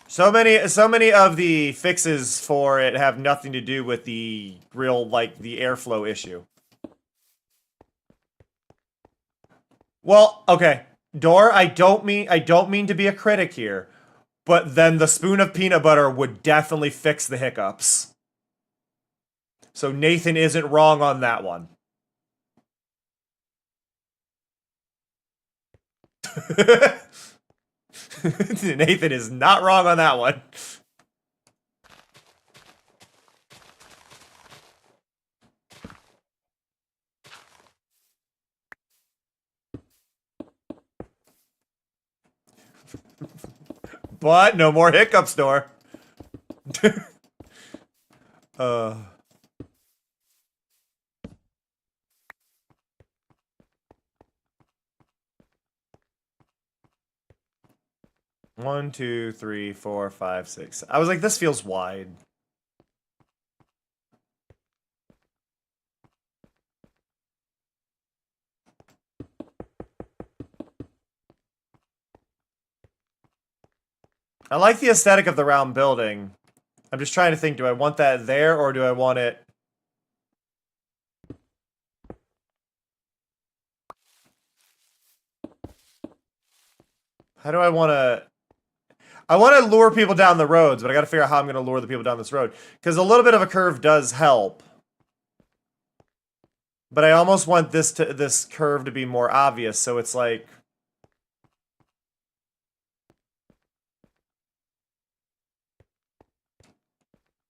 [SPEAKER 1] So many of the fixes for it have nothing to do with the real, like, the airflow issue. Well, okay. Door, I don't mean to be a critic here, but then the spoon of peanut butter would definitely fix the hiccups. So Nathan isn't wrong on that one. Nathan is not wrong on that one. But no more hiccups, door. 1, 2, 3, 4, 5, 6. I was like, this feels wide. I like the aesthetic of the round building. I'm just trying to think, do I want that there or do I want it... How do I want to... I want to lure people down the roads, but I got to figure out how I'm going to lure the people down this road. Because a little bit of a curve does help. But I almost want this curve to be more obvious, so it's like...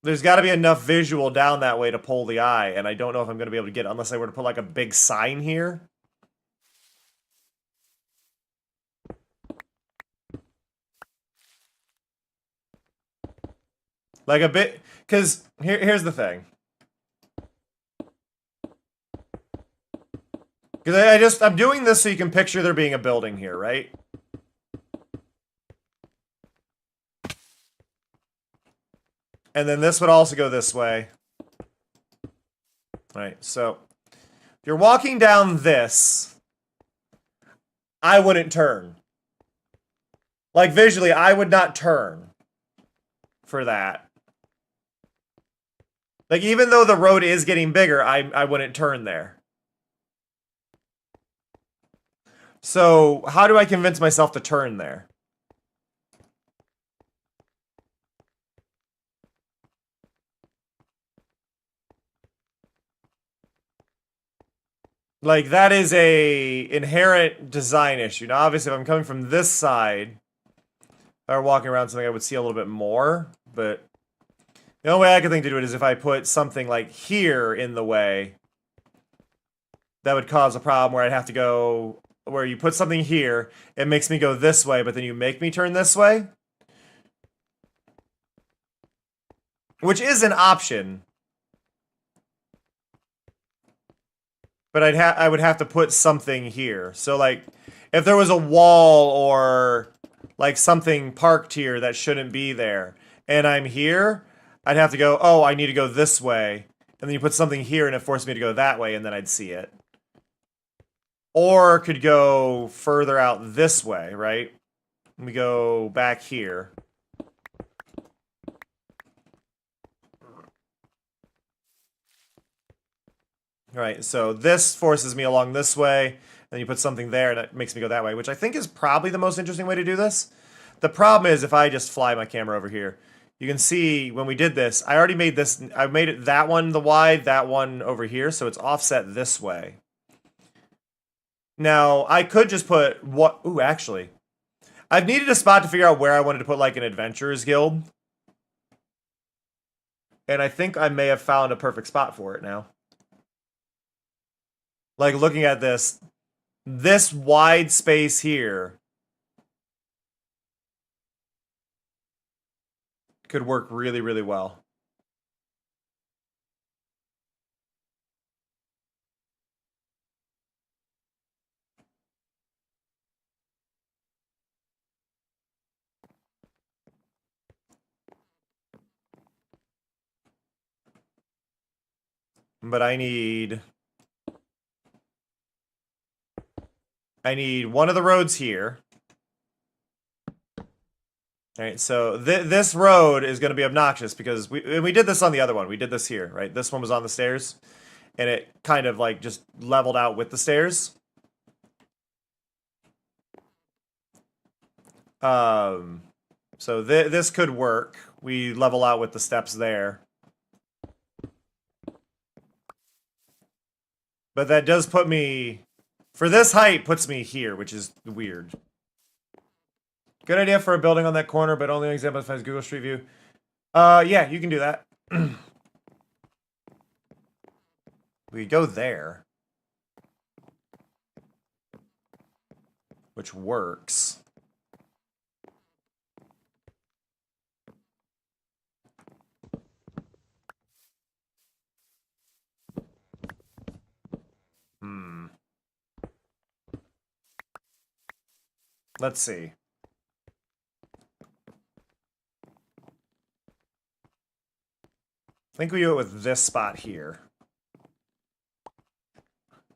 [SPEAKER 1] There's got to be enough visual down that way to pull the eye, and I don't know if I'm going to be able to get it unless I were to put like a big sign here. Like a bit, because here's the thing. Because I'm doing this so you can picture there being a building here, right? And then this would also go this way. Right, so If you're walking down this, I wouldn't turn. Like, visually, I would not turn for that. Like, even though the road is getting bigger, I wouldn't turn there. So, how do I convince myself to turn there? Like, that is a inherent design issue. Now, obviously, if I'm coming from this side, or walking around something, I would see a little bit more, but the only way I could think to do it is if I put something like here in the way, that would cause a problem where I'd have to go, where you put something here, it makes me go this way, but then you make me turn this way. Which is an option. But I would have to put something here. So like, if there was a wall or like something parked here that shouldn't be there, and I'm here, I'd have to go, oh, I need to go this way. And then you put something here and it forced me to go that way, and then I'd see it. Or could go further out this way, right? Let me go back here. All right, so this forces me along this way, and you put something there, and it makes me go that way, which I think is probably the most interesting way to do this. The problem is if I just fly my camera over here, you can see when we did this, I already made this, I made it that one the wide, that one over here, so it's offset this way. Now, I could just put what, ooh, actually, I've needed a spot to figure out where I wanted to put like an adventurers guild. And I think I may have found a perfect spot for it now. Like, looking at this wide space here could work really, really well. But I need one of the roads here. All right, so this road is going to be obnoxious because we did this on the other one. We did this here, right? This one was on the stairs, and it kind of like just leveled out with the stairs. So this could work. We level out with the steps there. But that does put me, for this height, puts me here, which is weird. Good idea for a building on that corner, but only exemplifies Google Street View. Yeah, you can do that. We go there. Which works. Let's see. I think we do it with this spot here.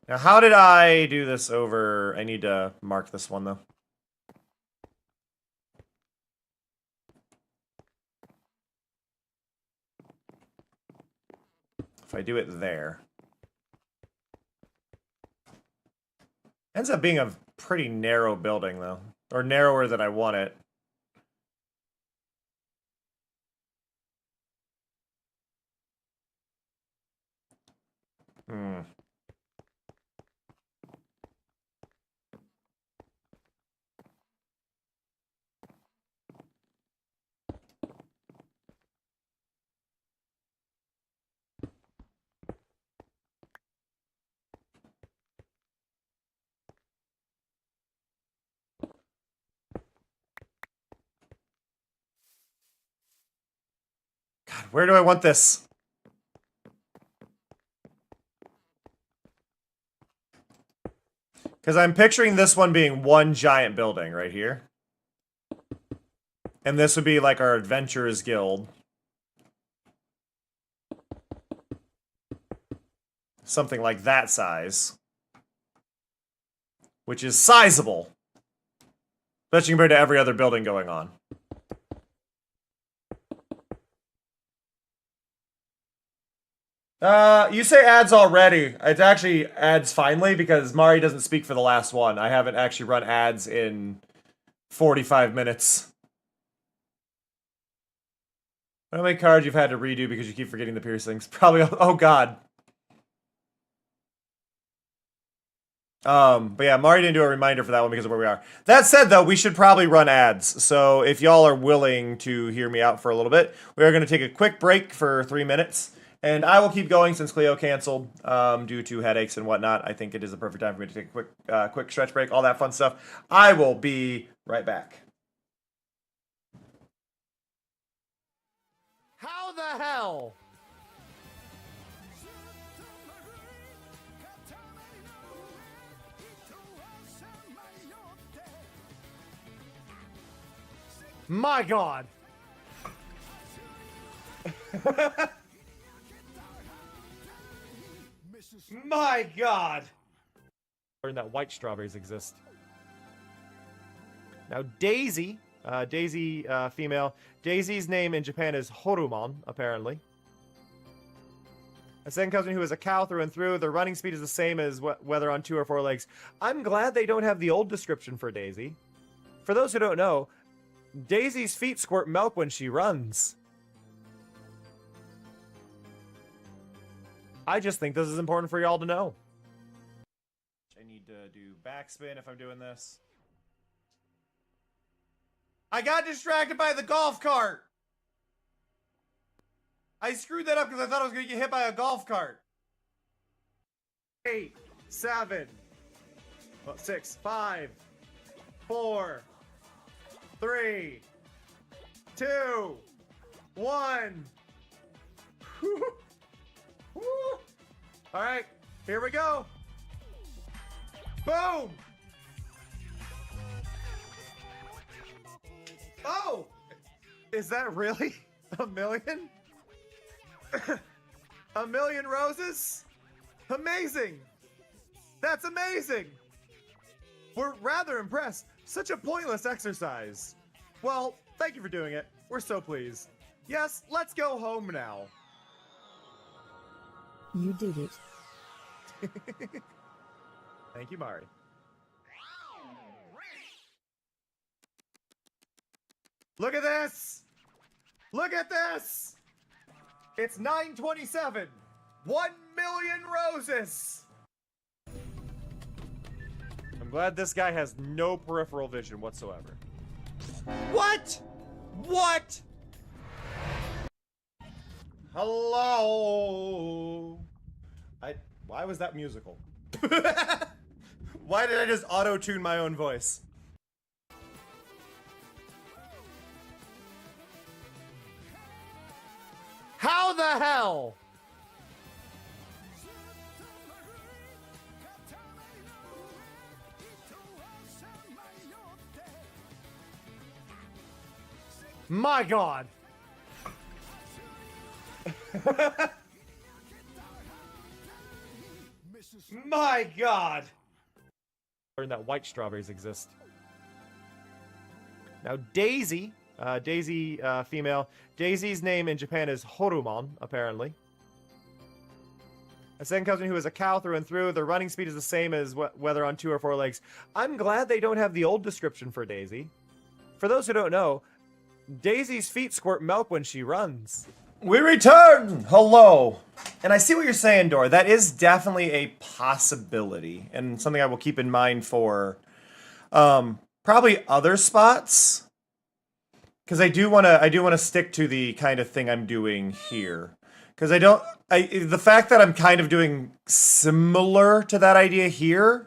[SPEAKER 1] Now, how did I do this over? I need to mark this one, though. If I do it there. Ends up being a pretty narrow building, though. Or narrower than I want it. God, where do I want this? Because I'm picturing this one being one giant building right here. And this would be like our Adventurers Guild. something like that size, which is sizable, especially compared to every other building going on. You say ads already. It's actually ads finally because Mari doesn't speak for the last one. I haven't actually run ads in 45 minutes. How many cards you've had to redo because you keep forgetting the piercings? Probably, oh god. But yeah, Mari didn't do a reminder for that one because of where we are. That said, though, we should probably run ads. So if y'all are willing to hear me out for a little bit, we are going to take a quick break for 3 minutes. And I will keep going since Cleo canceled due to headaches and whatnot. I think it is the perfect time for me to take a quick stretch break, all that fun stuff. I will be right back.
[SPEAKER 3] How the hell? My god.
[SPEAKER 1] My god! Learned that white strawberries exist. Now Daisy, female. Daisy's name in Japan is Horumon, apparently. A second cousin who is a cow through and through. Their running speed is the same as whether on 2 or 4 legs. I'm glad they don't have the old description for Daisy. For those who don't know, Daisy's feet squirt milk when she runs. I just think this is important for y'all to know. I need to do backspin if I'm doing this. I got distracted by the golf cart! I screwed that up because I thought I was going to get hit by a golf cart. 8, 7, 6, 5, 4, 3, 2, 1. All right, here we go. Boom! Oh! Is that really a million? A million roses? Amazing! That's amazing! We're rather impressed. Such a pointless exercise. Well, thank you for doing it. We're so pleased. Yes, let's go home now.
[SPEAKER 2] You did it.
[SPEAKER 1] Thank you, Mari. Look at this! Look at this! It's 9:27. 1 million roses! I'm glad this guy has no peripheral vision whatsoever. What? What? Hello? Why was that musical? Why did I just auto-tune my own voice?
[SPEAKER 3] How the hell? My god.
[SPEAKER 1] My god! Learned that white strawberries exist. Now Daisy, female. Daisy's name in Japan is Horumon, apparently. A second cousin who is a cow through and through. Their running speed is the same as whether on 2 or 4 legs. I'm glad they don't have the old description for Daisy. For those who don't know, Daisy's feet squirt milk when she runs. We return! Hello! And I see what you're saying, Dor. That is definitely a possibility, and something I will keep in mind for probably other spots. Because I do want to stick to the kind of thing I'm doing here. Because the fact that I'm kind of doing similar to that idea here,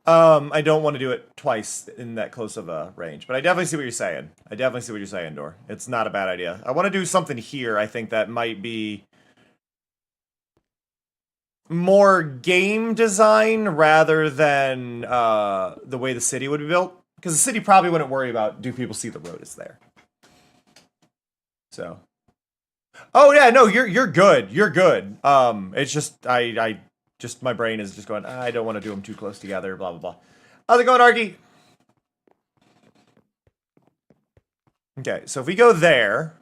[SPEAKER 1] I don't want to do it twice in that close of a range. But I definitely see what you're saying. Dor. It's not a bad idea. I want to do something here, I think, that might be more game design rather than the way the city would be built. Because the city probably wouldn't worry about, do people see the road is there? So, Oh yeah, no, you're good. You're good. It's just I just my brain is just going. I don't want to do them too close together. Blah blah blah. How's it going, Arky? Okay, so if we go there,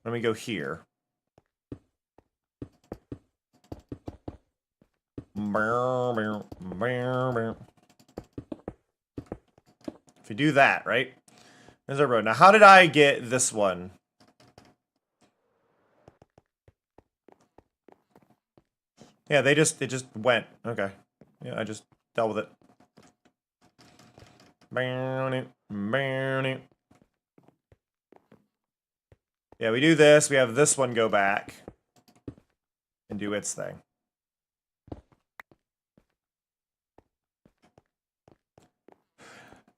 [SPEAKER 1] let me go here. If you do that, right? There's our road. Now, how did I get this one? Yeah, it just went. Okay. Yeah, I just dealt with it. Yeah, we do this. We have this one go back and do its thing.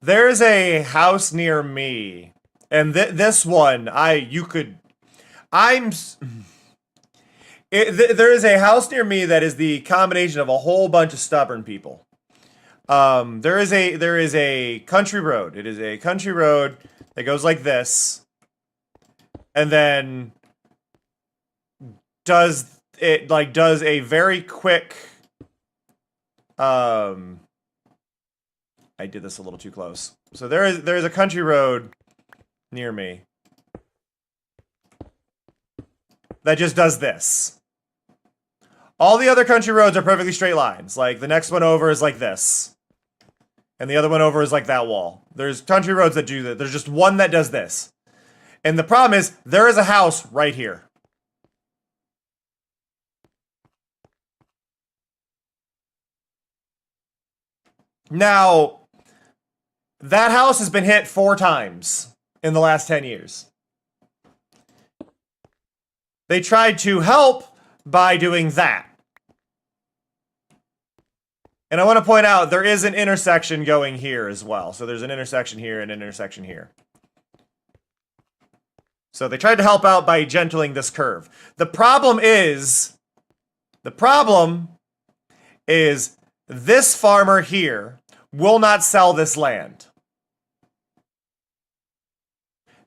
[SPEAKER 1] There's a house near me, and this one, there is a house near me that is the combination of a whole bunch of stubborn people. There is a country road. It is a country road that goes like this, and then does a very quick. I did this a little too close. So there is a country road near me that just does this. All the other country roads are perfectly straight lines. Like the next one over is like this. And the other one over is like that wall. There's country roads that do that. There's just one that does this. And the problem is there is a house right here. Now, that house has been hit 4 times in the last 10 years. They tried to help by doing that. And I want to point out, there is an intersection going here as well. So there's an intersection here and an intersection here. So they tried to help out by gentling this curve. The problem is this farmer here will not sell this land.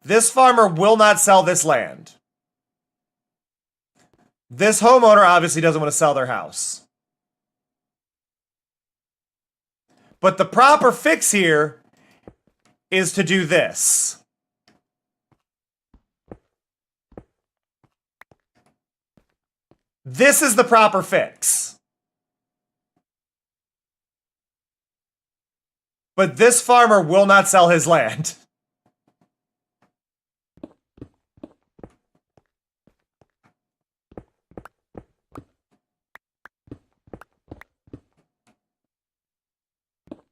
[SPEAKER 1] This farmer will not sell this land. This homeowner obviously doesn't want to sell their house. But the proper fix here is to do this. This is the proper fix. But this farmer will not sell his land.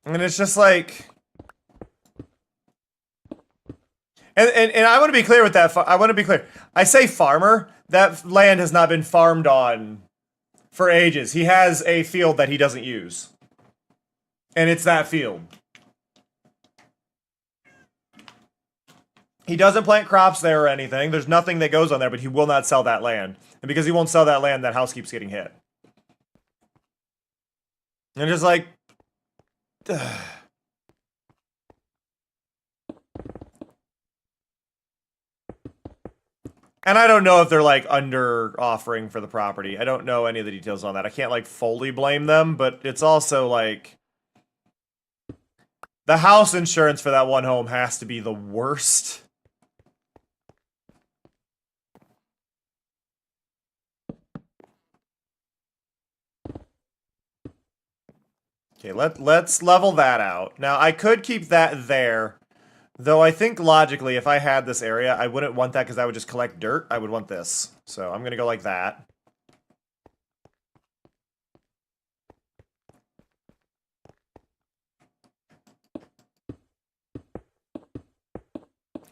[SPEAKER 1] And it's just like... And I want to be clear with that. I want to be clear. I say farmer. That land has not been farmed on for ages. He has a field that he doesn't use. And it's that field. He doesn't plant crops there or anything. There's nothing that goes on there, but he will not sell that land. And because he won't sell that land, that house keeps getting hit. And just like... Ugh. And I don't know if they're like under offering for the property. I don't know any of the details on that. I can't like fully blame them, but it's also like the house insurance for that one home has to be the worst. Okay, let's level that out. Now, I could keep that there, though I think logically, if I had this area, I wouldn't want that because I would just collect dirt. I would want this. So I'm going to go like that.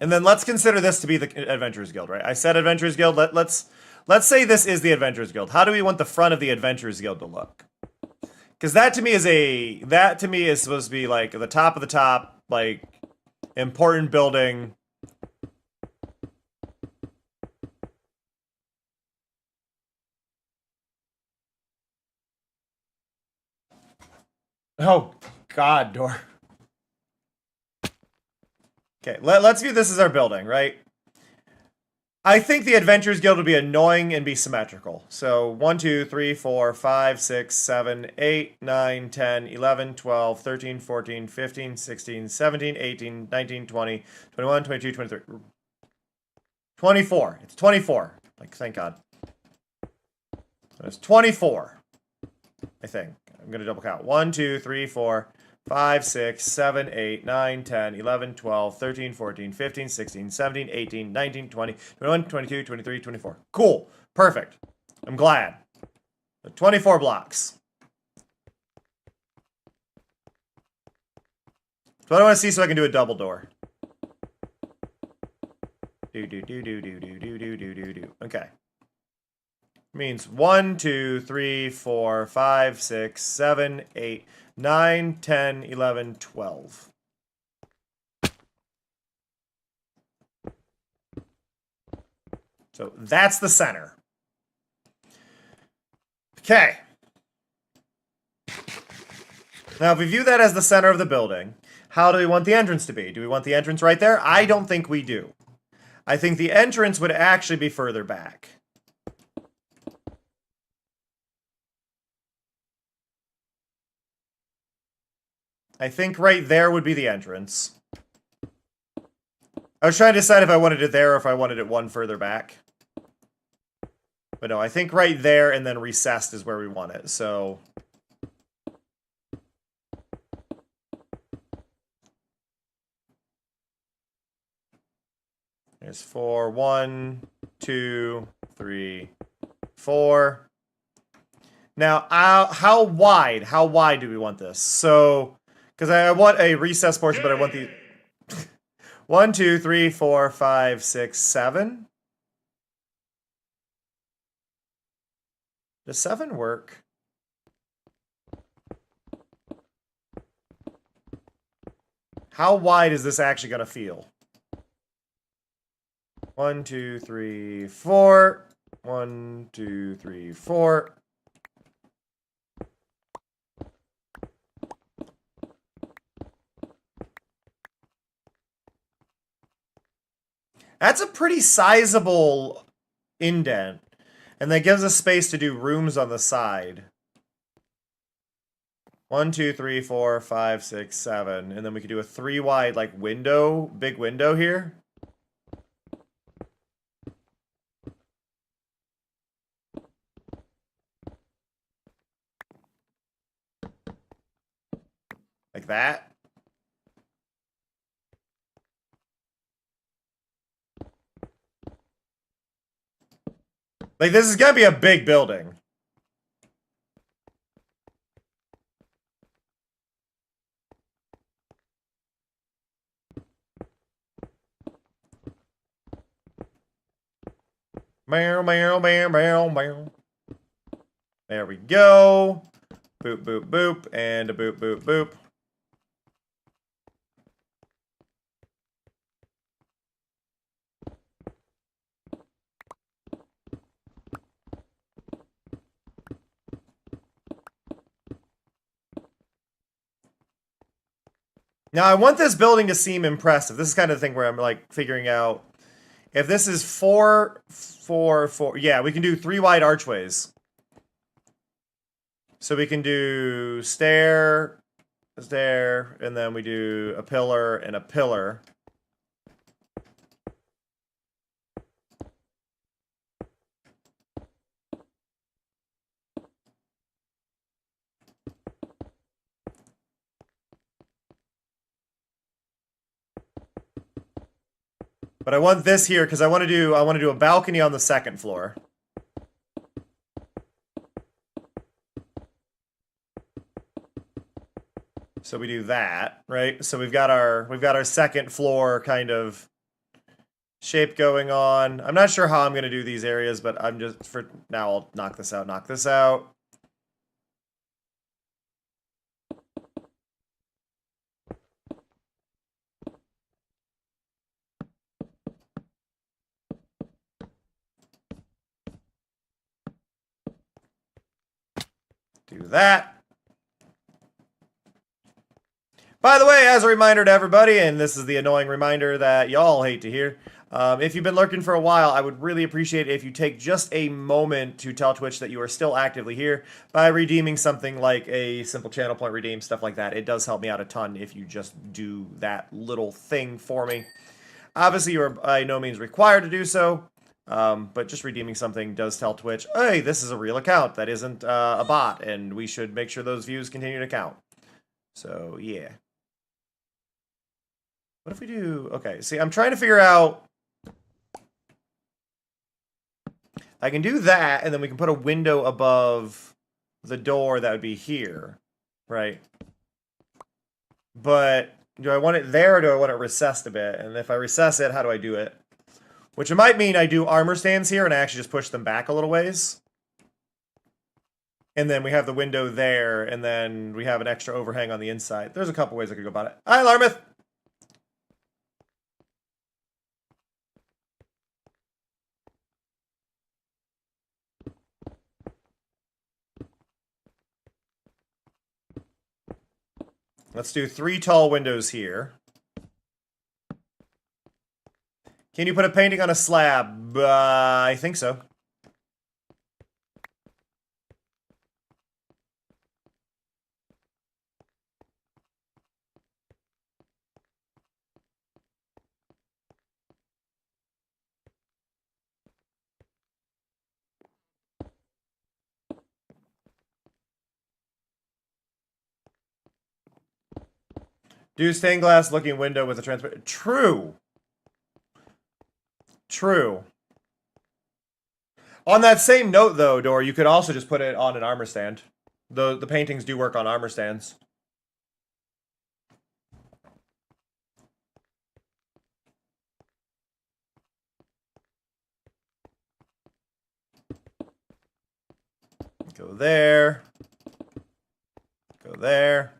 [SPEAKER 1] And then let's consider this to be the Adventurers Guild, right? I said Adventurers Guild. Let's say this is the Adventurers Guild. How do we want the front of the Adventurers Guild to look? Because that to me is supposed to be like the top of the top, like important building. Oh God, door. Okay, let's view this as our building, right? I think the Adventurers Guild would be annoying and be symmetrical. So 1, 2, 3, 4, 5, 6, 7, 8, 9, 10, 11, 12, 13, 14, 15, 16, 17, 18, 19, 20, 21, 22, 23. 24. It's 24. Like, thank God. So it's 24. I think. I'm going to double count. 1, 2, 3, 4, 5, 6, 7, 8, 9, 10, 11, 12, 13, 14, 15, 16, 17, 18, 19, 20, 21, 22, 23, 24. Cool. Perfect. I'm glad. 24 blocks. That's what I want to see so I can do a double door. Do. Okay. Means 1, 2, 3, 4, 5, 6, 7, 8, 9, 10, 11, 12. So that's the center. Okay. Now, if we view that as the center of the building, how do we want the entrance to be? Do we want the entrance right there? I don't think we do. I think the entrance would actually be further back. I think right there would be the entrance. I was trying to decide if I wanted it there or if I wanted it one further back. But no, I think right there and then recessed is where we want it, so... There's 4, 1, 2, 3, 4. Now, how wide do we want this? So, because I want a recessed portion, but I want the 1, 2, 3, 4, 5, 6, 7. Does 7 work? How wide is this actually going to feel? 1, 2, 3, 4. 1, 2, 3, 4. That's a pretty sizable indent. And that gives us space to do rooms on the side. 1, 2, 3, 4, 5, 6, 7. And then we could do a 3 wide, like, window, big window here. Like that. Like, this is gonna be a big building. Meow, meow, meow, meow, meow. There we go. Boop, boop, boop, and a boop, boop, boop. Now, I want this building to seem impressive. This is kind of the thing where I'm, like, figuring out if this is 4, 4, 4. Yeah, we can do 3 wide archways. So we can do stair, and then we do a pillar and a pillar. But I want this here because I want to do a balcony on the second floor. So we do that, right? So we've got our second floor kind of shape going on. I'm not sure how I'm going to do these areas, but I'm just, for now, I'll knock this out. Do that. By the way, as a reminder to everybody, and this is the annoying reminder that y'all hate to hear, if you've been lurking for a while, I would really appreciate it if you take just a moment to tell Twitch that you are still actively here by redeeming something like a simple channel point redeem, stuff like that. It does help me out a ton if you just do that little thing for me. Obviously, you are by no means required to do so, but just redeeming something does tell Twitch, hey, this is a real account that isn't a bot, and we should make sure those views continue to count. So, yeah. What if we do... Okay, see, I'm trying to figure out... I can do that, and then we can put a window above the door that would be here, right? But do I want it there, or do I want it recessed a bit? And if I recess it, how do I do it? Which it might mean I do armor stands here, and I actually just push them back a little ways. And then we have the window there, and then we have an extra overhang on the inside. There's a couple ways I could go about it. Hi, Larmouth! Let's do 3 tall windows here. Can you put a painting on a slab? I think so. Do stained glass looking window with a transparent... True. True. On that same note, though, Dor, you could also just put it on an armor stand. The paintings do work on armor stands. Go there. Go there.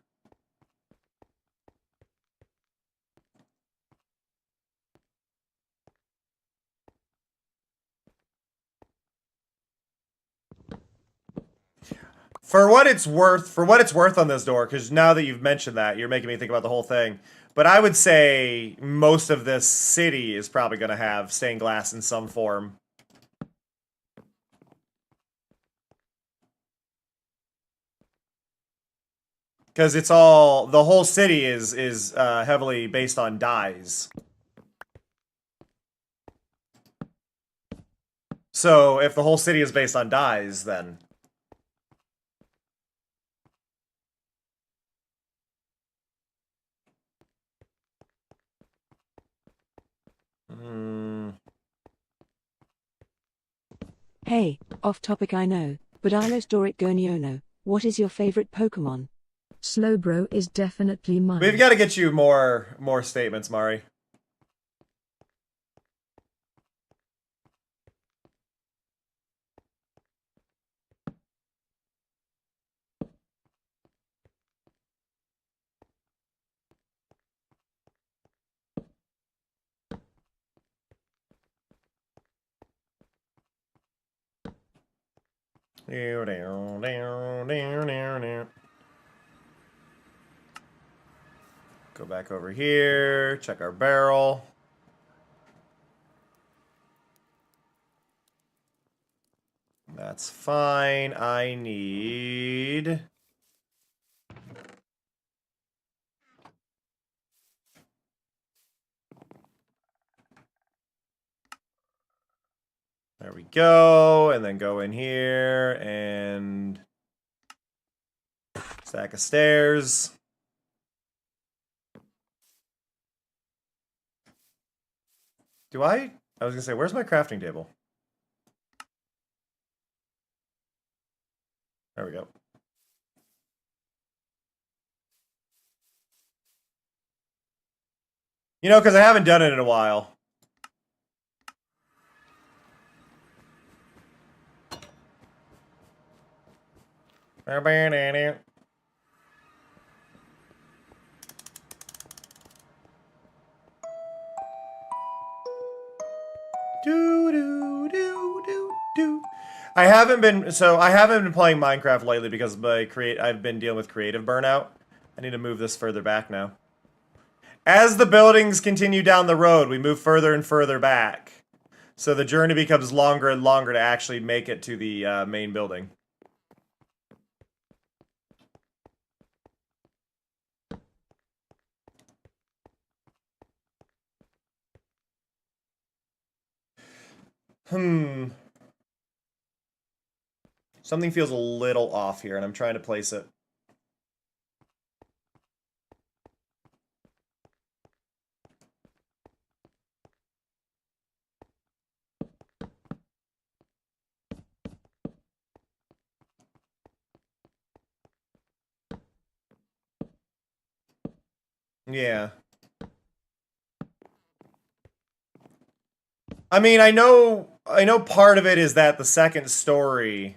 [SPEAKER 1] For what it's worth on this door, because now that you've mentioned that, you're making me think about the whole thing. But I would say most of this city is probably going to have stained glass in some form. Because it's all, the whole city is heavily based on dyes. So if the whole city is based on dyes, then...
[SPEAKER 2] Hey, off topic I know, but Alosdoric Goniono, what is your favorite Pokemon? Slowbro is definitely mine.
[SPEAKER 1] We've got to get you more statements, Mari. Go back over here, check our barrel. That's fine. I need... There we go, and then go in here, and... Stack of stairs. I was gonna say, where's my crafting table? There we go. You know, because I haven't done it in a while. I haven't been playing Minecraft lately because I've been dealing with creative burnout. I need to move this further back now. As the buildings continue down the road, we move further and further back. So the journey becomes longer and longer to actually make it to the main building. Something feels a little off here, and I'm trying to place it. Yeah. I mean, I know part of it is that the second story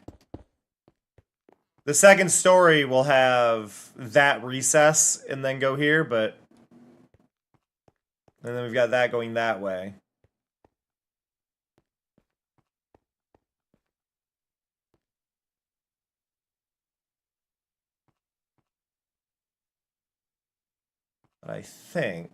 [SPEAKER 1] will have that recess and then go here, but and then we've got that going that way. But I think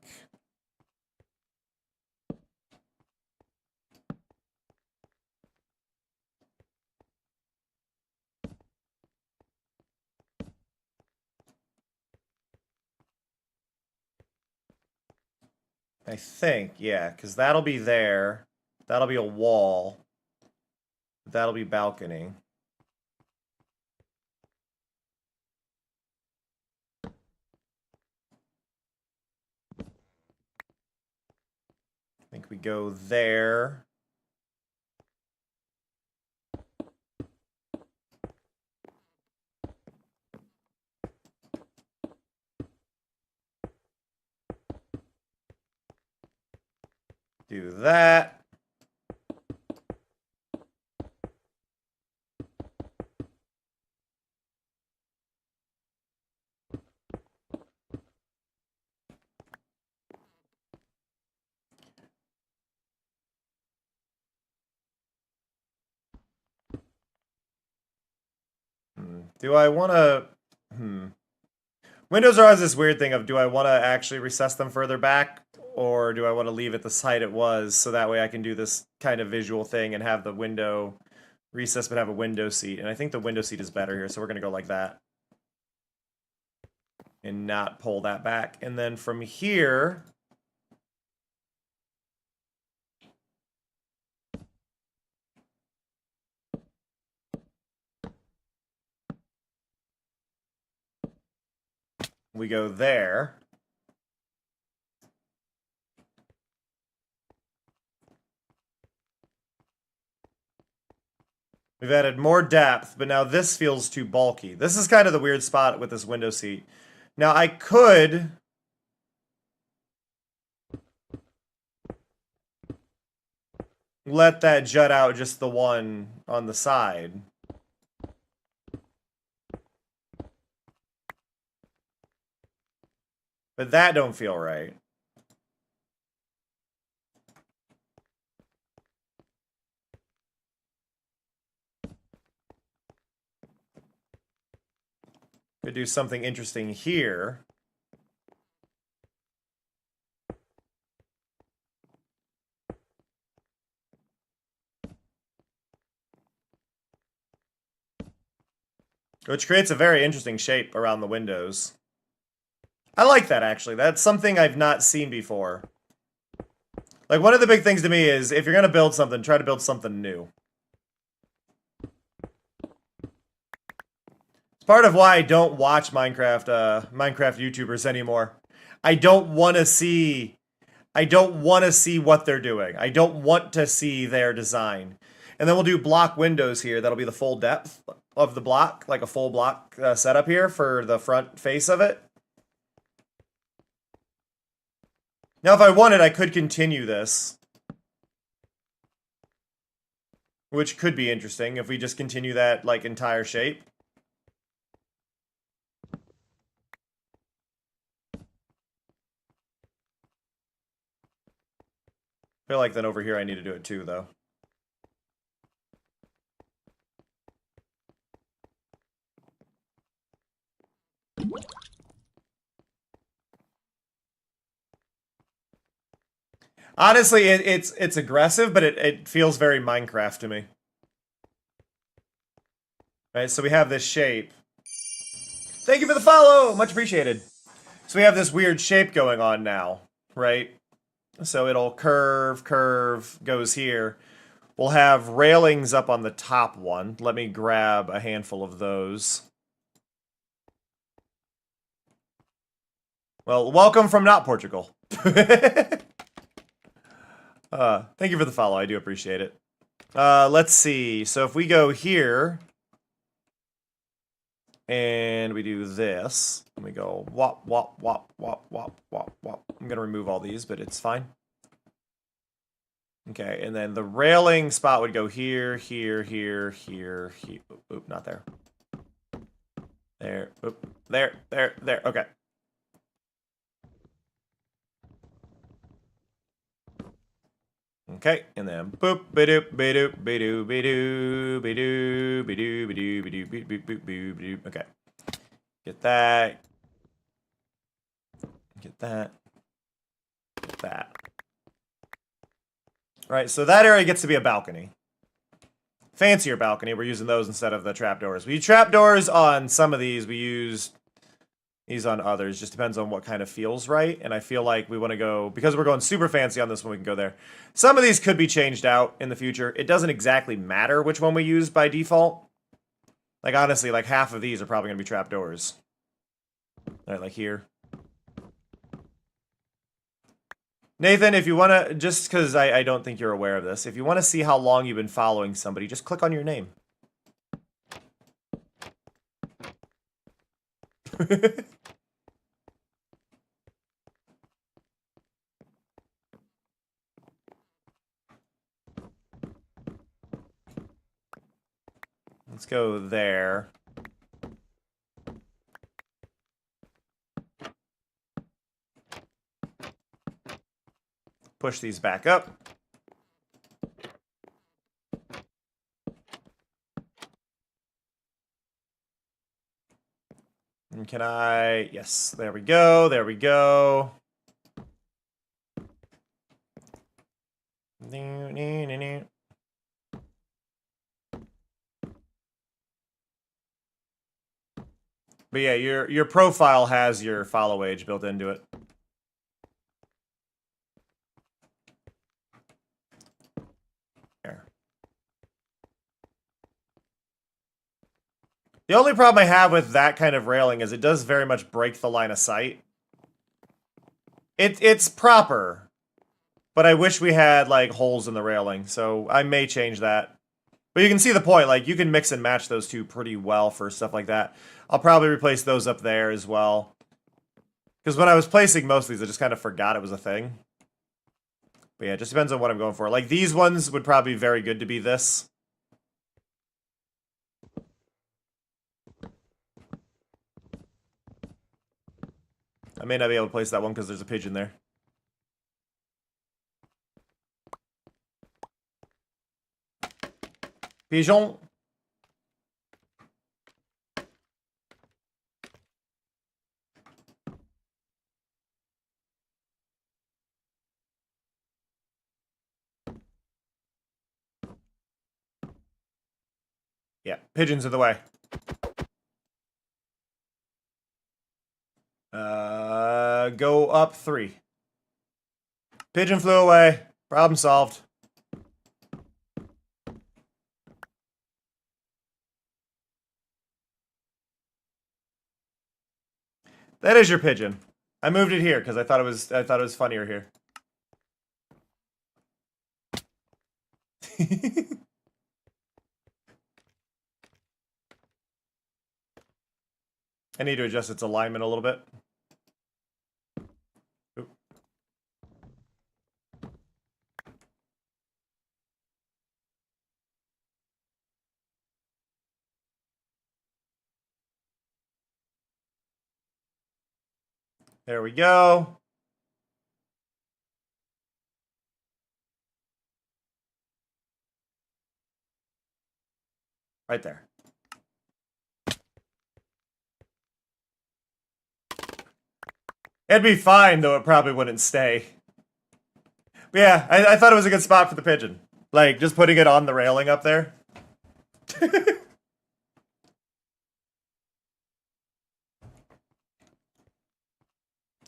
[SPEAKER 1] yeah, because that'll be there. That'll be a wall. That'll be balcony. I think we go there. Do that. Do I want to... Windows are always this weird thing of, do I want to actually recess them further back? Or do I want to leave it the height it was, so that way I can do this kind of visual thing and have the window recess but have a window seat? And I think the window seat is better here, so we're going to go like that. And not pull that back. And then from here... we go there. We've added more depth, but now this feels too bulky. This is kind of the weird spot with this window seat. Now I could... let that jut out just the one on the side. But that don't feel right. Could do something interesting here. Which creates a very interesting shape around the windows. I like that, actually. That's something I've not seen before. Like, one of the big things to me is, if you're going to build something, try to build something new. It's part of why I don't watch Minecraft YouTubers anymore. I don't want to see what they're doing. I don't want to see their design. And then we'll do block windows here. That'll be the full depth of the block, like a full block setup here for the front face of it. Now, if I wanted, I could continue this. Which could be interesting if we just continue that, like, entire shape. I feel like then over here I need to do it too, though. Honestly, it's aggressive, but it feels very Minecraft to me. Right, so we have this shape. Thank you for the follow! Much appreciated. So we have this weird shape going on now, right? So it'll curve, goes here. We'll have railings up on the top one. Let me grab a handful of those. Well, welcome from not Portugal. Thank you for the follow. I do appreciate it. Let's see. So if we go here and we do this, and we go wop, wop, wop, wop, wop, wop, wop. I'm going to remove all these, but it's fine. Okay, and then the railing spot would go here, here, here, here, here. Oop, not there. There, oop, there, there. Okay. Okay, and then boop, ba-doop, ba-doop, ba-doo, ba-doo, ba-doo, ba-doo, ba-doo, ba-doo, boop, boop, boop, boop, boop. Okay. Get that. Get that. Get that. Right, so that area gets to be a balcony. Fancier balcony, we're using those instead of the trapdoors. We use trapdoors on some of these, we use these on others. Just depends on what kind of feels right, and I feel like we want to go, because we're going super fancy on this one, we can go there. Some of these could be changed out in the future. It doesn't exactly matter which one we use by default. Like, honestly, like half of these are probably going to be trapdoors. Alright, like here. Nathan, if you want to, just because I don't think you're aware of this, if you want to see how long you've been following somebody, just click on your name. Let's go there. Push these back up. And can I... Yes, there we go, there we go. But yeah, your profile has your follow age built into it. There. The only problem I have with that kind of railing is it does very much break the line of sight. It's proper, but I wish we had like holes in the railing, so I may change that. But you can see the point, like, you can mix and match those two pretty well for stuff like that. I'll probably replace those up there as well. Because when I was placing most of these, I just kind of forgot it was a thing. But yeah, it just depends on what I'm going for. Like, these ones would probably be very good to be this. I may not be able to place that one because there's a pigeon there. Pigeon. Yeah, pigeons are the way. Go up 3. Pigeon flew away. Problem solved. That is your pigeon. I moved it here because I thought it was funnier here. I need to adjust its alignment a little bit. Oop. There we go. Right there. It'd be fine, though it probably wouldn't stay. But Yeah, I thought it was a good spot for the pigeon. Like, just putting it on the railing up there.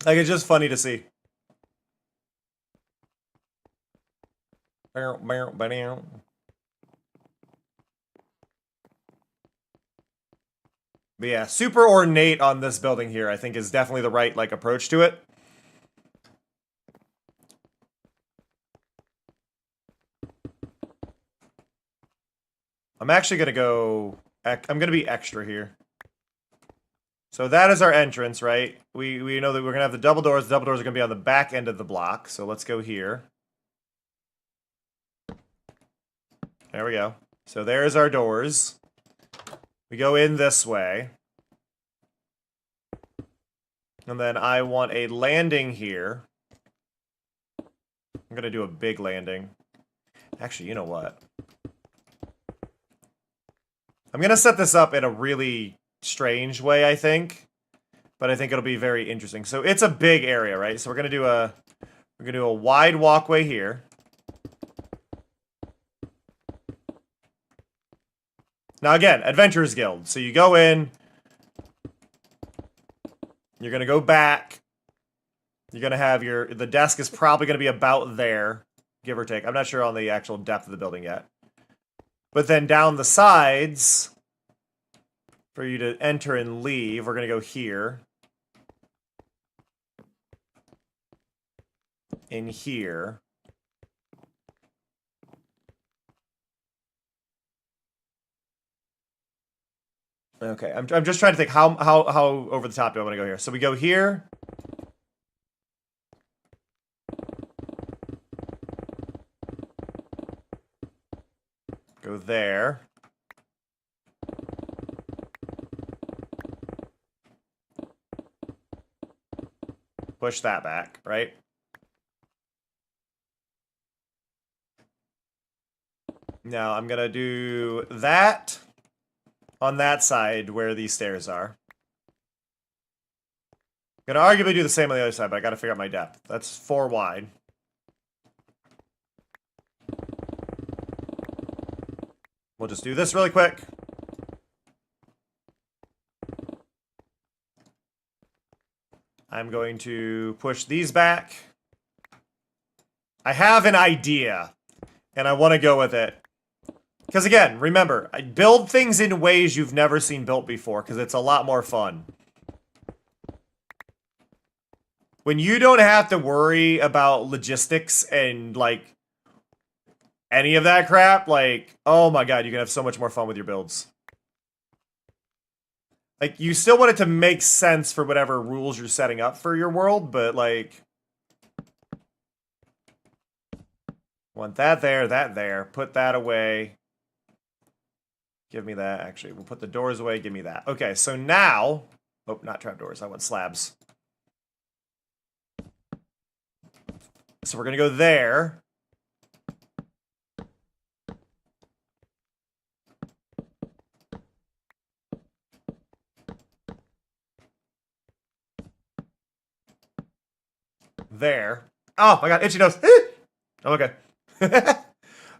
[SPEAKER 1] Like, it's just funny to see. But yeah, super ornate on this building here, I think, is definitely the right, like, approach to it. I'm actually gonna go... I'm gonna be extra here. So that is our entrance, right? We know that we're gonna have the double doors. The double doors are gonna be on the back end of the block, so let's go here. There we go. So there's our doors. We go in this way. And then I want a landing here. I'm gonna do a big landing. Actually, you know what? I'm gonna set this up in a really strange way, I think. But I think it'll be very interesting. So it's a big area, right? So we're gonna do a wide walkway here. Now again, Adventurers Guild. So you go in, you're gonna go back. You're gonna have the desk is probably gonna be about there, give or take. I'm not sure on the actual depth of the building yet. But then down the sides, for you to enter and leave, we're gonna go here. In here. Okay, I'm just trying to think how over the top do I want to go here. So we go here. Go there. Push that back, right? Now I'm gonna do that on that side where these stairs are. I'm gonna arguably do the same on the other side, but I gotta figure out my depth. That's 4 wide. We'll just do this really quick. I'm going to push these back. I have an idea, and I want to go with it. Because again, remember, I build things in ways you've never seen built before, because it's a lot more fun. When you don't have to worry about logistics and, like, any of that crap, like, oh my god, you can have so much more fun with your builds. Like, you still want it to make sense for whatever rules you're setting up for your world, but, like... Want that there, put that away. Give me that, actually. We'll put the doors away, give me that. Okay, so now... Oh, not trapdoors, I want slabs. So we're gonna go there. There. Oh, I got itchy nose. I'm okay.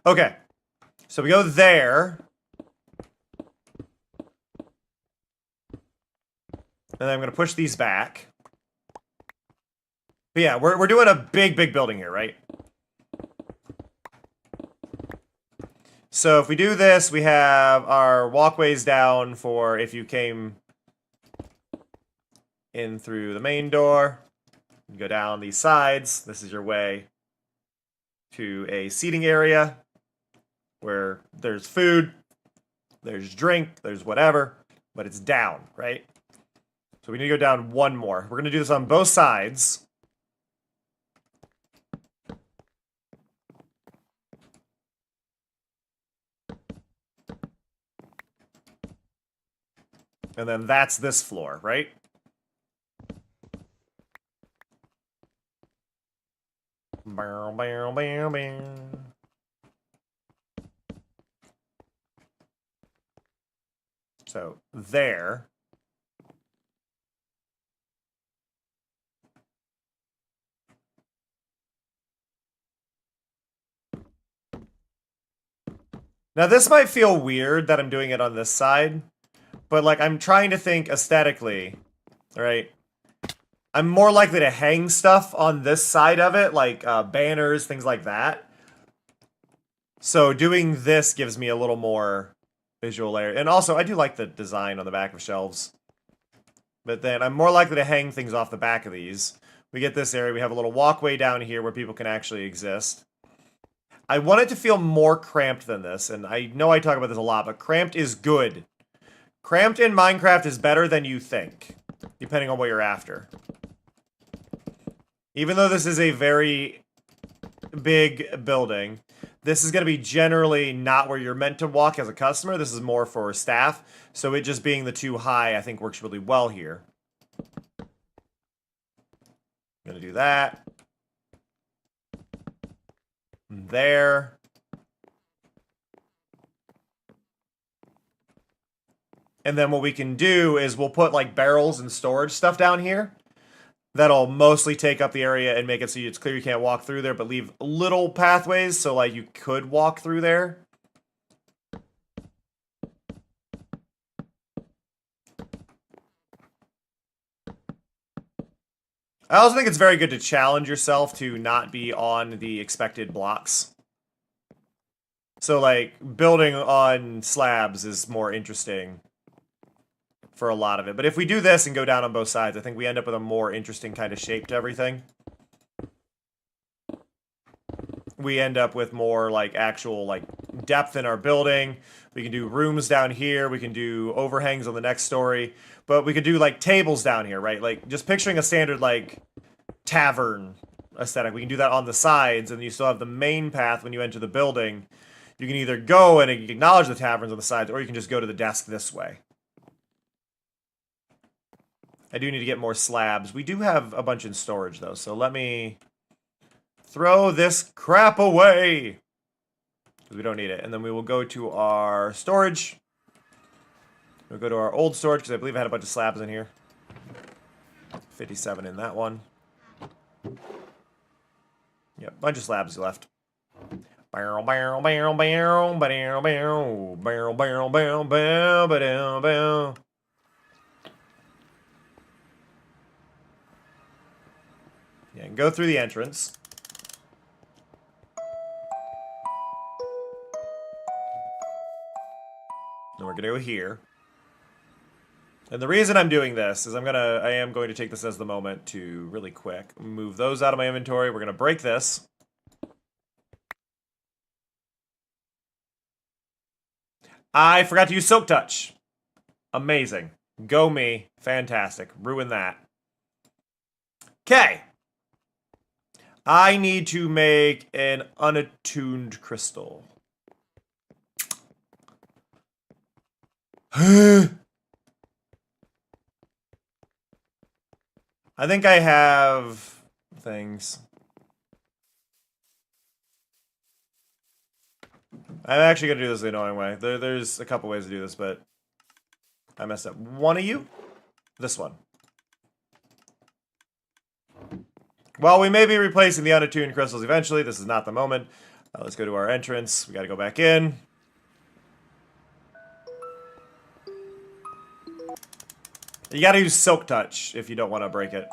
[SPEAKER 1] Okay. So we go there. And then I'm going to push these back. But yeah, we're doing a big building here, right? So if we do this, we have our walkways down for if you came in through the main door. You go down these sides. This is your way to a seating area where there's food, there's drink, there's whatever, but it's down, right? So we need to go down one more. We're going to do this on both sides. And then that's this floor, right? Bow, bow, bow, bow. So, there. Now this might feel weird that I'm doing it on this side, but like I'm trying to think aesthetically, right? I'm more likely to hang stuff on this side of it, like banners, things like that. So doing this gives me a little more visual layer. And also, I do like the design on the back of shelves. But then I'm more likely to hang things off the back of these. We get this area, we have a little walkway down here where people can actually exist. I want it to feel more cramped than this, and I know I talk about this a lot, but cramped is good. Cramped in Minecraft is better than you think, depending on what you're after. Even though this is a very big building, this is going to be generally not where you're meant to walk as a customer. This is more for staff, so it just being the too high, I think, works really well here. I'm going to do that. There. And then what we can do is we'll put like barrels and storage stuff down here. That'll mostly take up the area and make it so it's clear you can't walk through there, but leave little pathways so like you could walk through there. I also think it's very good to challenge yourself to not be on the expected blocks. So like building on slabs is more interesting for a lot of it. But if we do this and go down on both sides, I think we end up with a more interesting kind of shape to everything. We end up with more like actual like depth in our building. We can do rooms down here. We can do overhangs on the next story. But we could do like tables down here, right? Like just picturing a standard like tavern aesthetic. We can do that on the sides, and you still have the main path when you enter the building. You can either go and acknowledge the taverns on the sides, or you can just go to the desk this way. I do need to get more slabs. We do have a bunch in storage, though, so let me throw this crap away, because we don't need it. And then we will go to our storage. We'll go to our old storage, because I believe I had a bunch of slabs in here. 57 in that one. Yep, bunch of slabs left. Barrel, barrel, barrel, barrel, barrel, barrel, barrel, barrel, barrel, barrel, barrel, barrel. Yeah, and go through the entrance. And we're gonna go here. And the reason I'm doing this is I am going to take this as the moment to really quick move those out of my inventory. We're gonna break this. I forgot to use Silk Touch. Amazing. Go me. Fantastic. Ruin that. Okay. I need to make an unattuned crystal. I think I have things. I'm actually going to do this the annoying way. There's a couple ways to do this, but I messed up. One of you? This one. Well, we may be replacing the unattuned crystals eventually. This is not the moment. Let's go to our entrance. We got to go back in. You got to use Silk Touch if you don't want to break it.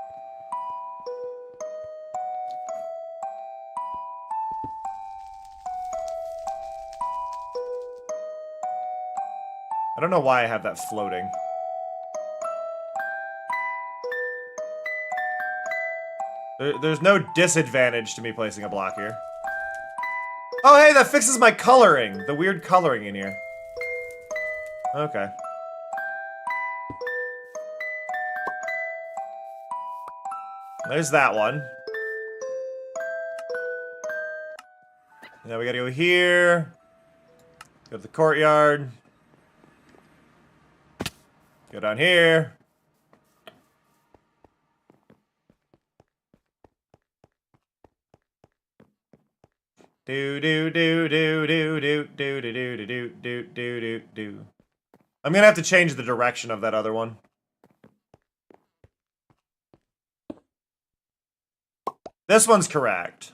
[SPEAKER 1] I don't know why I have that floating. There's no disadvantage to me placing a block here. Oh, hey, that fixes my coloring. The weird coloring in here. Okay. There's that one. Now we gotta go here. Go to the courtyard. Go down here. Do do do do do do do do do do do do do do. I'm gonna have to change the direction of that other one. This one's correct.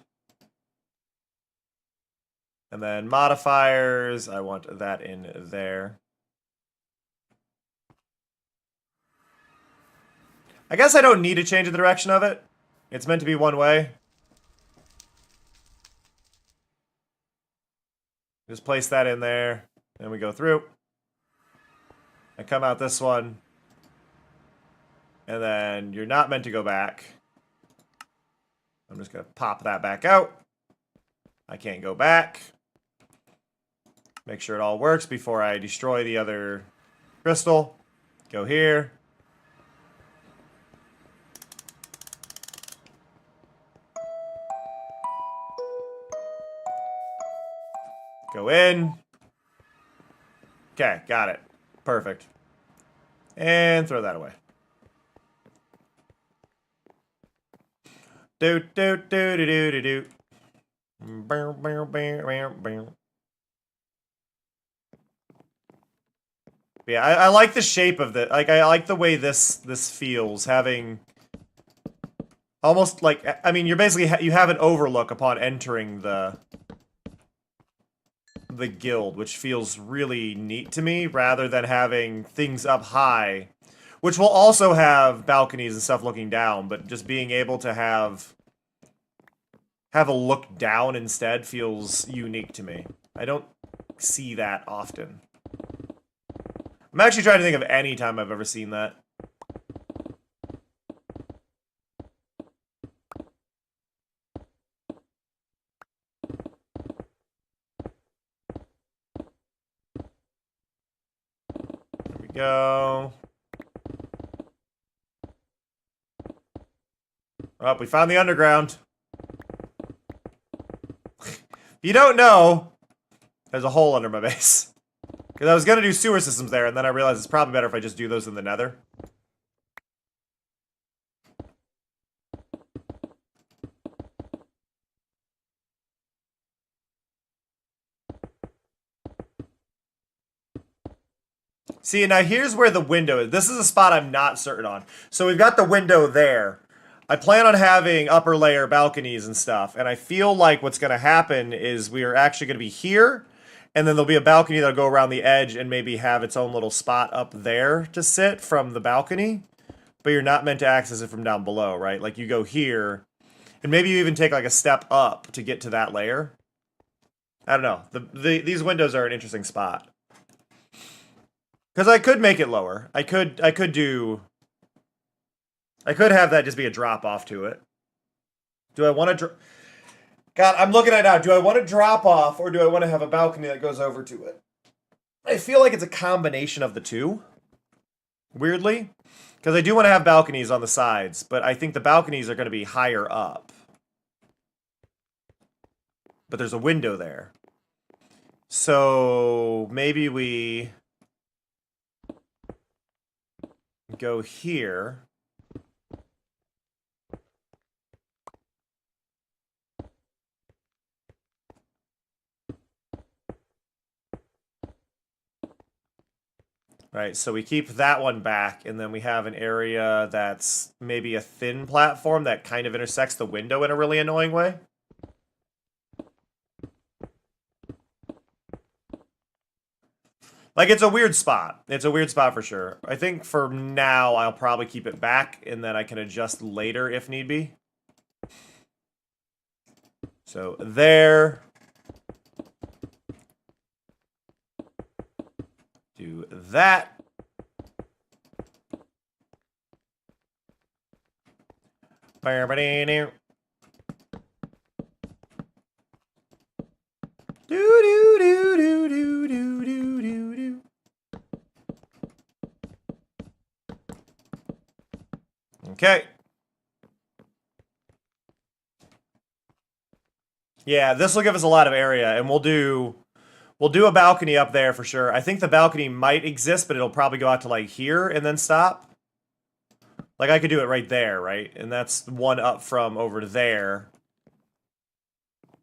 [SPEAKER 1] And then modifiers, I want that in there. I guess I don't need to change the direction of it. It's meant to be one way. Just place that in there, and we go through. I come out this one. And then you're not meant to go back. I'm just going to pop that back out. I can't go back. Make sure it all works before I destroy the other crystal. Go here. Go in. Okay, got it. Perfect. And throw that away. Do do do do do do do. Bow, bow, bow, bow, bow. Yeah, I like the shape of the I like the way this feels, having almost like, I mean, you're basically you have an overlook upon entering the guild, which feels really neat to me, rather than having things up high, which will also have balconies and stuff looking down, but just being able to have a look down instead feels unique to me. I don't see that often. I'm actually trying to think of any time I've ever seen that. There we go. Oh, we found the underground. If you don't know, there's a hole under my base. Because I was going to do sewer systems there, and then I realized it's probably better if I just do those in the nether. See, now here's where the window is. This is a spot I'm not certain on. So we've got the window there. I plan on having upper layer balconies and stuff, and I feel like what's going to happen is we are actually going to be here, and then there'll be a balcony that'll go around the edge and maybe have its own little spot up there to sit from the balcony, but you're not meant to access it from down below, right? Like, you go here, and maybe you even take like a step up to get to that layer. I don't know. These windows are an interesting spot. Because I could make it lower. I could have that just be a drop off to it. Do I want to... God, I'm looking at it now. Do I want to drop off, or do I want to have a balcony that goes over to it? I feel like it's a combination of the two. Weirdly. Because I do want to have balconies on the sides, but I think the balconies are going to be higher up. But there's a window there. So maybe we go here. Right, so we keep that one back, and then we have an area that's maybe a thin platform that kind of intersects the window in a really annoying way. Like, it's a weird spot. It's a weird spot for sure. I think for now, I'll probably keep it back, and then I can adjust later if need be. So, there. Do that. Do do do do do do do do do. Okay. Yeah, this will give us a lot of area, and we'll do a balcony up there for sure. I think the balcony might exist, but it'll probably go out to like here and then stop. Like, I could do it right there, right? And that's one up from over there.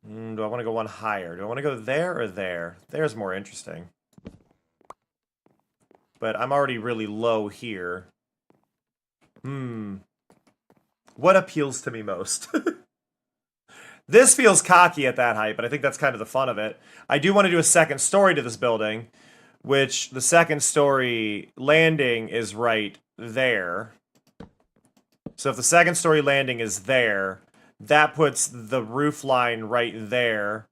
[SPEAKER 1] Do I want to go one higher? Do I want to go there or there? There's more interesting. But I'm already really low here. What appeals to me most? This feels cocky at that height, but I think that's kind of the fun of it. I do want to do a second story to this building, which the second story landing is right there. So if the second story landing is there, that puts the roof line right there,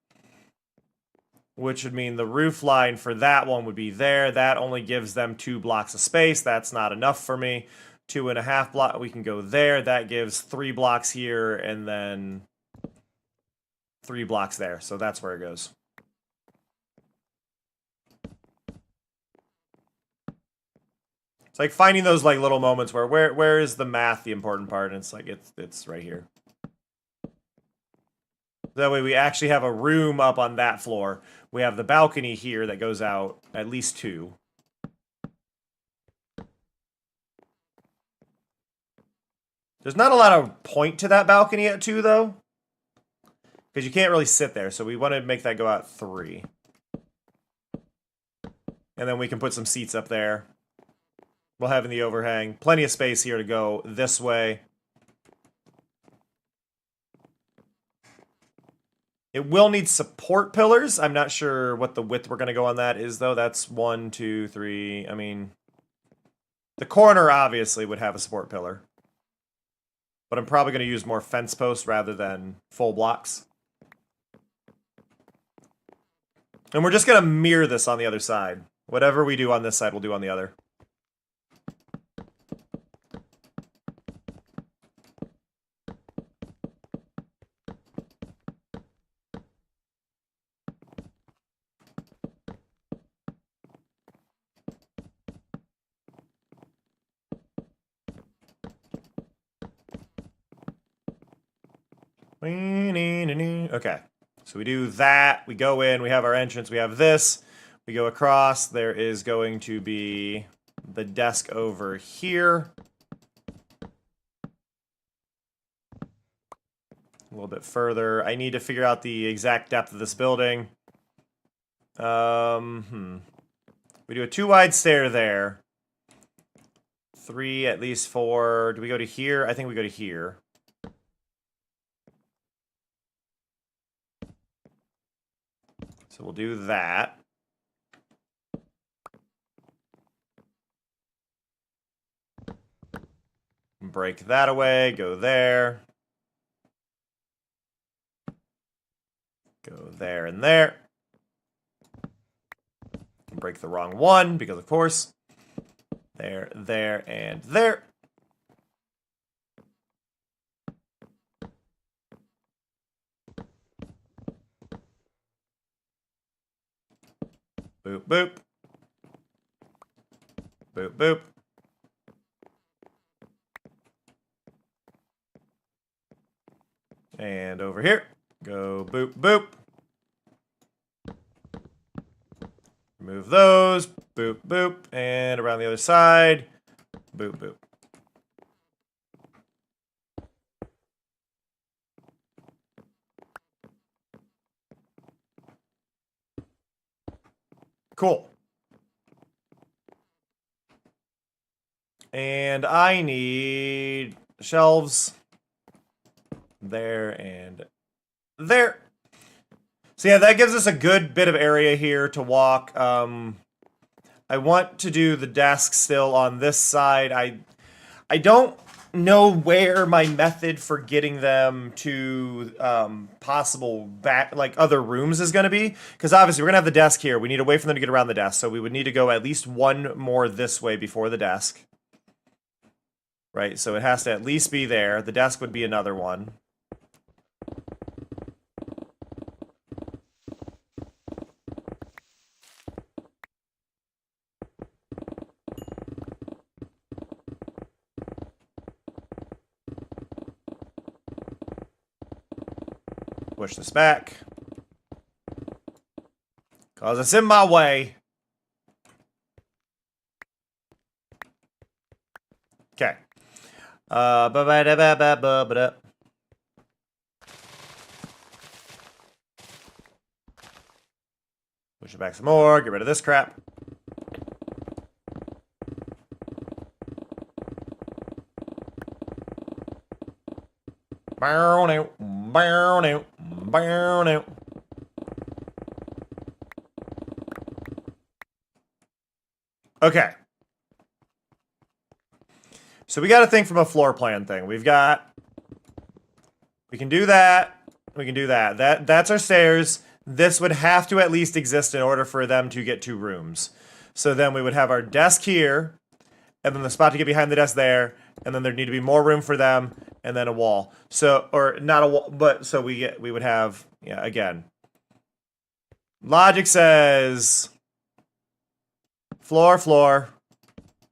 [SPEAKER 1] which would mean the roof line for that one would be there. That only gives them 2 blocks of space. That's not enough for me. 2.5 blocks, we can go there. That gives 3 blocks here, and then 3 blocks there. So that's where it goes. It's like finding those like little moments where is the math the important part? And it's like it's right here. That way we actually have a room up on that floor. We have the balcony here that goes out at least 2. There's not a lot of point to that balcony at 2 though, because you can't really sit there. So we want to make that go out 3. And then we can put some seats up there. We'll have in the overhang. Plenty of space here to go this way. It will need support pillars. I'm not sure what the width we're going to go on that is, though. That's 1, 2, 3. I mean, the corner obviously would have a support pillar. But I'm probably going to use more fence posts rather than full blocks. And we're just going to mirror this on the other side. Whatever we do on this side, we'll do on the other. Okay, so we do that, we go in, we have our entrance, we have this, we go across, there is going to be the desk over here. A little bit further. I need to figure out the exact depth of this building. We do a 2 wide stair there. 3, at least 4. Do we go to here? I think we go to here. So we'll do that. Break that away, go there. Go there and there. Break the wrong one, because of course. There, there, and there. Boop, boop. Boop, boop. And over here, go boop, boop. Remove those, boop, boop. And around the other side, boop, boop. Cool. And I need shelves there and there. So yeah, that gives us a good bit of area here to walk. I want to do the desk still on this side. I don't know where my method for getting them to possible back, like other rooms is going to be, because obviously we're going to have the desk here. We need a way for them to get around the desk, so we would need to go at least 1 more this way before the desk. Right, so it has to at least be there. The desk would be another one. Push this back. Cause it's in my way. Okay. Ba-ba-da-ba-ba-ba-ba-da. Push it back some more. Get rid of this crap. Bow now, bow now, Okay. So we got to think from a floor plan thing. We can do that. We can do that. That's our stairs. This would have to at least exist in order for them to get 2 rooms. So then we would have our desk here, and then the spot to get behind the desk there, and then there'd need to be more room for them, and then a wall. So, or not a wall, but so we would have, yeah, again. Logic says floor, floor,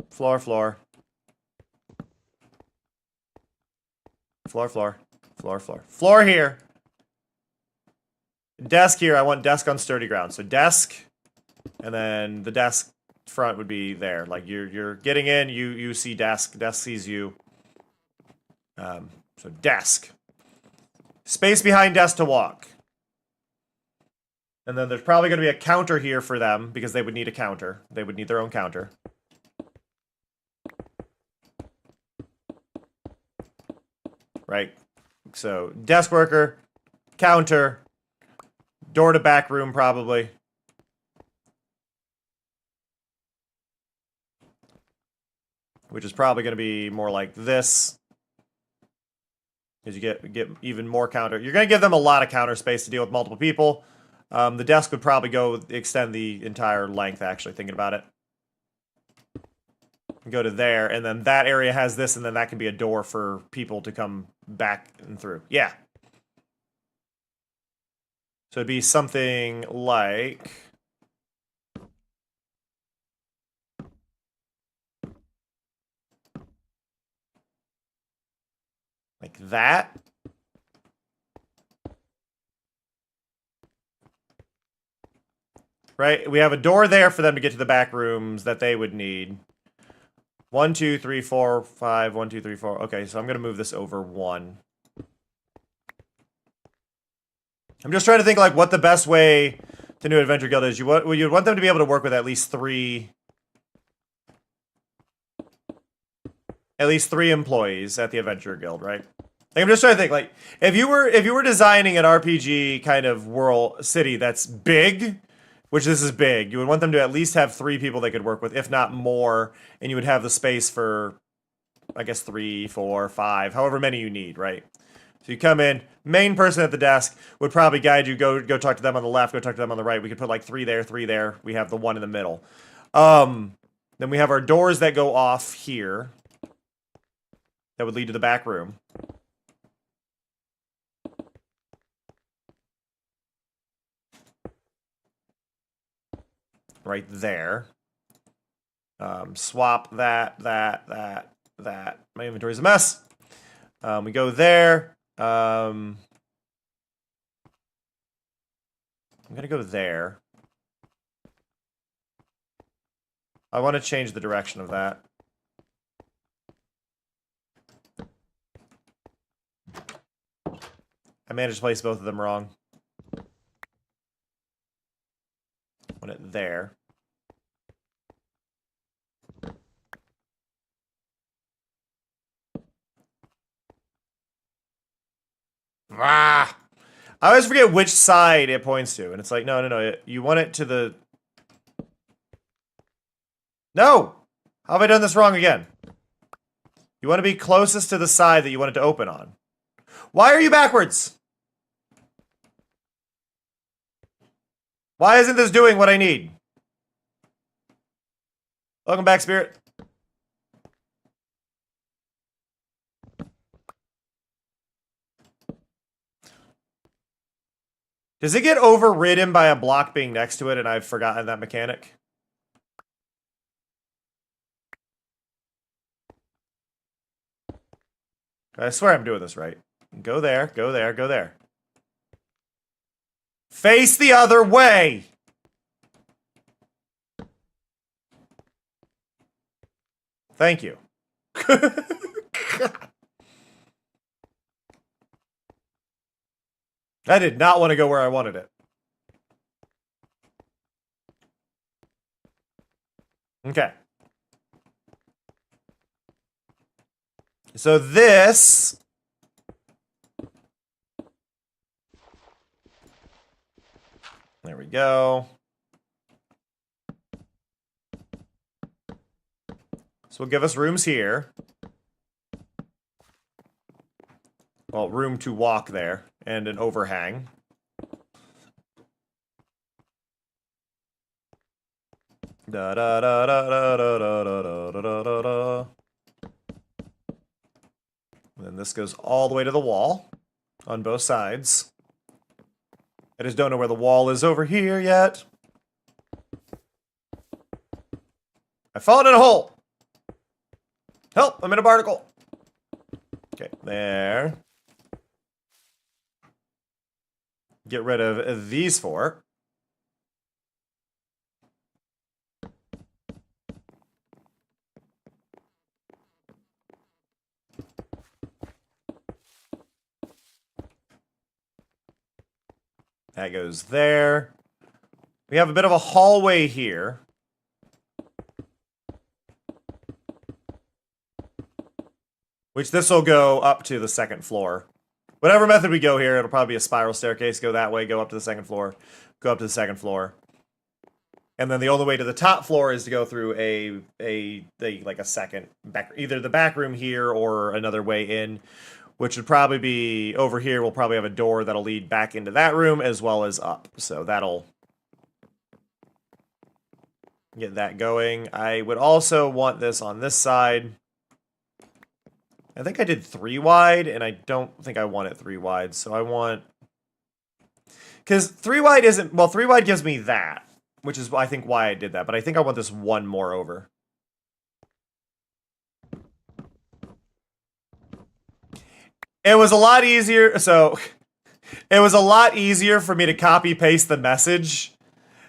[SPEAKER 1] floor, floor. Floor, floor, floor, floor. Floor here. Desk here. I want desk on sturdy ground. So desk, and then the desk front would be there. Like you're getting in, you see desk. Desk sees you. So desk. Space behind desk to walk. And then there's probably going to be a counter here for them because they would need a counter. They would need their own counter. Right? So, desk worker, counter, door to back room probably. Which is probably going to be more like this. Because you get even more counter. You're going to give them a lot of counter space to deal with multiple people. The desk would probably extend the entire length, actually, thinking about it. Go to there, and then that area has this, and then that can be a door for people to come back and through. Yeah. So it'd be something like... like that. Right? We have a door there for them to get to the back rooms that they would need. 1, 2, 3, 4, 5. 1, 2, 3, 4. Okay, so I'm going to move this over 1. I'm just trying to think like what the best way to do Adventure Guild is. You'd want them to be able to work with at least 3 employees at the Adventure Guild, right? Like, I'm just trying to think, like, if you were designing an RPG kind of world city that's big, which this is big, you would want them to at least have 3 people they could work with, if not more, and you would have the space for, I guess, 3, 4, 5, however many you need, right? So you come in, main person at the desk would probably guide you, go talk to them on the left, go talk to them on the right. We could put like 3 there, 3 there. We have the 1 in the middle. Then we have our doors that go off here. That would lead to the back room. Right there. Swap that. My inventory's a mess. We go there. I'm gonna go there. I want to change the direction of that. I managed to place both of them wrong. Want it there. Ah! I always forget which side it points to, and it's like, no. You want it to the... No! How have I done this wrong again? You want to be closest to the side that you want it to open on. Why are you backwards? Why isn't this doing what I need? Welcome back, Spirit. Does it get overridden by a block being next to it and I've forgotten that mechanic? I swear I'm doing this right. Go there, go there, go there. Face the other way! Thank you. I did not want to go where I wanted it. Okay. So this There we go. So we'll give us rooms here. Well, room to walk there, and an overhang. Da da da da da da da da da da da. And then this goes all the way to the wall on both sides. I just don't know where the wall is over here yet. I've fallen in a hole. Help, I'm in a barnacle. Okay, there. Get rid of these four. That goes there. We have a bit of a hallway here. Which this will go up to the second floor. Whatever method we go here, it'll probably be a spiral staircase. Go that way, go up to the second floor. Go up to the second floor. And then the only way to the top floor is to go through like a second back, either the back room here or another way in, which would probably be over here. We'll probably have a door that'll lead back into that room as well as up. So that'll get that going. I would also want this on this side. I think I did 3 wide, and I don't think I want it 3 wide. So I want, because 3 wide isn't, well, 3 wide gives me that, which is I think why I did that. But I think I want this one more over. It was a lot easier. So it was a lot easier for me to copy paste the message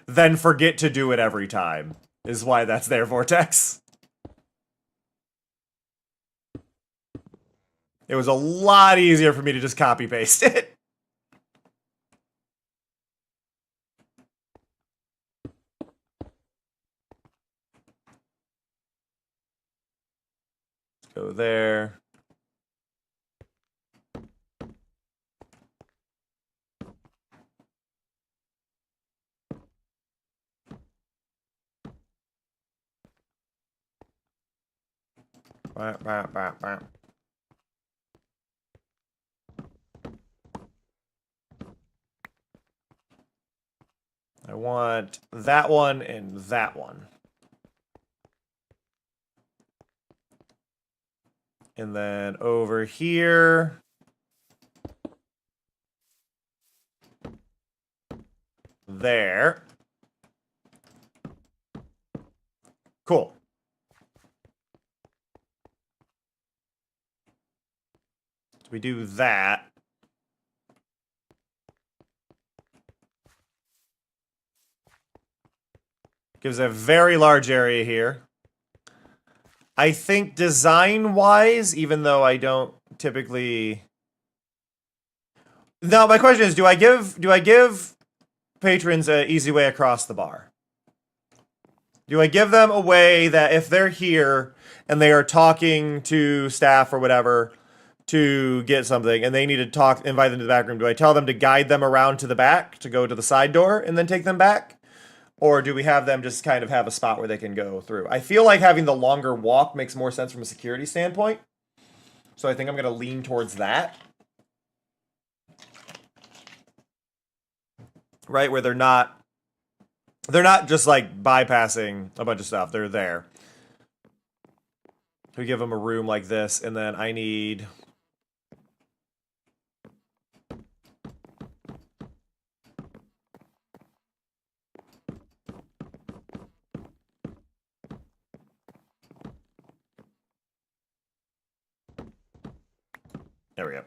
[SPEAKER 1] than forget to do it every time. Is why that's there, Vortex. It was a lot easier for me to just copy paste it. Let's go there. Bah, bah, bah, bah. I want that one and that one. And then over here. There. Cool. So we do that. Gives a very large area here. I think design-wise, even though I don't typically... No, my question is, do I give patrons an easy way across the bar? Do I give them a way that if they're here and they are talking to staff or whatever to get something and they need to invite them to the back room, do I tell them to guide them around to the back to go to the side door and then take them back? Or do we have them just kind of have a spot where they can go through? I feel like having the longer walk makes more sense from a security standpoint. So I think I'm going to lean towards that. Right, where they're not just like bypassing a bunch of stuff. They're there. We give them a room like this, and then I need... There we go.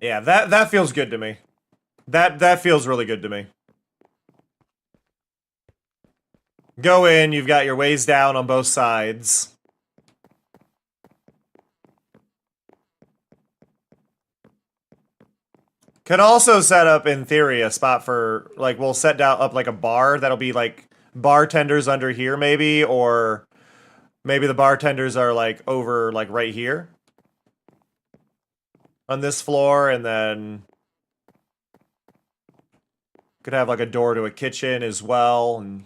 [SPEAKER 1] Yeah, that feels good to me. That feels really good to me. Go in, you've got your ways down on both sides. Could also set up, in theory, a spot for, like, we'll set up like a bar that'll be like bartenders under here maybe, or maybe the bartenders are like over like right here. on this floor, and then could have like a door to a kitchen as well. And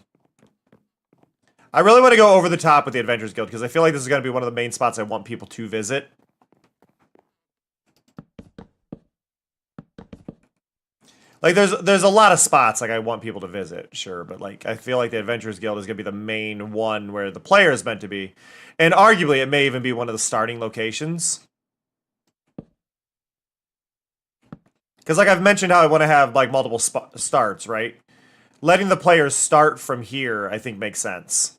[SPEAKER 1] I really want to go over the top with the Adventurers Guild because I feel like this is going to be one of the main spots I want people to visit. Like, there's a lot of spots, like, I want people to visit, sure, but, like, I feel like the Adventurers Guild is going to be the main one where the player is meant to be. And arguably, it may even be one of the starting locations. Because, like, I've mentioned how I want to have, like, multiple starts, right? Letting the players start from here, I think, makes sense.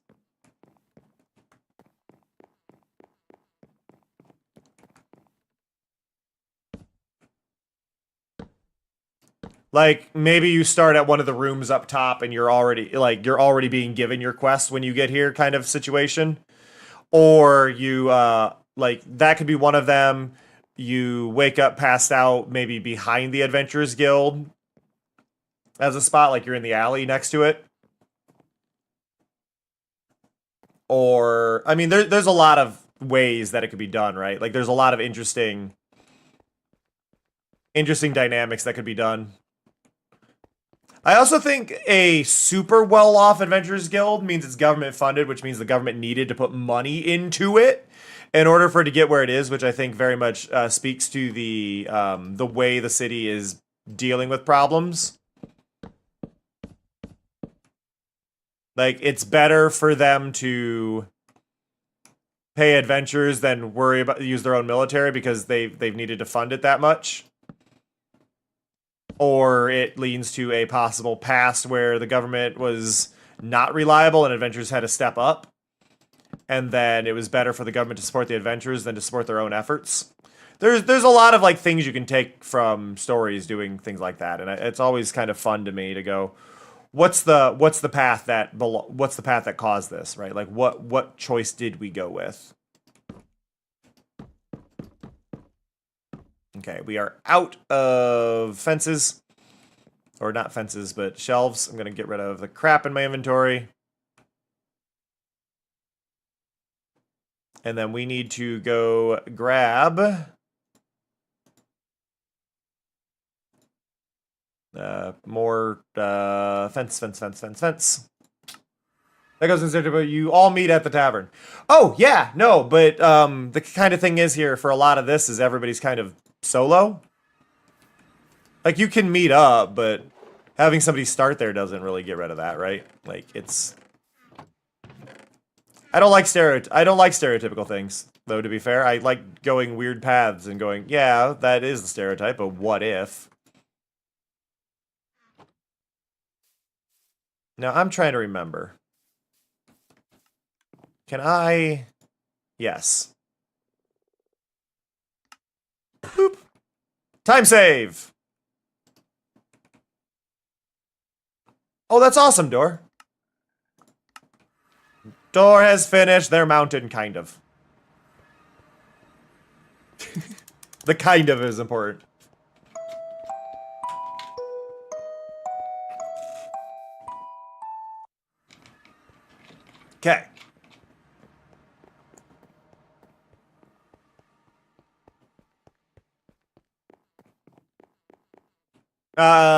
[SPEAKER 1] Like, maybe you start at one of the rooms up top and you're already being given your quest when you get here kind of situation. Or you, like, that could be one of them. You wake up passed out maybe behind the Adventurers Guild as a spot, like you're in the alley next to it. Or, I mean, there's a lot of ways that it could be done, right? Like, there's a lot of interesting dynamics that could be done. I also think a super well-off Adventurers Guild means it's government funded, which means the government needed to put money into it in order for it to get where it is, which I think very much speaks to the way the city is dealing with problems. Like, it's better for them to pay adventurers than worry about use their own military because they've needed to fund it that much. Or it leads to a possible past where the government was not reliable and adventurers had to step up. And then it was better for the government to support the adventurers than to support their own efforts. There's a lot of like things you can take from stories doing things like that, and it's always kind of fun to me to go, what's the path that caused this, right? Like what choice did we go with? Okay, we are out of fences. Or not fences, but shelves. I'm going to get rid of the crap in my inventory. And then we need to go grab more fence. That goes into, but you all meet at the tavern. Oh, yeah, no, but the kind of thing is here for a lot of this is everybody's kind of solo. Like, you can meet up, but having somebody start there doesn't really get rid of that, right? Like, it's... I don't like stereotypical things, though, to be fair. I like going weird paths and going, yeah, that is the stereotype, but what if? Now, I'm trying to remember. Can I... Yes. Boop. Time save! Oh, that's awesome, Door. Door has finished. They're mounted, kind of. The kind of is important. Okay.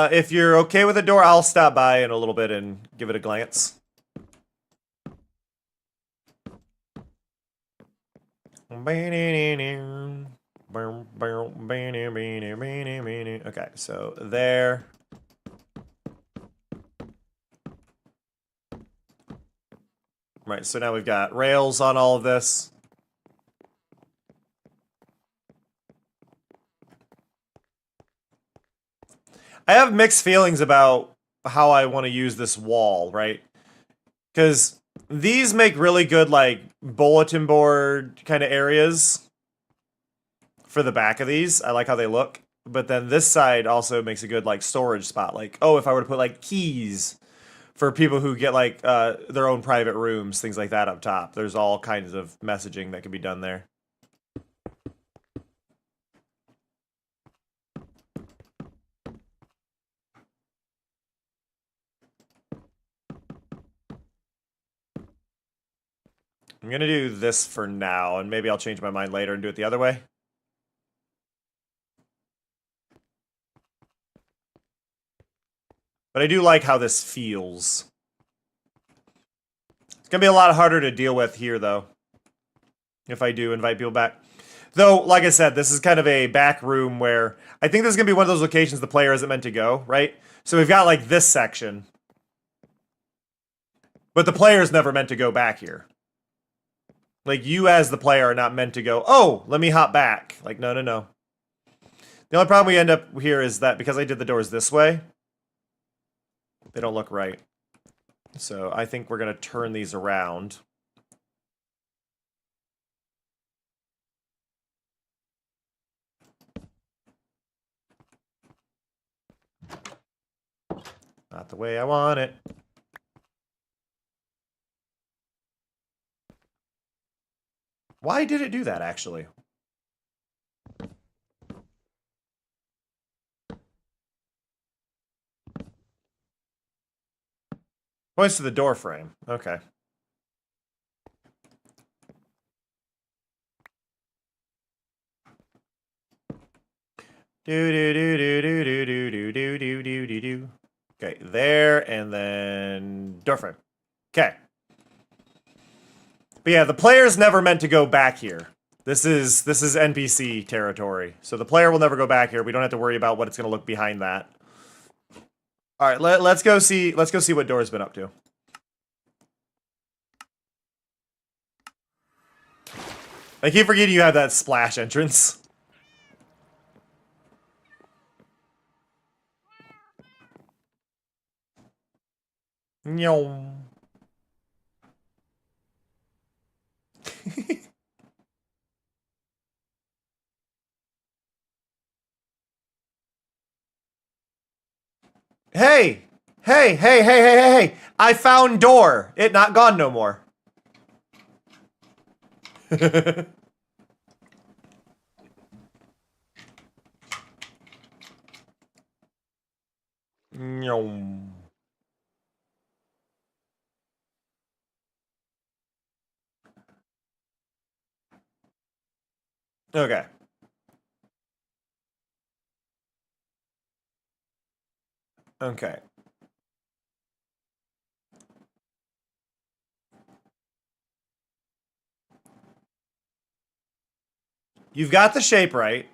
[SPEAKER 1] If you're okay with the door, I'll stop by in a little bit and give it a glance. Okay, so there. Right, so now we've got rails on all of this. I have mixed feelings about how I want to use this wall, right? Because these make really good, like, bulletin board kind of areas for the back of these. I like how they look. But then this side also makes a good, like, storage spot. Like, oh, if I were to put, like, keys for people who get, like, their own private rooms, things like that up top. There's all kinds of messaging that can be done there. I'm gonna do this for now, and maybe I'll change my mind later and do it the other way. But I do like how this feels. It's going to be a lot harder to deal with here, though, if I do invite people back. Though, like I said, this is kind of a back room where I think this is going to be one of those locations the player isn't meant to go, right? So we've got, like, this section. But the player's never meant to go back here. Like, you as the player are not meant to go, oh, let me hop back. Like, no, no, no. The only problem we end up here is that because I did the doors this way, they don't look right. So I think we're going to turn these around. Not the way I want it. Why did it do that, actually? Points to the door frame. Okay. Do. Okay, there, and then door frame. Okay. But yeah, the player's never meant to go back here. This is NPC territory. So the player will never go back here. We don't have to worry about what it's going to look behind that. All right, let's go see what Dora's been up to. I keep forgetting you have that splash entrance. Nyom. Hey! Hey! I found door. It not gone no more. Nyom. Okay. Okay. You've got the shape right.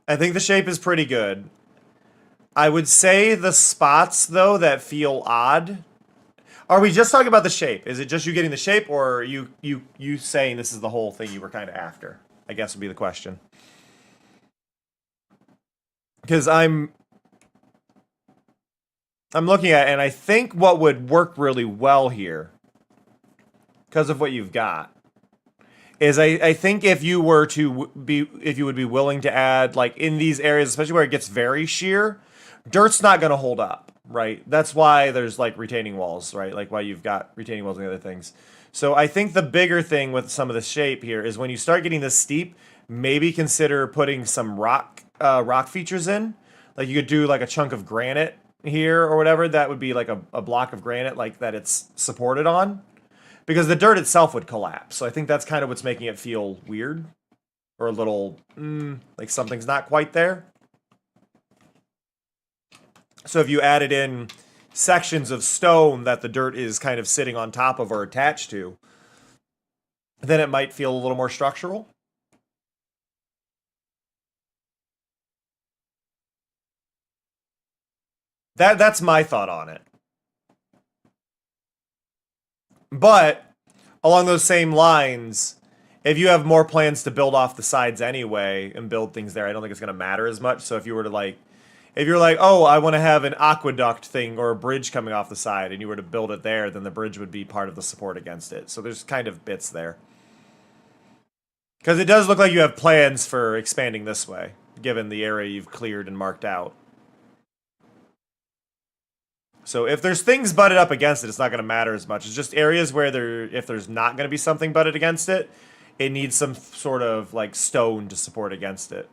[SPEAKER 1] I think the shape is pretty good. I would say the spots, though, that feel odd. Are we just talking about the shape? Is it just you getting the shape, or are you saying this is the whole thing you were kind of after? I guess would be the question. Because I'm looking at it, and I think what would work really well here, because of what you've got, is I think if you were to be, if you would be willing to add, like, in these areas, especially where it gets very sheer, dirt's not going to hold up, right? That's why there's, like, retaining walls, right? Like, why you've got retaining walls and the other things. So I think the bigger thing with some of the shape here is when you start getting this steep, maybe consider putting some rock features in. Like, you could do, like, a chunk of granite here or whatever. That would be, like, a block of granite, like, that it's supported on. Because the dirt itself would collapse. So I think that's kind of what's making it feel weird. Or a little, like something's not quite there. So if you added in sections of stone that the dirt is kind of sitting on top of or attached to, then it might feel a little more structural. That's my thought on it. But along those same lines, if you have more plans to build off the sides anyway and build things there, I don't think it's going to matter as much. So if you were to, like, if you're like, oh, I want to have an aqueduct thing or a bridge coming off the side, and you were to build it there, then the bridge would be part of the support against it. So there's kind of bits there. Because it does look like you have plans for expanding this way, given the area you've cleared and marked out. So if there's things butted up against it, it's not going to matter as much. It's just areas where if there's not going to be something butted against it, it needs some sort of, like, stone to support against it.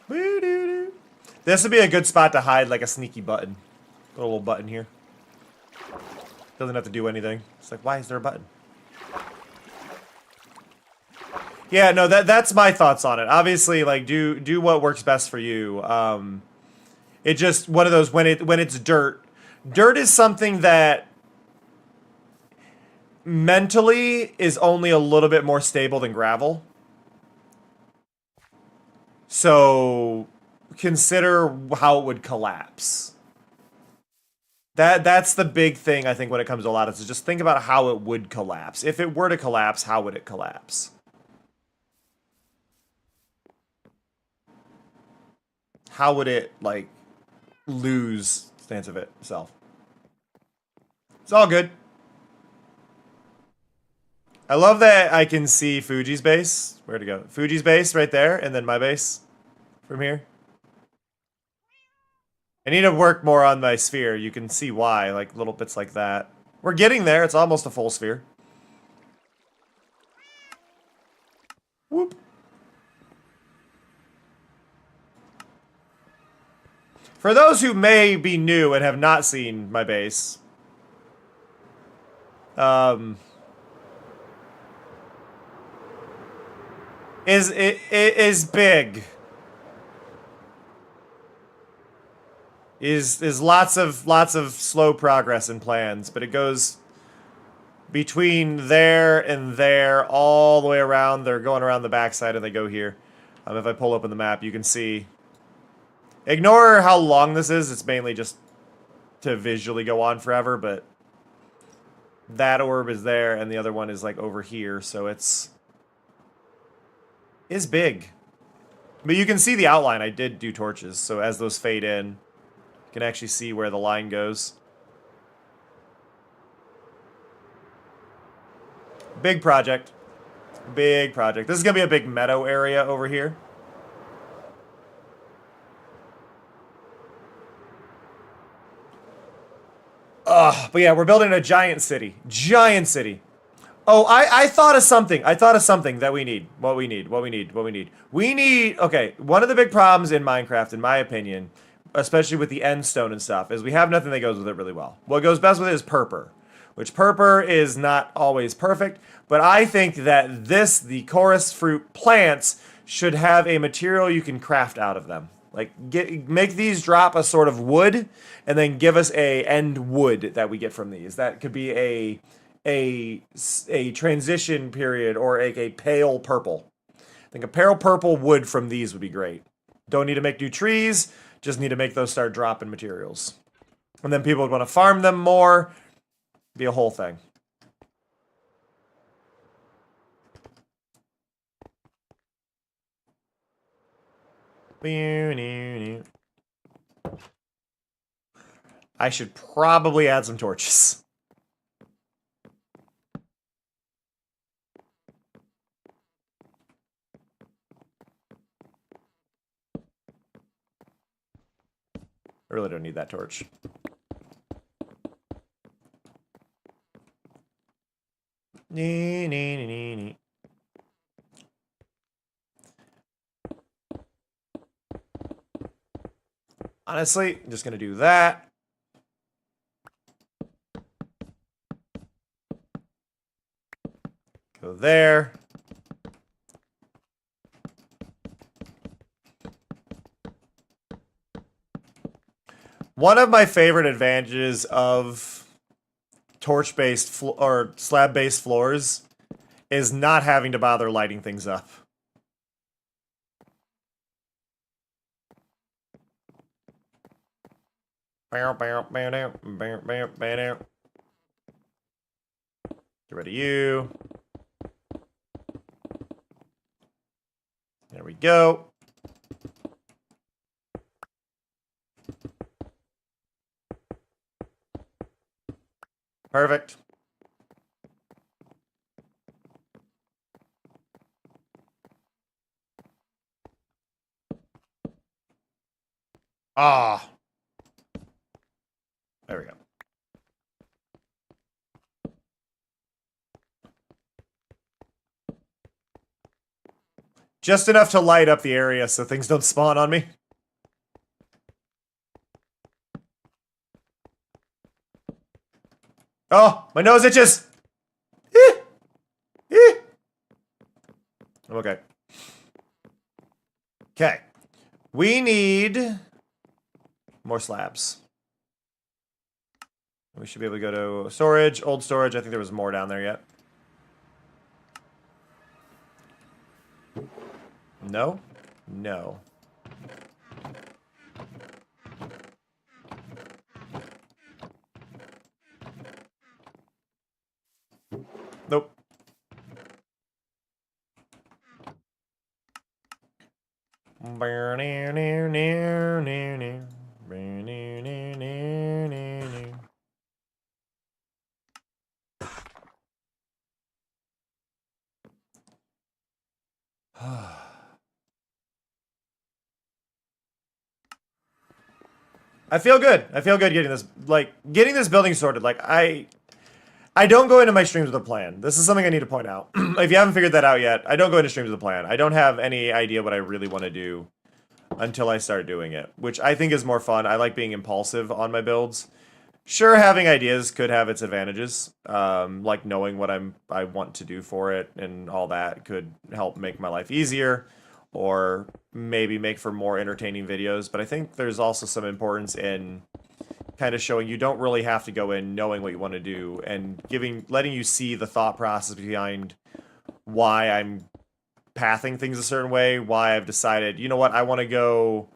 [SPEAKER 1] Woo-doo-doo. This would be a good spot to hide like a sneaky button. A little button here. Doesn't have to do anything. It's like, why is there a button? Yeah, no, that's my thoughts on it. Obviously, like, do what works best for you. It just one of those when it's dirt. Dirt is something that mentally is only a little bit more stable than gravel. So consider how it would collapse. That's the big thing I think when it comes to lattice is just think about how it would collapse. If it were to collapse, how would it collapse? How would it like lose stance of itself? It's all good. I love that I can see Fuji's base. Where'd it go? Fuji's base right there, and then my base from here. I need to work more on my sphere. You can see why, like little bits like that. We're getting there. It's almost a full sphere. Whoop. For those who may be new and have not seen my base, is big. Is lots of slow progress in plans, but it goes between there and there all the way around. They're going around the backside and they go here. If I pull open the map, you can see. Ignore how long this is. It's mainly just to visually go on forever, but that orb is there and the other one is like over here, so is big. But you can see the outline. I did do torches, so as those fade in, you can actually see where the line goes. Big project. Big project. This is going to be a big meadow area over here. But yeah, we're building a giant city. Giant city. Oh, I thought of something. I thought of something that we need. What we need. We need, okay, one of the big problems in Minecraft, in my opinion, especially with the end stone and stuff, is we have nothing that goes with it really well. What goes best with it is purpur, which purpur is not always perfect, but I think that the chorus fruit plants should have a material you can craft out of them. Like, make these drop a sort of wood, and then give us a end wood that we get from these. That could be a transition period or a pale purple. I think a pale purple wood from these would be great. Don't need to make new trees, just need to make those start dropping materials. And then people would want to farm them more. Be a whole thing. I should probably add some torches. I really don't need that torch. Honestly, I'm just gonna do that. Go there. One of my favorite advantages of torch-based or slab-based floors is not having to bother lighting things up. Get rid of you. There we go. Perfect. Ah. There we go. Just enough to light up the area so things don't spawn on me. Oh, my nose itches! Okay. Okay. We need more slabs. We should be able to go to storage, old storage. I think there was more down there yet. No? No. Nope. I feel good. I feel good getting this building sorted. Like I don't go into my streams with a plan. This is something I need to point out. If you haven't figured that out yet, I don't go into streams with a plan. I don't have any idea what I really want to do until I start doing it, which I think is more fun. I like being impulsive on my builds. Sure, having ideas could have its advantages, like knowing what I want to do for it and all that could help make my life easier, or maybe make for more entertaining videos. But I think there's also some importance in kind of showing you don't really have to go in knowing what you want to do and letting you see the thought process behind why I'm pathing things a certain way, why I've decided, you know what, I want to go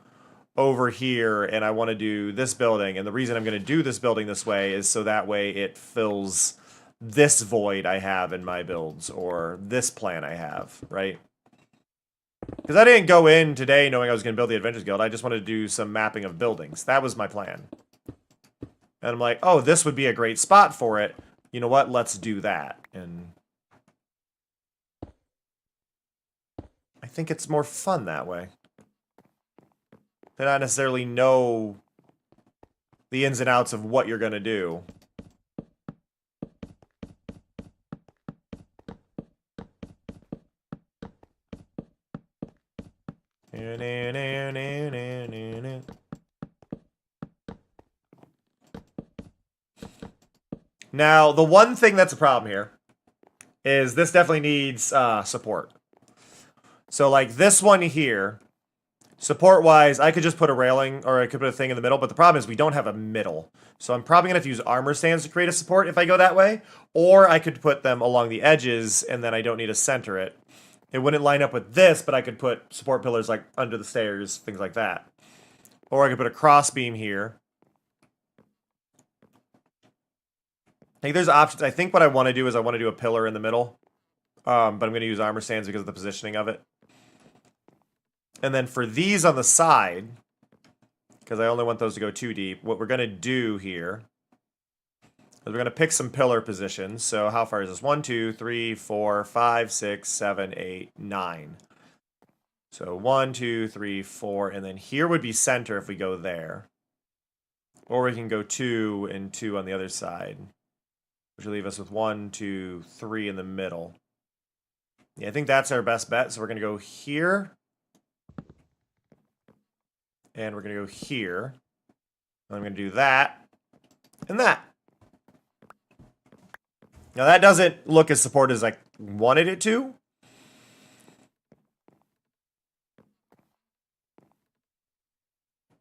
[SPEAKER 1] over here and I want to do this building, and the reason I'm going to do this building this way is so that way it fills this void I have in my builds, or this plan I have, right? Because I didn't go in today knowing I was going to build the Adventures Guild. I just wanted to do some mapping of buildings. That was my plan. And I'm like, oh, this would be a great spot for it. You know what? Let's do that. And I think it's more fun that way. They not necessarily know the ins and outs of what you're going to do. Now, the one thing that's a problem here is this definitely needs support. So, like this one here, support-wise, I could just put a railing, or I could put a thing in the middle, but the problem is we don't have a middle. So I'm probably going to have to use armor stands to create a support if I go that way, or I could put them along the edges, and then I don't need to center it. It wouldn't line up with this, but I could put support pillars like under the stairs, things like that. Or I could put a cross beam here. I think there's options. I think what I want to do is I want to do a pillar in the middle, but I'm going to use armor stands because of the positioning of it. And then for these on the side, because I only want those to go too deep, what we're going to do here is we're going to pick some pillar positions. So how far is this? 1, 2, 3, 4, 5, 6, 7, 8, 9. So 1, 2, 3, 4, and then here would be center if we go there. Or we can go 2 and 2 on the other side, which will leave us with 1, 2, 3 in the middle. Yeah, I think that's our best bet. So we're going to go here. And we're going to go here. And I'm going to do that. And that. Now that doesn't look as supported as I wanted it to.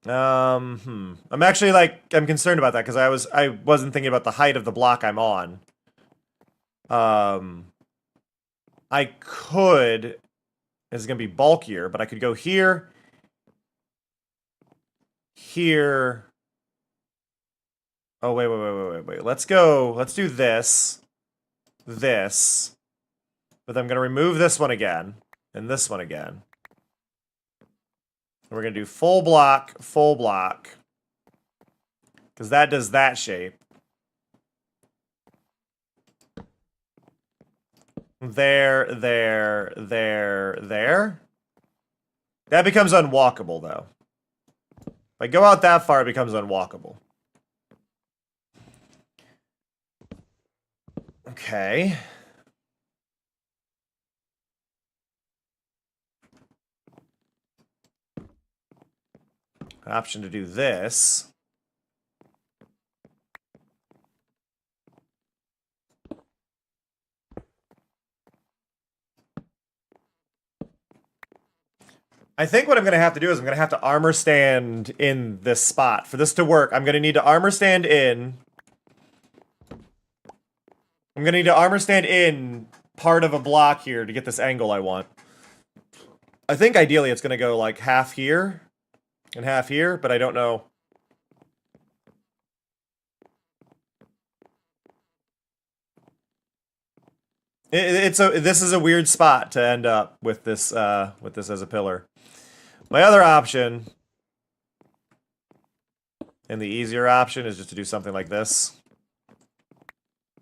[SPEAKER 1] I'm actually I'm concerned about that because I wasn't thinking about the height of the block I'm on. I could, this is going to be bulkier, but I could go here, here. Oh, wait. Let's do this, but I'm going to remove this one again, and this one again. And we're going to do full block, because that does that shape. There. That becomes unwalkable, though. If I go out that far, it becomes unwalkable. Okay. an option to do this. I think what I'm going to have to do is I'm going to have to armor stand in this spot. For this to work, I'm going to need to armor stand in. I'm going to need to armor stand in part of a block here to get this angle I want. I think ideally it's going to go like half here and half here, but I don't know. This is a weird spot to end up with this as a pillar. My other option, and the easier option, is just to do something like this,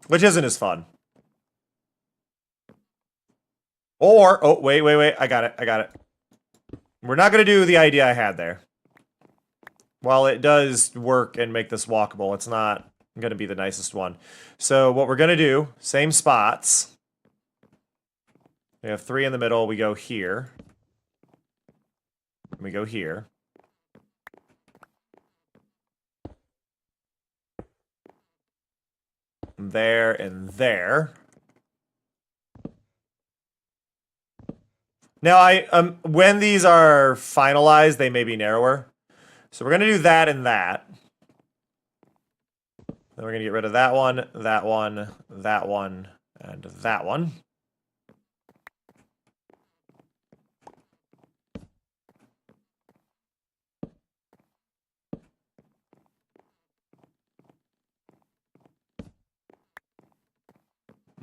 [SPEAKER 1] which isn't as fun. Or, oh, wait, I got it. We're not going to do the idea I had there. While it does work and make this walkable, it's not going to be the nicest one. So what we're going to do, same spots. We have 3 in the middle, we go here. We go here. There and there. Now, when these are finalized, they may be narrower. So we're going to do that and that. Then we're going to get rid of that one, that one, that one, and that one.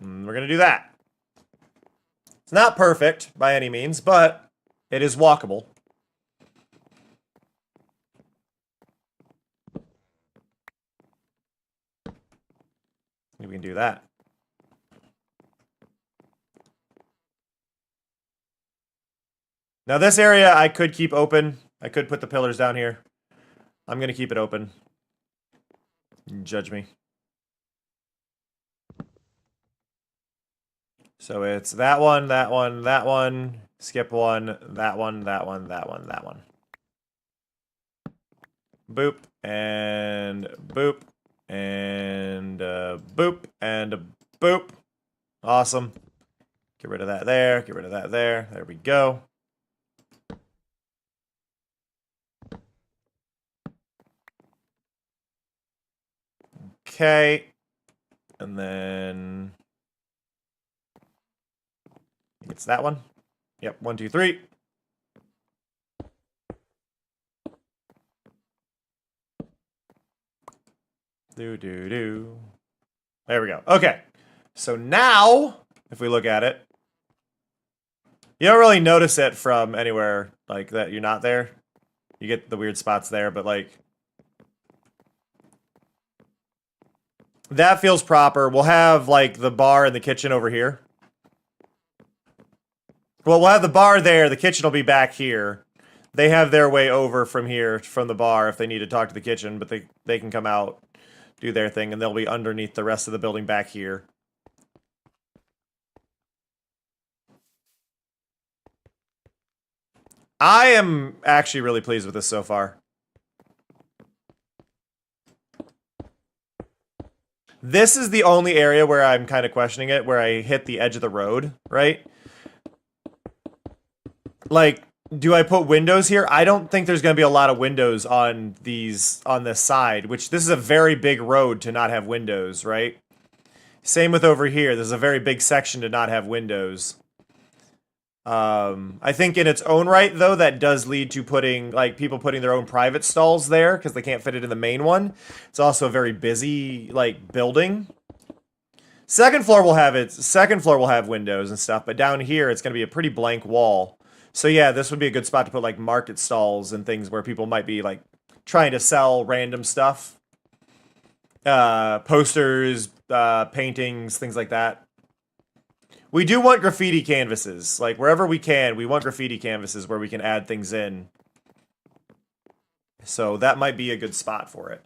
[SPEAKER 1] We're going to do that. It's not perfect by any means, but it is walkable. We can do that. Now this area I could keep open. I could put the pillars down here. I'm going to keep it open. Judge me. So it's that one, that one, that one, skip one, that one, that one, that one, that one. Boop, and boop, and boop, and boop. Awesome. Get rid of that there, get rid of that there. There we go. Okay. And then it's that one. Yep, 1, 2, 3. Do. There we go. Okay. So now, if we look at it, you don't really notice it from anywhere like that you're not there. You get the weird spots there, but like that feels proper. We'll have like the bar and the kitchen over here. Well, we'll have the bar there. The kitchen will be back here. They have their way over from here, from the bar, if they need to talk to the kitchen, but they can come out, do their thing, and they'll be underneath the rest of the building back here. I am actually really pleased with this so far. This is the only area where I'm kind of questioning it, where I hit the edge of the road, right? Like, do I put windows here? I don't think there's going to be a lot of windows on this side, which this is a very big road to not have windows, right? Same with over here. There's a very big section to not have windows. I think in its own right, though, that does lead to people putting their own private stalls there because they can't fit it in the main one. It's also a very busy, building. Second floor will have windows and stuff, but down here it's going to be a pretty blank wall. So yeah, this would be a good spot to put market stalls and things where people might be trying to sell random stuff. Posters, paintings, things like that. We do want graffiti canvases. Wherever we can, we want graffiti canvases where we can add things in. So that might be a good spot for it.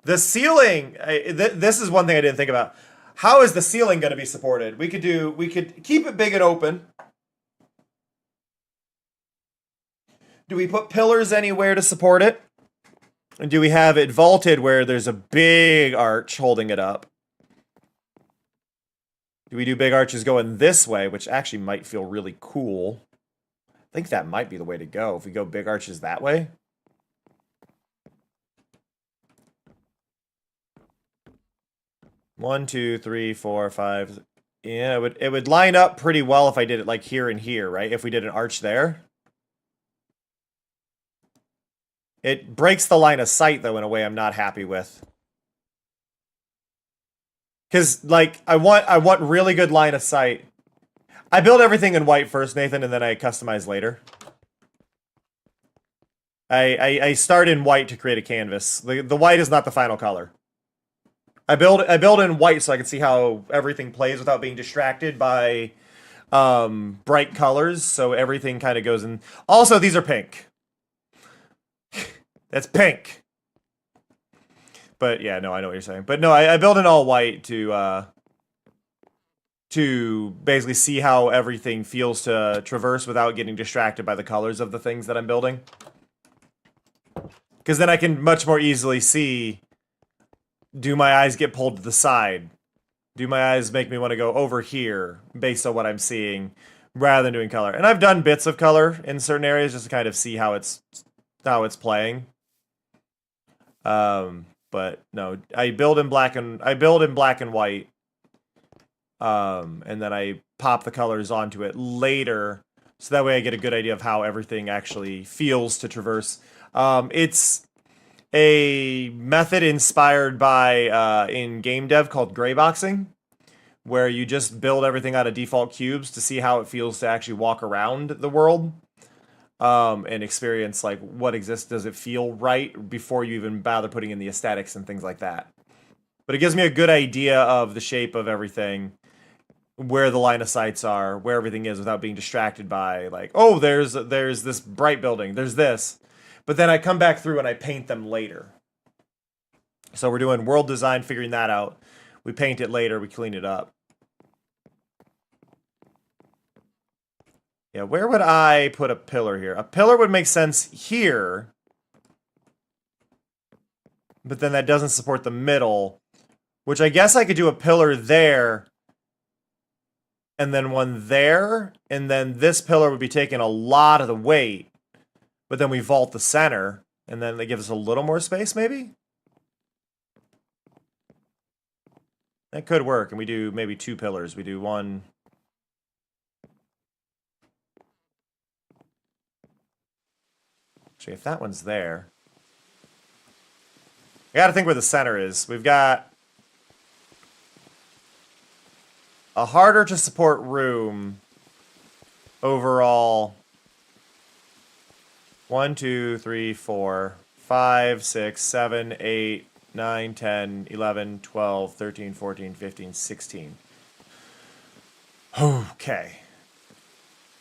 [SPEAKER 1] The ceiling, this is one thing I didn't think about. How is the ceiling going to be supported? We could keep it big and open. Do we put pillars anywhere to support it? And do we have it vaulted where there's a big arch holding it up? Do we do big arches going this way, which actually might feel really cool? I think that might be the way to go, if we go big arches that way. One, two, three, four, five. Yeah, it would line up pretty well if I did it like here and here, right? If we did an arch there. It breaks the line of sight, though, in a way I'm not happy with. Because, like, I want really good line of sight. I build everything in white first, Nathan, and then I customize later. I start in white to create a canvas. The white is not the final color. I build in white so I can see how everything plays without being distracted by bright colors. So everything kind of goes in. Also, these are pink. That's pink. But yeah, no, I know what you're saying. But no, I build in all white to basically see how everything feels to traverse without getting distracted by the colors of the things that I'm building. Because then I can much more easily see, do my eyes get pulled to the side? Do my eyes make me want to go over here based on what I'm seeing rather than doing color? And I've done bits of color in certain areas just to kind of see how it's playing. But no, I build in black and white. And then I pop the colors onto it later, so that way I get a good idea of how everything actually feels to traverse. It's a method inspired by in game dev called grayboxing, where you just build everything out of default cubes to see how it feels to actually walk around the world. And experience like what exists. Does it feel right before you even bother putting in the aesthetics and things like that? But it gives me a good idea of the shape of everything, where the line of sights are, where everything is, without being distracted by like, oh, there's this bright building, there's this. But then I come back through and I paint them later. So we're doing world design, figuring that out. We paint it later, we clean it up. Yeah, where would I put a pillar here? A pillar would make sense here. But then that doesn't support the middle. Which I guess I could do a pillar there. And then one there. And then this pillar would be taking a lot of the weight. But then we vault the center. And then they give us a little more space, maybe? That could work. And we do maybe two pillars. We do one... Actually, if that one's there... I gotta think where the center is. We've got... a harder to support room overall. 1, 2, 3, 4, 5, 6, 7, 8, 9, 10, 11, 12, 13, 14, 15, 16. Okay.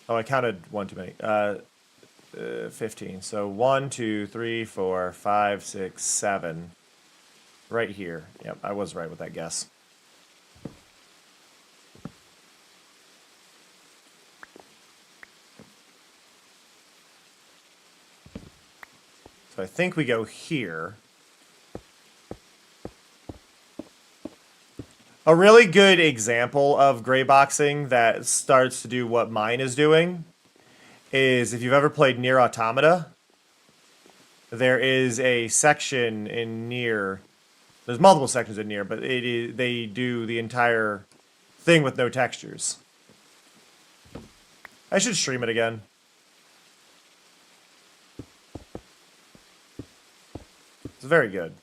[SPEAKER 1] Oh, I counted one too many. 15. So 1, 2, 3, 4, 5, 6, 7. Right here. Yep, I was right with that guess. So I think we go here. A really good example of grayboxing that starts to do what mine is doing is if you've ever played Nier Automata, there is a section in Nier. There's multiple sections in Nier, but they do the entire thing with no textures. I should stream it again. It's very good.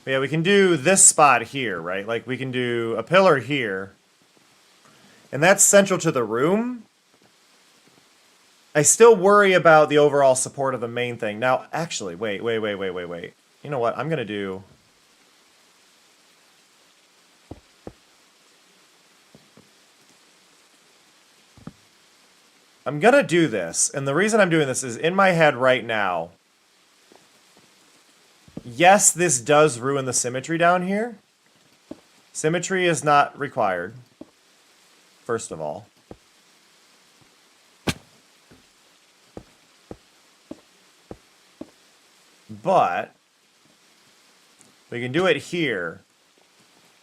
[SPEAKER 1] Yeah, we can do this spot here, right? Like, we can do a pillar here. And that's central to the room. I still worry about the overall support of the main thing. Now, actually, wait. You know what? I'm going to do... I'm going to do this. And the reason I'm doing this is in my head right now... Yes, this does ruin the symmetry down here. Symmetry is not required, first of all. But we can do it here,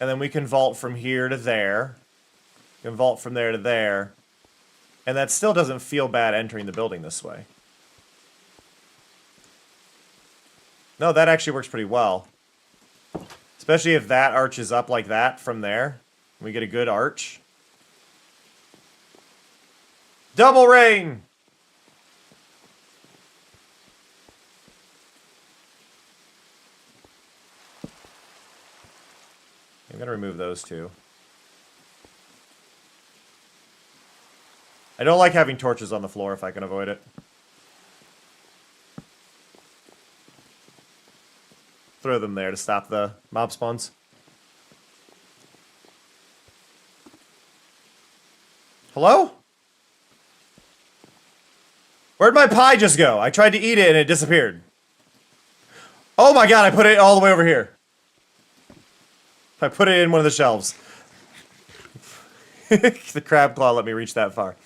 [SPEAKER 1] and then we can vault from here to there. We can vault from there to there, and that still doesn't feel bad entering the building this way. No, that actually works pretty well. Especially if that arches up like that from there. We get a good arch. Double rain! I'm gonna remove those two. I don't like having torches on the floor if I can avoid it. Throw them there to stop the mob spawns. Hello? Where'd my pie just go? I tried to eat it and it disappeared. Oh my god, I put it all the way over here. I put it in one of the shelves. The crab claw let me reach that far.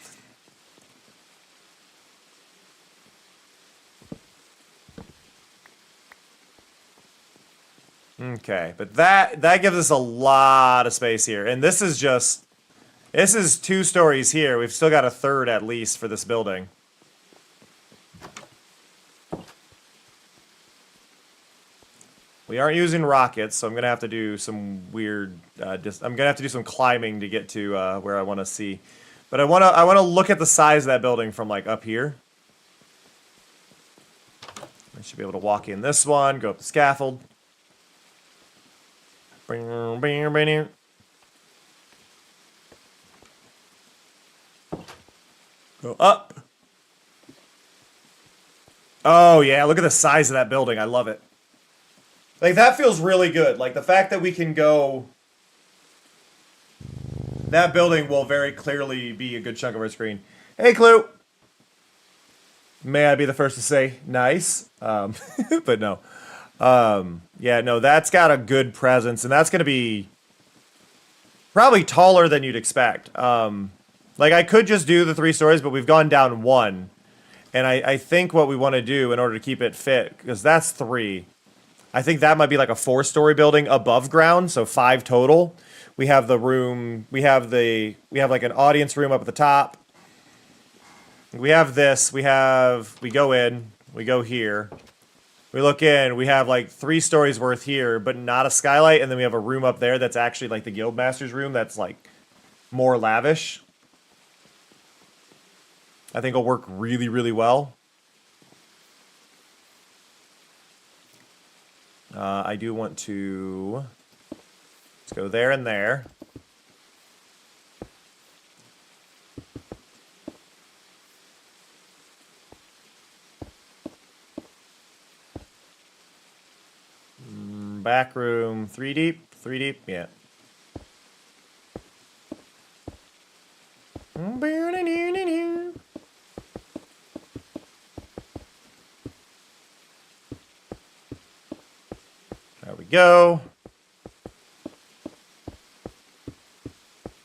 [SPEAKER 1] Okay, but that gives us a lot of space here. And this is 2 stories here. We've still got a third at least for this building. We aren't using rockets, so I'm gonna have to do some weird. I'm gonna have to do some climbing to get to where I want to see. But I wanna look at the size of that building from like up here. I should be able to walk in this one, go up the scaffold. Go up. Oh yeah, look at the size of that building. I love it. Like, that feels really good. Like, the fact that we can go... That building will very clearly be a good chunk of our screen. Hey, Clue! May I be the first to say nice? But no. Yeah, no, that's got a good presence, and that's going to be probably taller than you'd expect. Like, I could just do the 3 stories, but we've gone down 1. And I think what we want to do in order to keep it fit, because that's 3... I think that might be like a 4-story building above ground, so 5 total. We have the room, we have like an audience room up at the top. We have this, we go in, we go here. We look in, we have like 3 stories worth here, but not a skylight, and then we have a room up there that's actually like the Guildmaster's room that's like more lavish. I think it'll work really, really well. I do want to... Let's go there and there. Back room, 3 deep? 3 deep? Yeah. There we go.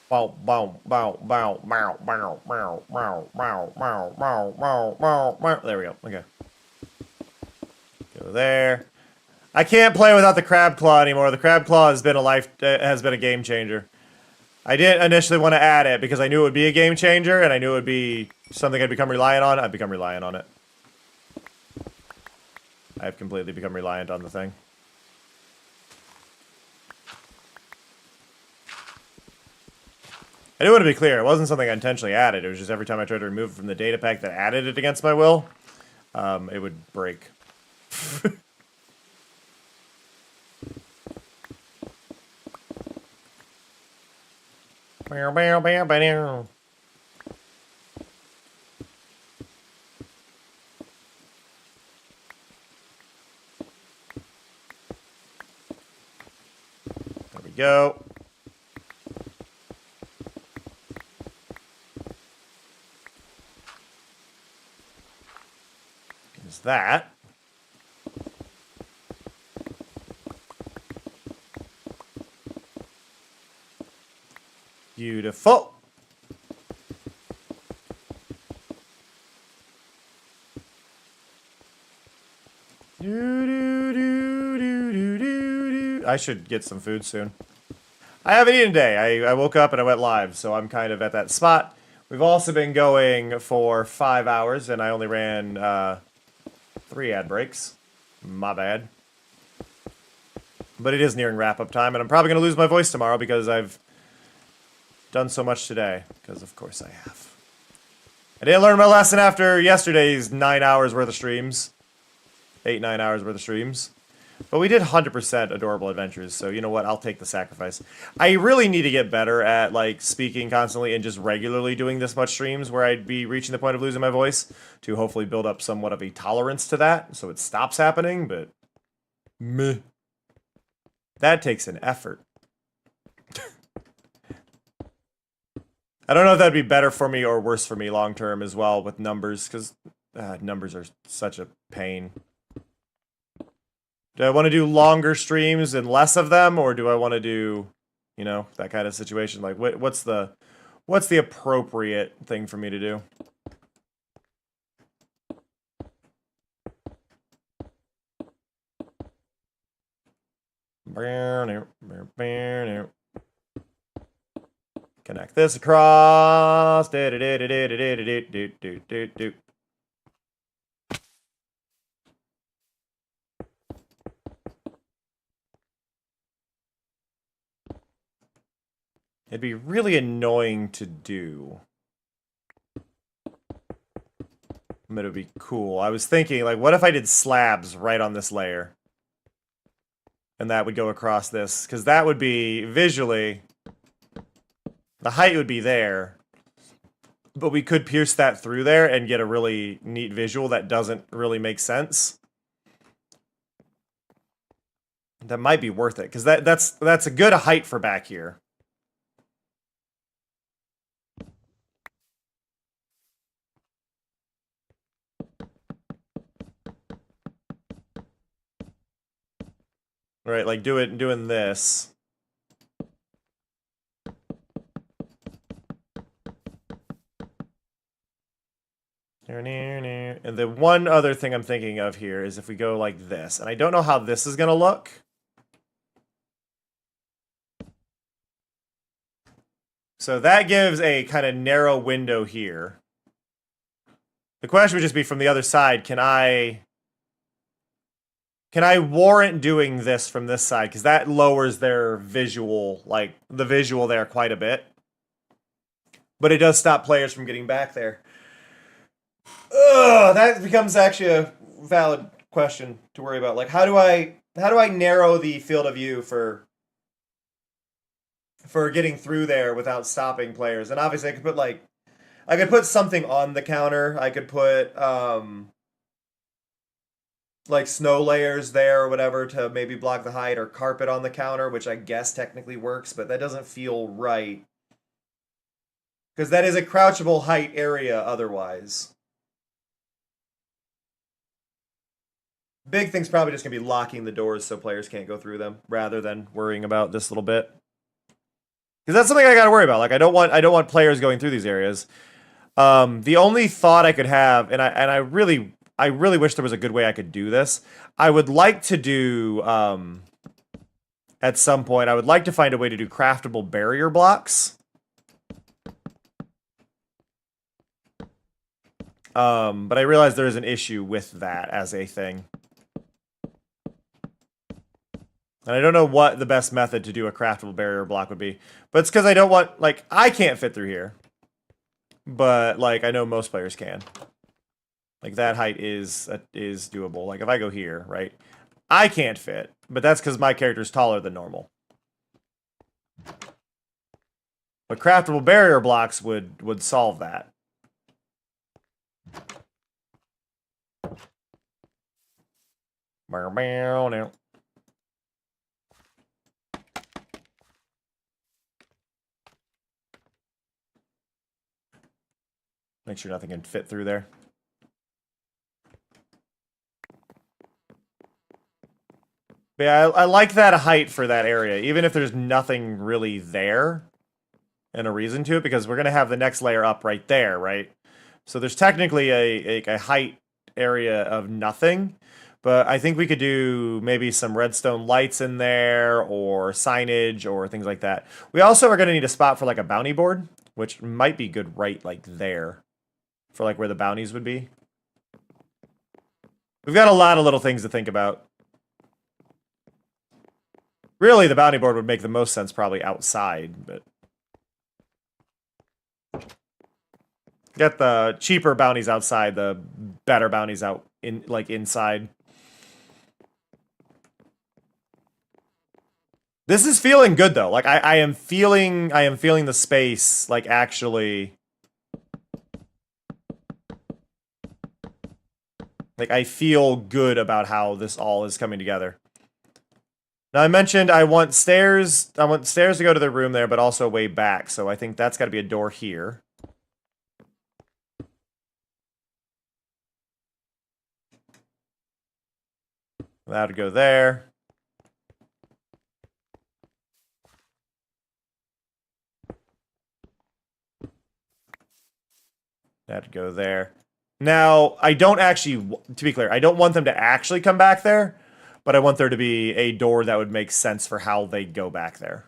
[SPEAKER 1] Bow, bow, bow, bow, bow, bow, bow, bow, bow, bow, bow, bow, bow, bow. There we go. Okay. Go there. I can't play without the crab claw anymore. The crab claw has been a game changer. I didn't initially want to add it because I knew it would be a game changer and I knew it would be something I'd become reliant on. I've become reliant on it. I've completely become reliant on the thing. I do want to be clear, it wasn't something I intentionally added. It was just every time I tried to remove it from the data pack that added it against my will, it would break. There we go. Is that. Beautiful. I should get some food soon. I haven't eaten today. I woke up and I went live, so I'm kind of at that spot. We've also been going for 5 hours, and I only ran 3 ad breaks. My bad. But it is nearing wrap-up time, and I'm probably going to lose my voice tomorrow because I've done so much today. Because, of course, I have. I didn't learn my lesson after yesterday's 9 hours worth of streams. 8, 9 hours worth of streams. But we did 100% adorable adventures, so you know what? I'll take the sacrifice. I really need to get better at, like, speaking constantly and just regularly doing this much streams where I'd be reaching the point of losing my voice to hopefully build up somewhat of a tolerance to that so it stops happening, but meh. That takes an effort. I don't know if that'd be better for me or worse for me long term as well with numbers, because numbers are such a pain. Do I want to do longer streams and less of them, or do I want to do, you know, that kind of situation? Like, what's the appropriate thing for me to do? Connect this across. It'd be really annoying to do. But it would be cool. I was thinking, like, what if I did slabs right on this layer? And that would go across this. Because that would be, visually, the height would be there. But we could pierce that through there and get a really neat visual that doesn't really make sense. That might be worth it. Because that's a good height for back here. Right, like doing this. And the one other thing I'm thinking of here is if we go like this. And I don't know how this is going to look. So that gives a kind of narrow window here. The question would just be from the other side, can I warrant doing this from this side? Because that lowers their visual, like, the visual there quite a bit. But it does stop players from getting back there. Ugh, that becomes actually a valid question to worry about. Like, how do I narrow the field of view for getting through there without stopping players? And obviously I could put something on the counter. I could put like snow layers there or whatever to maybe block the height, or carpet on the counter, which I guess technically works, but that doesn't feel right. Because that is a crouchable height area otherwise. Big thing's probably just going to be locking the doors so players can't go through them, rather than worrying about this little bit. Because that's something I got to worry about. Like, I don't want players going through these areas. The only thought I could have, and I really wish there was a good way I could do this. I would like to do, at some point, I would like to find a way to do craftable barrier blocks. But I realize there is an issue with that as a thing. And I don't know what the best method to do a craftable barrier block would be. But it's because I don't want, like, I can't fit through here. But, like, I know most players can. Like, that height is doable. Like, if I go here, right? I can't fit, but that's because my character's taller than normal. But craftable barrier blocks would solve that. Make sure nothing can fit through there. But yeah, I like that height for that area, even if there's nothing really there. and a reason to it, because we're going to have the next layer up right there, right? So there's technically a height area of nothing, but I think we could do maybe some redstone lights in there or signage or things like that. We also are going to need a spot for like a bounty board, which might be good right like there for like where the bounties would be. We've got a lot of little things to think about. Really, the bounty board would make the most sense probably outside, but get the cheaper bounties outside, the better bounties out in like inside. This is feeling good though. Like I am feeling the space like actually, like I feel good about how this all is coming together. Now I mentioned I want stairs to go to the room there, but also way back. So I think that's got to be a door here. That would go there. That would go there. Now, I don't actually, to be clear, I don't want them to actually come back there, but I want there to be a door that would make sense for how they go back there.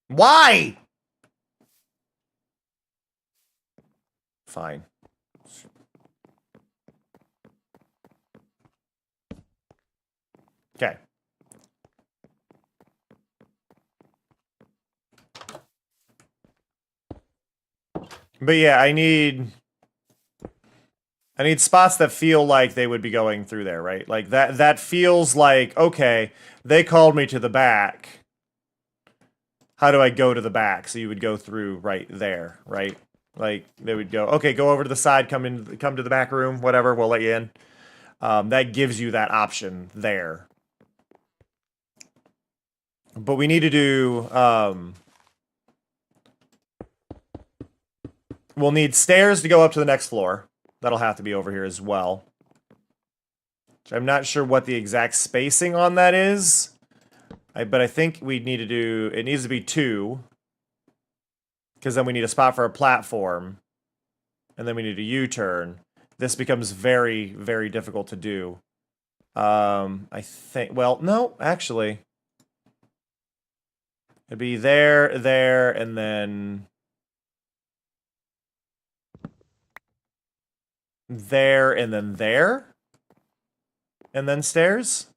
[SPEAKER 1] Why? Fine. Okay. But yeah, I need spots that feel like they would be going through there, right? Like that feels like, okay, they called me to the back. How do I go to the back? So you would go through right there, right? Like they would go, okay, go over to the side, come to the back room, whatever, we'll let you in. That gives you that option there. But we need to do, we'll need stairs to go up to the next floor. That'll have to be over here as well. I'm not sure what the exact spacing on that is. But I think we need to do, it needs to be 2. Because then we need a spot for a platform. And then we need a U-turn. This becomes very, very difficult to do. I think, well, no, actually. It'd be there, and then there, and then there. And then stairs.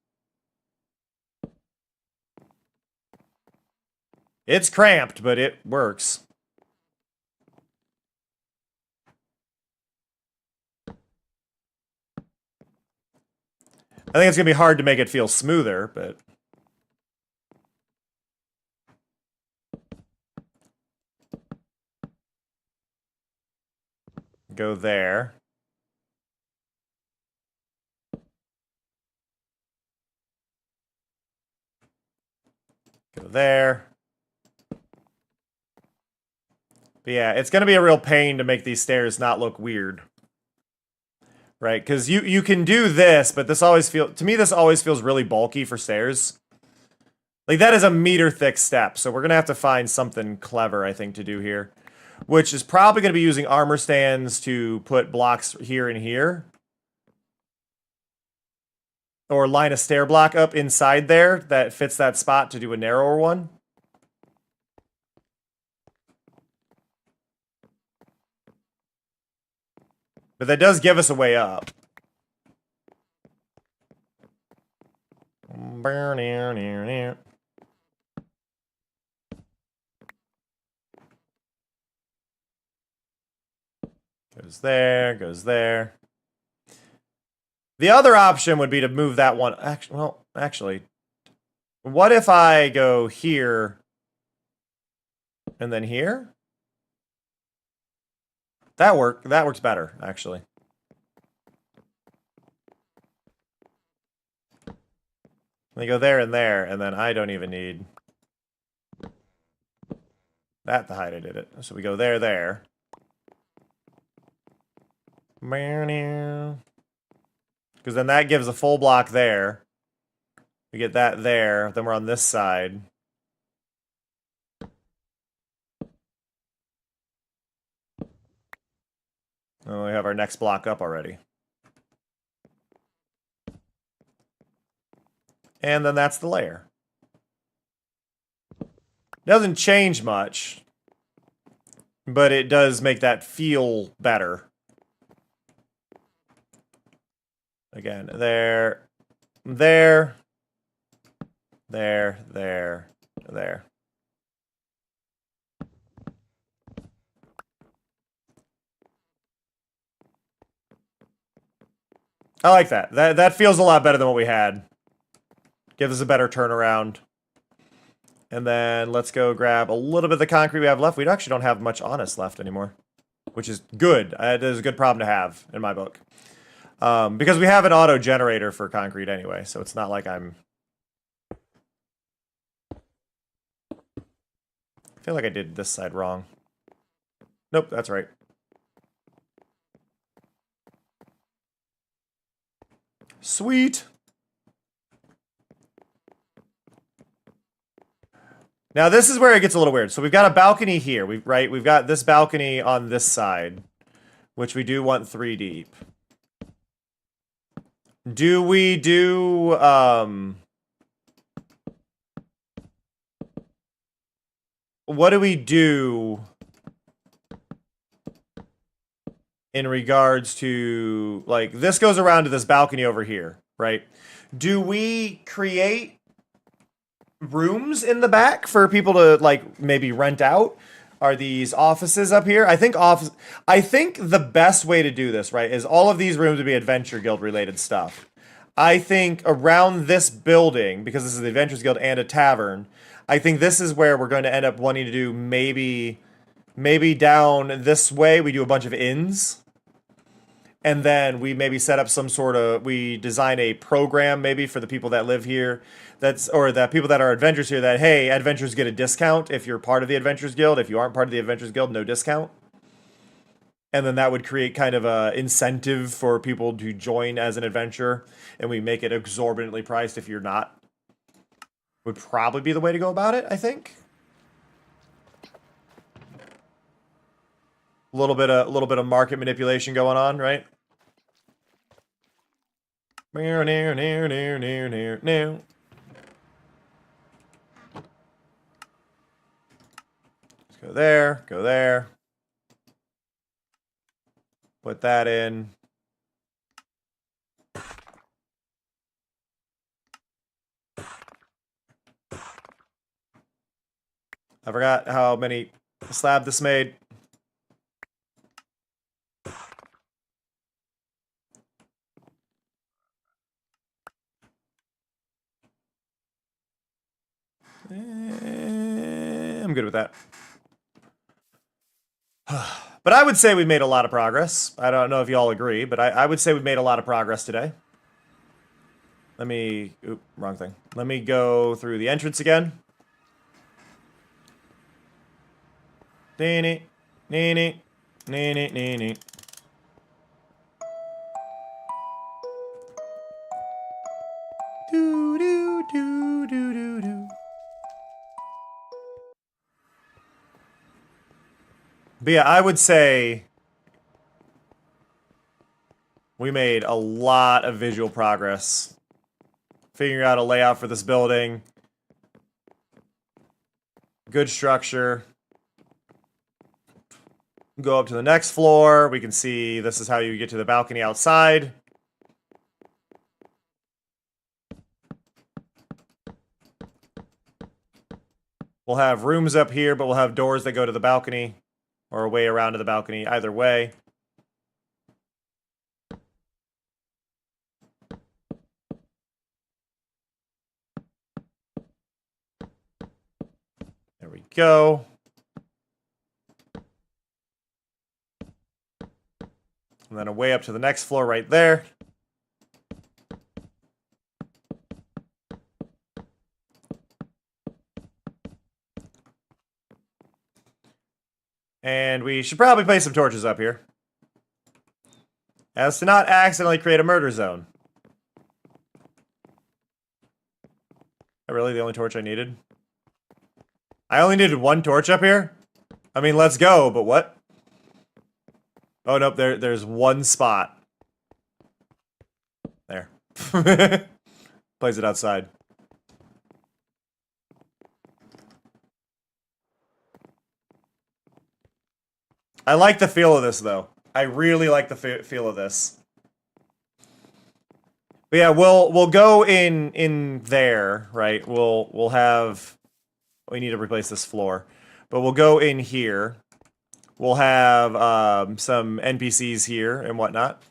[SPEAKER 1] It's cramped, but it works. I think it's going to be hard to make it feel smoother, but... Go there. Go there. But yeah, it's going to be a real pain to make these stairs not look weird. Right? Because you can do this, but this always feels... To me, this always feels really bulky for stairs. Like, that is a meter-thick step, so we're going to have to find something clever, I think, to do here. Which is probably going to be using armor stands to put blocks here and here. Or line a stair block up inside there that fits that spot to do a narrower one. But that does give us a way up. Goes there, goes there. The other option would be to move that one. Actually, what if I go here and then here? That works better, actually. They go there, and then I don't even need that to hide I did it. So we go there, there. Because then that gives a full block there. We get that there. Then we're on this side. Oh, we have our next block up already. And then that's the layer. Doesn't change much, but it does make that feel better. Again, there, there, there, there, there. I like that. That feels a lot better than what we had. Gives us a better turnaround. And then let's go grab a little bit of the concrete we have left. We actually don't have much on us left anymore, which is good. It is a good problem to have in my book. Because we have an auto generator for concrete anyway, so it's not like I'm... I feel like I did this side wrong. Nope, that's right. Sweet. Now this is where it gets a little weird. So we've got a balcony here, we've got this balcony on this side, which we do want 3 deep. Do we do what do we do in regards to, like, this goes around to this balcony over here, right? Do we create rooms in the back for people to, like, maybe rent out? Are these offices up here? I think the best way to do this, right, is all of these rooms would be Adventure Guild related stuff. I think around this building, because this is the Adventurers Guild and a tavern, I think this is where we're going to end up wanting to do maybe down this way we do a bunch of inns. And then we maybe set up some sort of, we design a program maybe for the people that live here, or the people that are adventurers here, that, hey, adventurers get a discount if you're part of the Adventurers Guild. If you aren't part of the Adventurers Guild, no discount. And then that would create kind of a incentive for people to join as an adventurer, and we make it exorbitantly priced if you're not. Would probably be the way to go about it, I think. A little bit of market manipulation going on, right? Near. Let's go there, go there. Put that in. I forgot how many slab this made. I'm good with that. But I would say we made a lot of progress. I don't know if you all agree, but I would say we made a lot of progress today. Let me... Oop, wrong thing. Let me go through the entrance again. Nee-nee, nee-nee, nee-nee, nee-nee. Do-do-do-do-do-do. But yeah, I would say we made a lot of visual progress. Figuring out a layout for this building. Good structure. Go up to the next floor. We can see this is how you get to the balcony outside. We'll have rooms up here, but we'll have doors that go to the balcony. Or a way around to the balcony, either way. There we go. And then a way up to the next floor right there. And we should probably place some torches up here. as to not accidentally create a murder zone. That really the only torch I needed? I only needed one torch up here? I mean, let's go, but what? Oh, nope, there's one spot. There. Plays it outside. I like the feel of this, though. I really like the feel of this. But yeah, we'll go in there, right? We'll have... We need to replace this floor. But we'll go in here. We'll have some NPCs here and whatnot.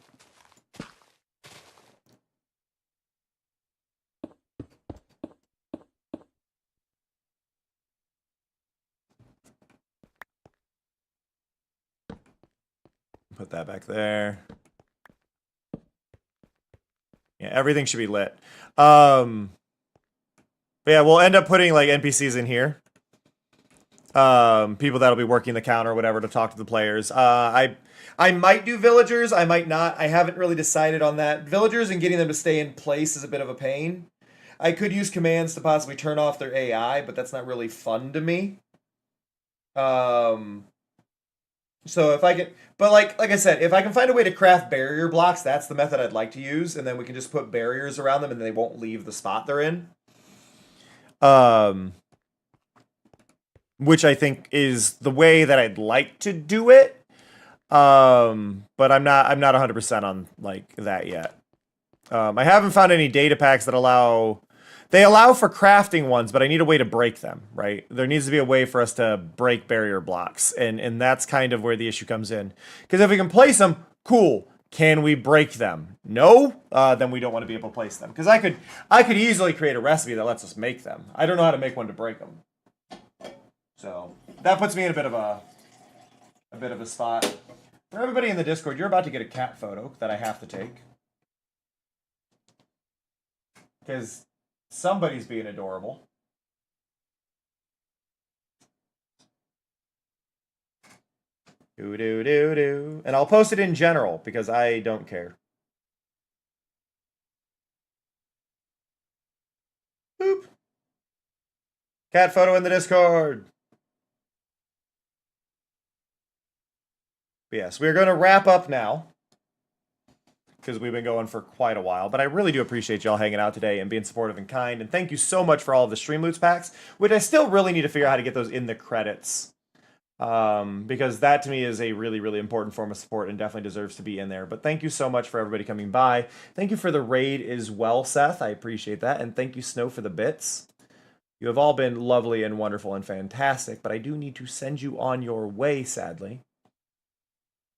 [SPEAKER 1] Put that back there. Yeah, everything should be lit. But yeah, we'll end up putting like NPCs in here. People that'll be working the counter or whatever to talk to the players. I might do villagers, I might not. I haven't really decided on that. Villagers and getting them to stay in place is a bit of a pain. I could use commands to possibly turn off their AI, but that's not really fun to me. So if I can, but like I said, if I can find a way to craft barrier blocks, that's the method I'd like to use, and then we can just put barriers around them and they won't leave the spot they're in. Which I think is the way that I'd like to do it. But I'm not 100% on like that yet. I haven't found any data packs that allow... They allow for crafting ones, but I need a way to break them, right? There needs to be a way for us to break barrier blocks, and that's kind of where the issue comes in. Because if we can place them, cool. Can we break them? No? Then we don't want to be able to place them. Because I could easily create a recipe that lets us make them. I don't know how to make one to break them. So that puts me in a bit of a spot. For everybody in the Discord, you're about to get a cat photo that I have to take. Because somebody's being adorable. Do. And I'll post it in general because I don't care. Boop. Cat photo in the Discord. But yes, we're going to wrap up now. Because we've been going for quite a while. But I really do appreciate y'all hanging out today and being supportive and kind. And thank you so much for all of the Streamloots packs, which I still really need to figure out how to get those in the credits. Because that to me is a really, really important form of support and definitely deserves to be in there. But thank you so much for everybody coming by. Thank you for the raid as well, Seth. I appreciate that. And thank you, Snow, for the bits. You have all been lovely and wonderful and fantastic. But I do need to send you on your way, sadly.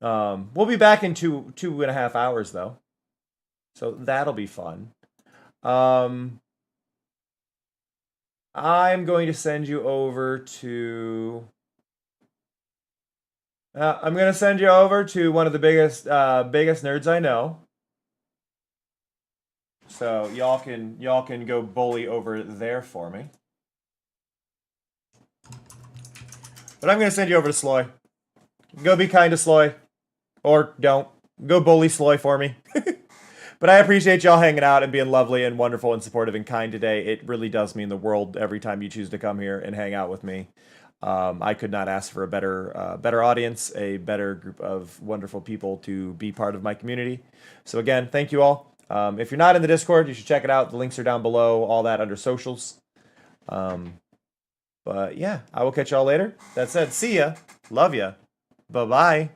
[SPEAKER 1] We'll be back in 2.5 hours, though. So that'll be fun. I'm going to send you over to... I'm going to send you over to one of the biggest nerds I know. So y'all can go bully over there for me. But I'm going to send you over to Sloy. Go be kind to Sloy. Or don't. Go bully Sloy for me. But I appreciate y'all hanging out and being lovely and wonderful and supportive and kind today. It really does mean the world every time you choose to come here and hang out with me. I could not ask for a better audience, a better group of wonderful people to be part of my community. So again, thank you all. If you're not in the Discord, you should check it out. The links are down below, all that under socials. But yeah, I will catch y'all later. That said, see ya. Love ya. Bye-bye.